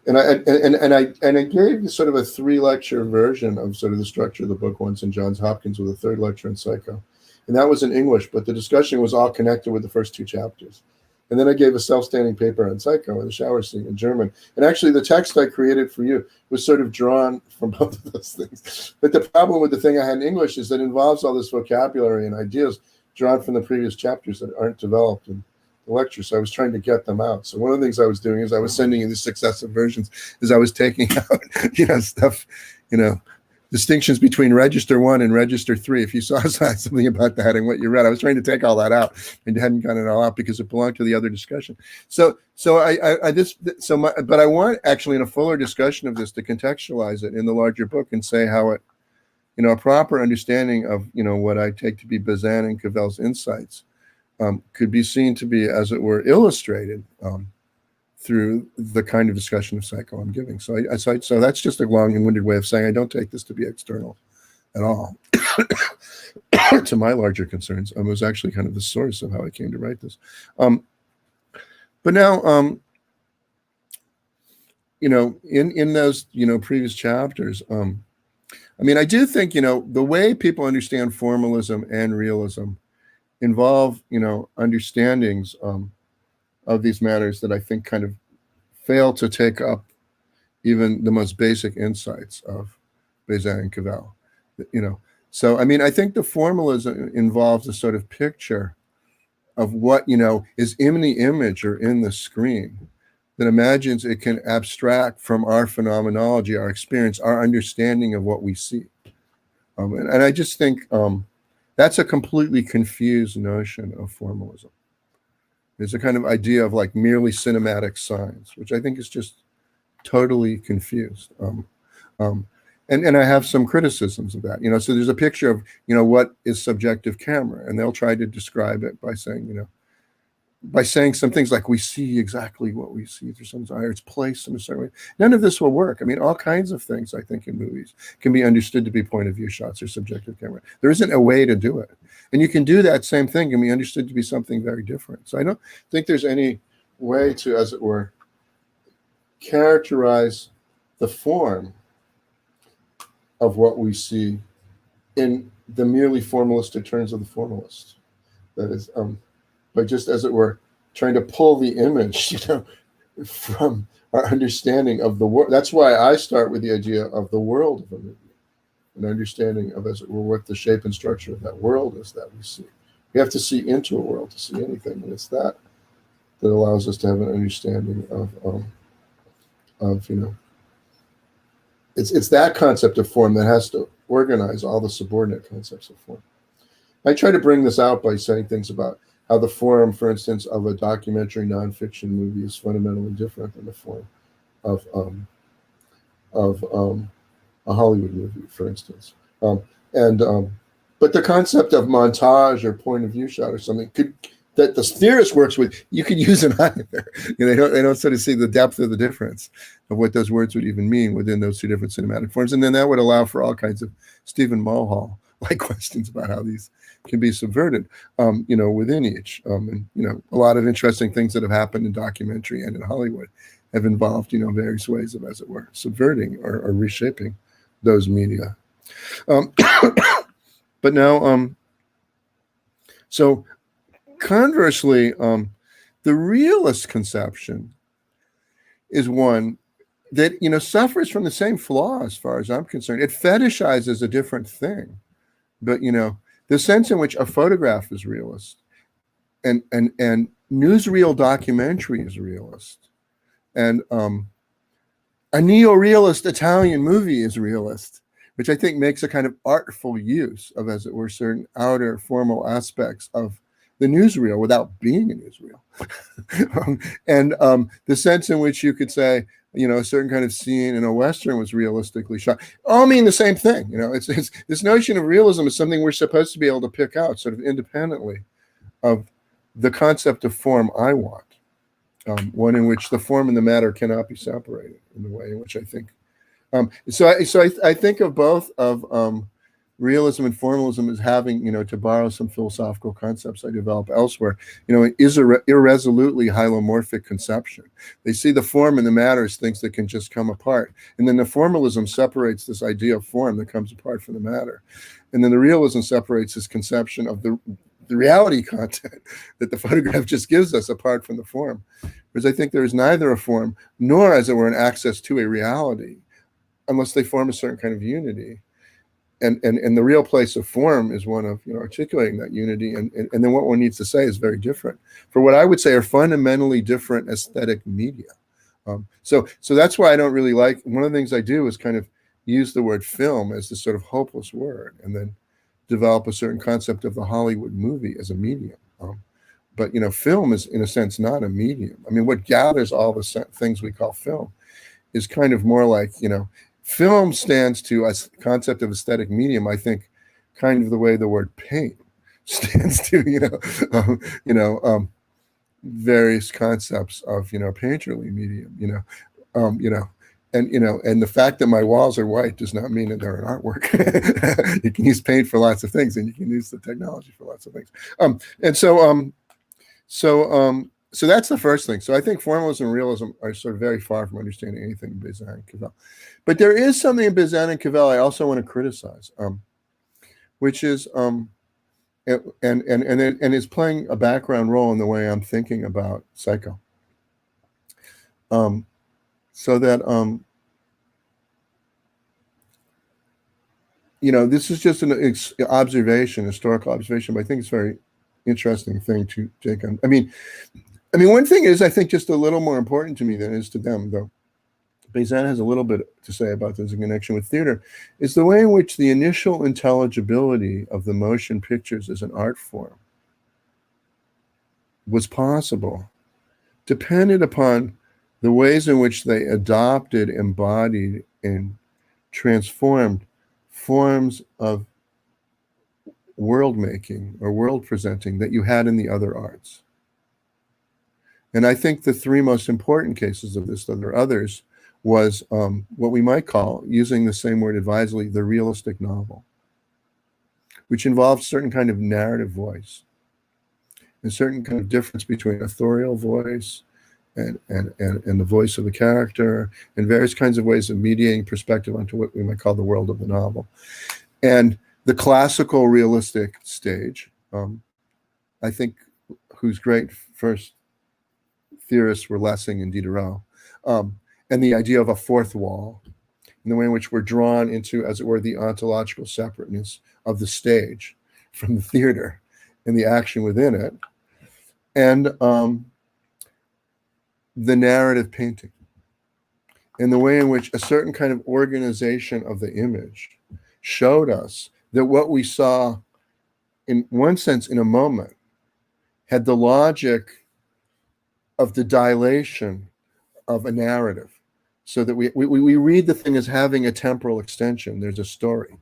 And I gave sort of a 3-lecture version of sort of the structure of the book once in Johns Hopkins, with a 3rd lecture in Psycho. And that was in English, but the discussion was all connected with the first 2 chapters. And then I gave a self-standing paper on Psycho in the shower scene in German. And actually the text I created for you was sort of drawn from both of those things. But the problem with the thing I had in English is that it involves all this vocabulary and ideas drawn from the previous chapters that aren't developed in the lecture. So I was trying to get them out. So one of the things I was doing is I was sending you the successive versions, is I was taking out, stuff, distinctions between register 1 and register 3. If you saw something about that and what you read, I was trying to take all that out and hadn't gotten it all out because it belonged to the other discussion. But I want actually in a fuller discussion of this to contextualize it in the larger book and say how it, a proper understanding of, what I take to be Bazin and Cavell's insights could be seen to be, as it were, illustrated through the kind of discussion of psycho I'm giving. So that's just a long and winded way of saying I don't take this to be external at all to my larger concerns. It was actually kind of the source of how I came to write this. But now, in those, previous chapters, I do think, the way people understand formalism and realism involve, understandings of these matters that I think kind of fail to take up even the most basic insights of Bazin and Cavell. So I think the formalism involves a sort of picture of what is in the image or in the screen that imagines it can abstract from our phenomenology, our experience, our understanding of what we see. And I just think that's a completely confused notion of formalism. There's a kind of idea of like merely cinematic signs, which I think is just totally confused. And I have some criticisms of that. So there's a picture of, what is subjective camera, and they'll try to describe it by saying some things like we see exactly what we see through someone's eye, or it's placed in a certain way. None of this will work. All kinds of things I think in movies can be understood to be point of view shots or subjective camera. There isn't a way to do it. And you can do that same thing and be understood to be something very different. So I don't think there's any way to, as it were, characterize the form of what we see in the merely formalistic terms of the formalist. That is, by just, as it were, trying to pull the image, from our understanding of the world. That's why I start with the idea of the world of a movie, an understanding of, as it were, what the shape and structure of that world is that we see. We have to see into a world to see anything, and it's that allows us to have an understanding of it's that concept of form that has to organize all the subordinate concepts of form. I try to bring this out by saying things about how the form, for instance, of a documentary nonfiction movie is fundamentally different than the form of a Hollywood movie, for instance. But the concept of montage or point of view shot or something that the theorist works with, you could use in either. They don't sort of see the depth of the difference of what those words would even mean within those two different cinematic forms. And then that would allow for all kinds of Stephen Mulhall-like questions about how these can be subverted, within each. And a lot of interesting things that have happened in documentary and in Hollywood have involved, various ways of, as it were, subverting or reshaping those media. But now, so conversely, the realist conception is one that, suffers from the same flaw as far as I'm concerned. It fetishizes a different thing, but, the sense in which a photograph is realist and newsreel documentary is realist, and a neo-realist Italian movie is realist, which I think makes a kind of artful use of, as it were, certain outer formal aspects of the newsreel without being a newsreel. And the sense in which you could say, a certain kind of scene in a Western was realistically shot, all mean the same thing. It's this notion of realism is something we're supposed to be able to pick out sort of independently of the concept of form I want, one in which the form and the matter cannot be separated in the way in which I think. So I think of both of realism and formalism as having, to borrow some philosophical concepts I develop elsewhere, is irresolutely hylomorphic conception. They see the form and the matter as things that can just come apart. And then the formalism separates this idea of form that comes apart from the matter. And then the realism separates this conception of the reality content that the photograph just gives us apart from the form. Whereas I think there is neither a form nor, as it were, an access to a reality unless they form a certain kind of unity. And the real place of form is one of articulating that unity, and then what one needs to say is very different for what I would say are fundamentally different aesthetic media. So that's why I don't really like, one of the things I do is kind of use the word film as this sort of hopeless word, and then develop a certain concept of the Hollywood movie as a medium. But film is, in a sense, not a medium. I mean, what gathers all the things we call film is kind of more like, film stands to a concept of aesthetic medium, I think, kind of the way the word paint stands to, various concepts of, painterly medium, and the fact that my walls are white does not mean that they're an artwork. You can use paint for lots of things, and you can use the technology for lots of things. So that's the first thing. So I think formalism and realism are sort of very far from understanding anything in Bazin and Cavell. But there is something in Bazin and Cavell I also want to criticize, which is and is playing a background role in the way I'm thinking about Psycho. So that this is just an observation, historical observation, but I think it's a very interesting thing to take on. I mean, one thing is, I think, just a little more important to me than it is to them, though Bazin has a little bit to say about this in connection with theater, is the way in which the initial intelligibility of the motion pictures as an art form was possible, depended upon the ways in which they adopted, embodied, and transformed forms of world making or world presenting that you had in the other arts. And I think the three most important cases of this, though there are others, was what we might call, using the same word advisedly, the realistic novel, which involves certain kind of narrative voice, a certain kind of difference between authorial voice and the voice of the character, and various kinds of ways of mediating perspective onto what we might call the world of the novel. And the classical realistic stage, I think, whose great first theorists were Lessing and Diderot, and the idea of a fourth wall, in the way in which we're drawn into, as it were, the ontological separateness of the stage from the theater and the action within it, and the narrative painting, and the way in which a certain kind of organization of the image showed us that what we saw, in one sense, in a moment, had the logic of the dilation of a narrative, so that we read the thing as having a temporal extension. There's a story.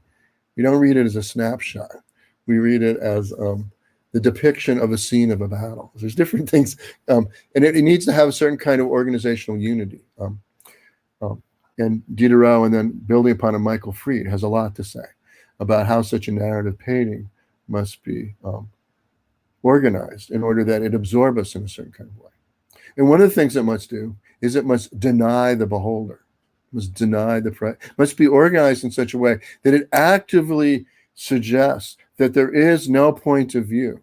We don't read it as a snapshot. We read it as the depiction of a scene of a battle. There's different things, and it needs to have a certain kind of organizational unity. And Diderot, and then building upon it, Michael Fried has a lot to say about how such a narrative painting must be organized in order that it absorb us in a certain kind of way. And one of the things it must do is it must deny the beholder, must deny the must be organized in such a way that it actively suggests that there is no point of view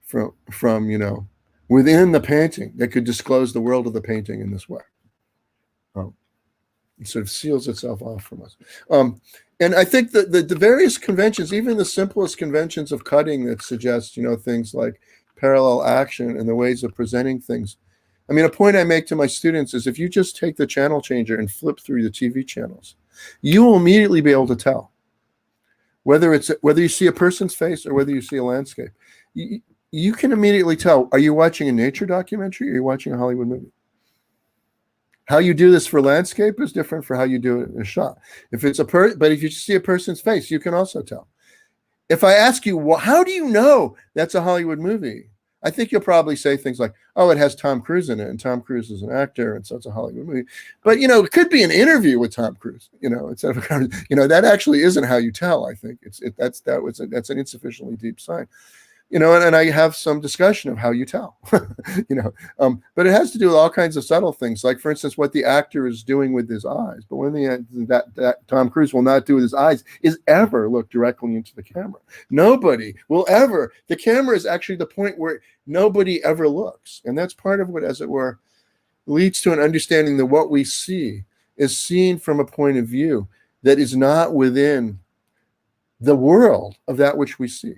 from within the painting that could disclose the world of the painting in this way. It sort of seals itself off from us. And I think that the various conventions, even the simplest conventions of cutting that suggest, things like parallel action and the ways of presenting things. I mean, a point I make to my students is if you just take the channel changer and flip through the TV channels, you will immediately be able to tell whether you see a person's face or whether you see a landscape. You can immediately tell, are you watching a nature documentary or are you watching a Hollywood movie? How you do this for landscape is different for how you do it in a shot. If it's but if you see a person's face, you can also tell. If I ask you, well, how do you know that's a Hollywood movie? I think you'll probably say things like, oh, it has Tom Cruise in it, and Tom Cruise is an actor, and so it's a Hollywood movie. But, it could be an interview with Tom Cruise, instead of, that actually isn't how you tell, I think. That's an insufficiently deep sign. And I have some discussion of how you tell, but it has to do with all kinds of subtle things, like, for instance, what the actor is doing with his eyes. But one thing that Tom Cruise will not do with his eyes is ever look directly into the camera. Nobody will ever. The camera is actually the point where nobody ever looks. And that's part of what, as it were, leads to an understanding that what we see is seen from a point of view that is not within the world of that which we see.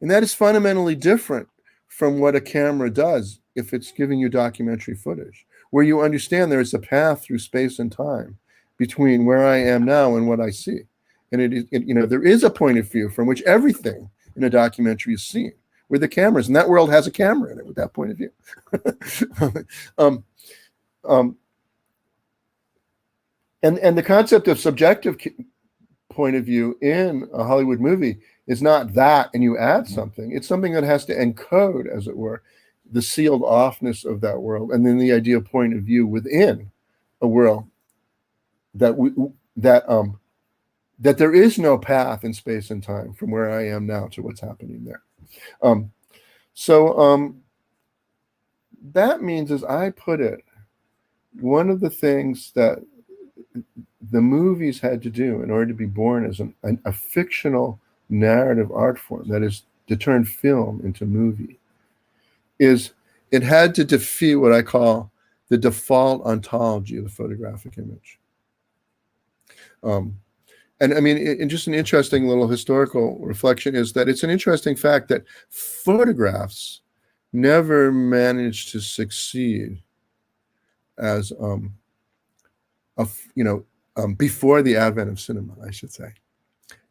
And that is fundamentally different from what a camera does if it's giving you documentary footage, where you understand there is a path through space and time between where I am now and what I see. And there is a point of view from which everything in a documentary is seen, with the cameras, and that world has a camera in it with that point of view. And the concept of subjective point of view in a Hollywood movie is not that and you add something. It's something that has to encode, as it were, the sealed offness of that world, and then the ideal point of view within a world that that there is no path in space and time from where I am now to what's happening there. That means, as I put it, one of the things that the movies had to do in order to be born as a fictional narrative art form, that is, to turn film into movie, is it had to defeat what I call the default ontology of the photographic image. And I mean, just an interesting little historical reflection is that it's an interesting fact that photographs never managed to succeed as before the advent of cinema, I should say,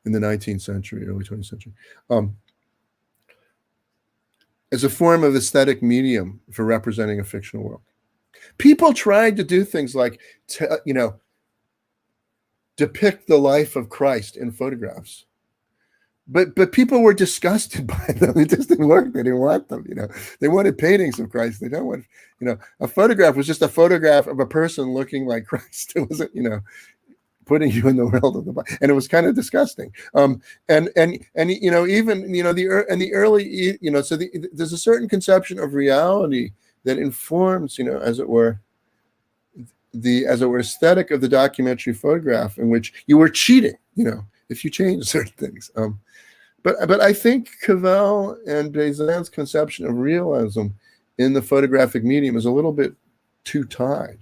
in the 19th century, early 20th century, as a form of aesthetic medium for representing a fictional world. People tried to do things like, depict the life of Christ in photographs. But people were disgusted by them. It just didn't work. They didn't want them, They wanted paintings of Christ. They don't want, a photograph was just a photograph of a person looking like Christ. It wasn't, putting you in the world of the Bible. And it was kind of disgusting. Even the early, so there's a certain conception of reality that informs, as it were, the aesthetic of the documentary photograph, in which you were cheating, if you change certain things. But I think Cavell and Bazin's conception of realism in the photographic medium is a little bit too tied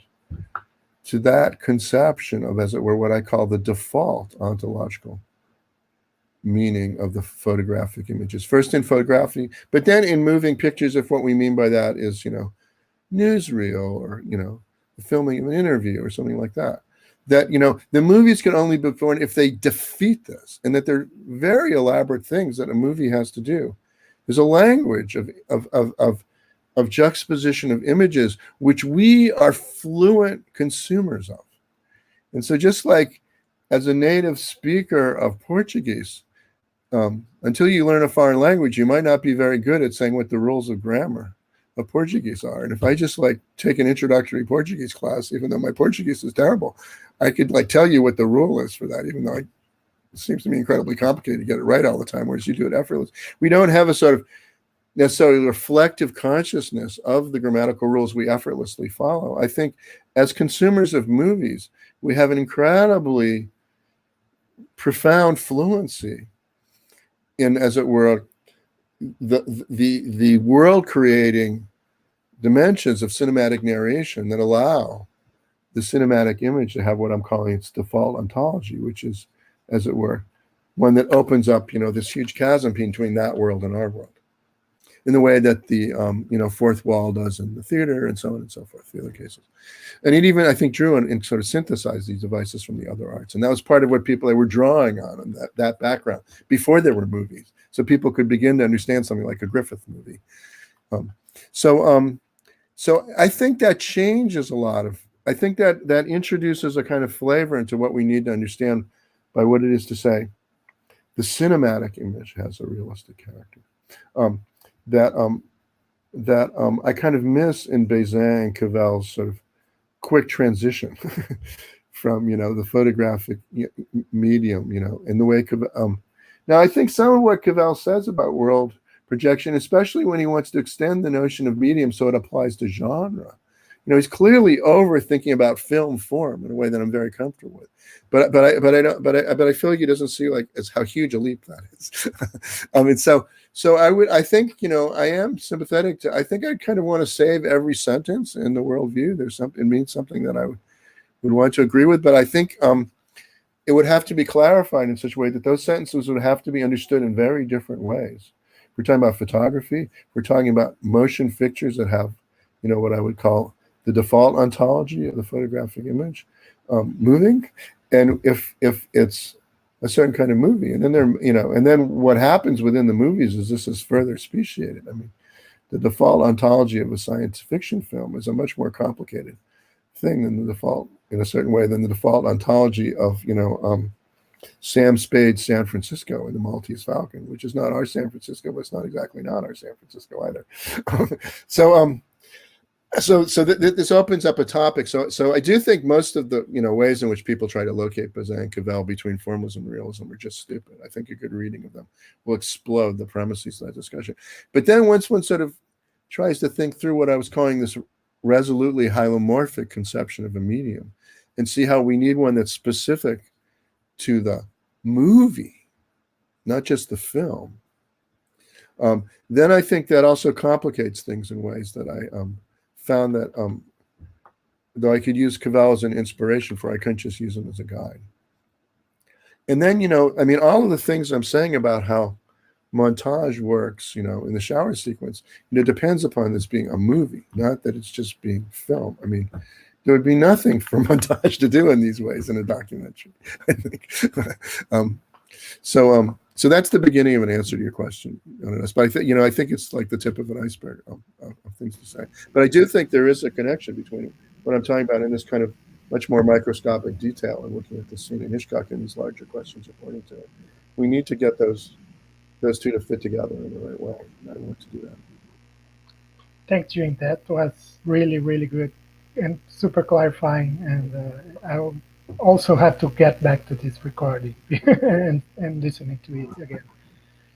to that conception of, as it were, what I call the default ontological meaning of the photographic images. First in photography, but then in moving pictures, if what we mean by that is, newsreel or, the filming of an interview or something like that. That, the movies can only be born if they defeat this, and that they're very elaborate things that a movie has to do. There's a language of juxtaposition of images, which we are fluent consumers of. And so just like as a native speaker of Portuguese, until you learn a foreign language, you might not be very good at saying what the rules of grammar of Portuguese are. And if I just take an introductory Portuguese class, even though my Portuguese is terrible, I could tell you what the rule is for that, even though it seems to me incredibly complicated to get it right all the time, whereas you do it effortlessly. We don't have a sort of necessarily reflective consciousness of the grammatical rules we effortlessly follow. I think as consumers of movies, we have an incredibly profound fluency in, as it were, the world creating dimensions of cinematic narration that allow the cinematic image to have what I'm calling its default ontology, which is, as it were, one that opens up, this huge chasm between that world and our world, in the way that the fourth wall does in the theater, and so on and so forth, the other cases. And it even, I think, drew and sort of synthesized these devices from the other arts. And that was part of what people were drawing on that background before there were movies, so people could begin to understand something like a Griffith movie. So I think that changes a lot of, I think that introduces a kind of flavor into what we need to understand by what it is to say the cinematic image has a realistic character. That I kind of miss in Bazin and Cavell's sort of quick transition from, the photographic medium, in the way now I think some of what Cavell says about world projection, especially when he wants to extend the notion of medium so it applies to genre, he's clearly overthinking about film form in a way that I'm very comfortable with. But I feel like he doesn't see as how huge a leap that is. So I think, I am sympathetic to, I think I kind of want to save every sentence in the worldview. It means something that I would want to agree with, but I think it would have to be clarified in such a way that those sentences would have to be understood in very different ways. We're talking about photography. We're talking about motion pictures that have, what I would call the default ontology of the photographic image. moving, and if it's a certain kind of movie, and then and then what happens within the movies is this is further speciated. I mean, the default ontology of a science fiction film is a much more complicated thing than the default, in a certain way, than the default ontology of Sam Spade's San Francisco and the Maltese Falcon, which is not our San Francisco, but it's not exactly not our San Francisco either. This opens up a topic. So I do think most of the ways in which people try to locate Bazin and Cavell between formalism and realism are just stupid. I think a good reading of them will explode the premises of that discussion. But then once one sort of tries to think through what I was calling this resolutely hylomorphic conception of a medium, and see how we need one that's specific to the movie, not just the film, then I think that also complicates things in ways that I found that though I could use Cavell as an inspiration for, I couldn't just use him as a guide. And then, I mean, all of the things I'm saying about how montage works, in the shower sequence, it depends upon this being a movie, not that it's just being film. I mean, there would be nothing for montage to do in these ways in a documentary, I think. So that's the beginning of an answer to your question. But I think it's like the tip of an iceberg of things to say. But I do think there is a connection between what I'm talking about in this kind of much more microscopic detail and looking at the scene in Hitchcock and these larger questions you're pointing to. We need to get those two to fit together in the right way. And I want to do that. Thanks, Jim. That was really, really good and super clarifying. And I'll also have to get back to this recording and listening to it again.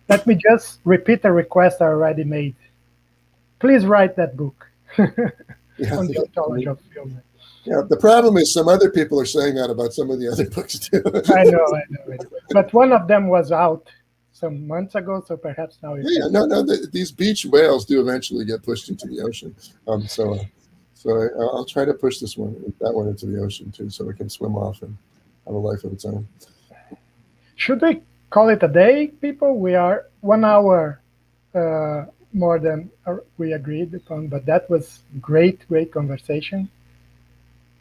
Let me just repeat a request I already made. Please write that book on the ontology of film. Yeah, the problem is some other people are saying that about some of the other books too. I know. But one of them was out some months ago, so perhaps now it's... These beach whales do eventually get pushed into the ocean. So I'll try to push that one into the ocean too, so it can swim off and have a life of its own. Should we call it a day, people? We are 1 hour more than we agreed upon, but that was great conversation.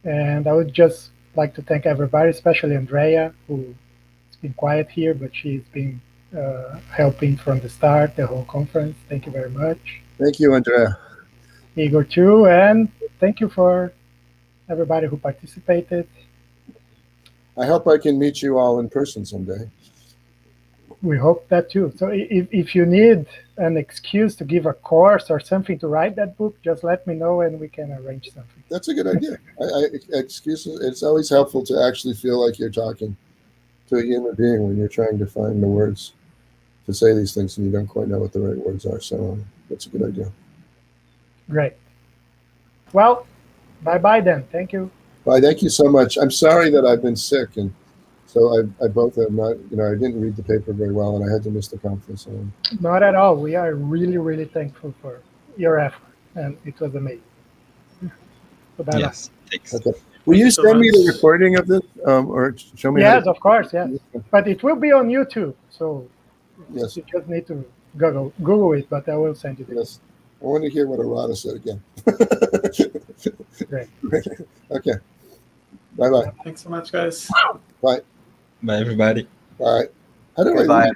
And I would just like to thank everybody, especially Andrea, who's been quiet here, but she's been helping from the start, the whole conference. Thank you very much. Thank you, Andrea. Igor too, and thank you for everybody who participated. I hope I can meet you all in person someday. We hope that too. So if you need an excuse to give a course or something to write that book, just let me know and we can arrange something. That's a good idea. Excuses. It's always helpful to actually feel like you're talking to a human being when you're trying to find the words to say these things and you don't quite know what the right words are. So that's a good idea. Great. Well, bye-bye then. Thank you. Bye. Thank you so much. I'm sorry that I've been sick, and so I both have not, I didn't read the paper very well, and I had to miss the conference. Not at all. We are really, really thankful for your effort, and it was amazing. So bye-bye. Yes, thanks. Okay. Will you send me the recording of this, or show me? Yes, of course, yes. But it will be on YouTube, so yes, you just need to Google it, but I will send you this. Yes. I want to hear what Arata said again. Great. Okay. Bye-bye. Thanks so much, guys. Bye. Bye, everybody. Bye. How do I Bye. leave?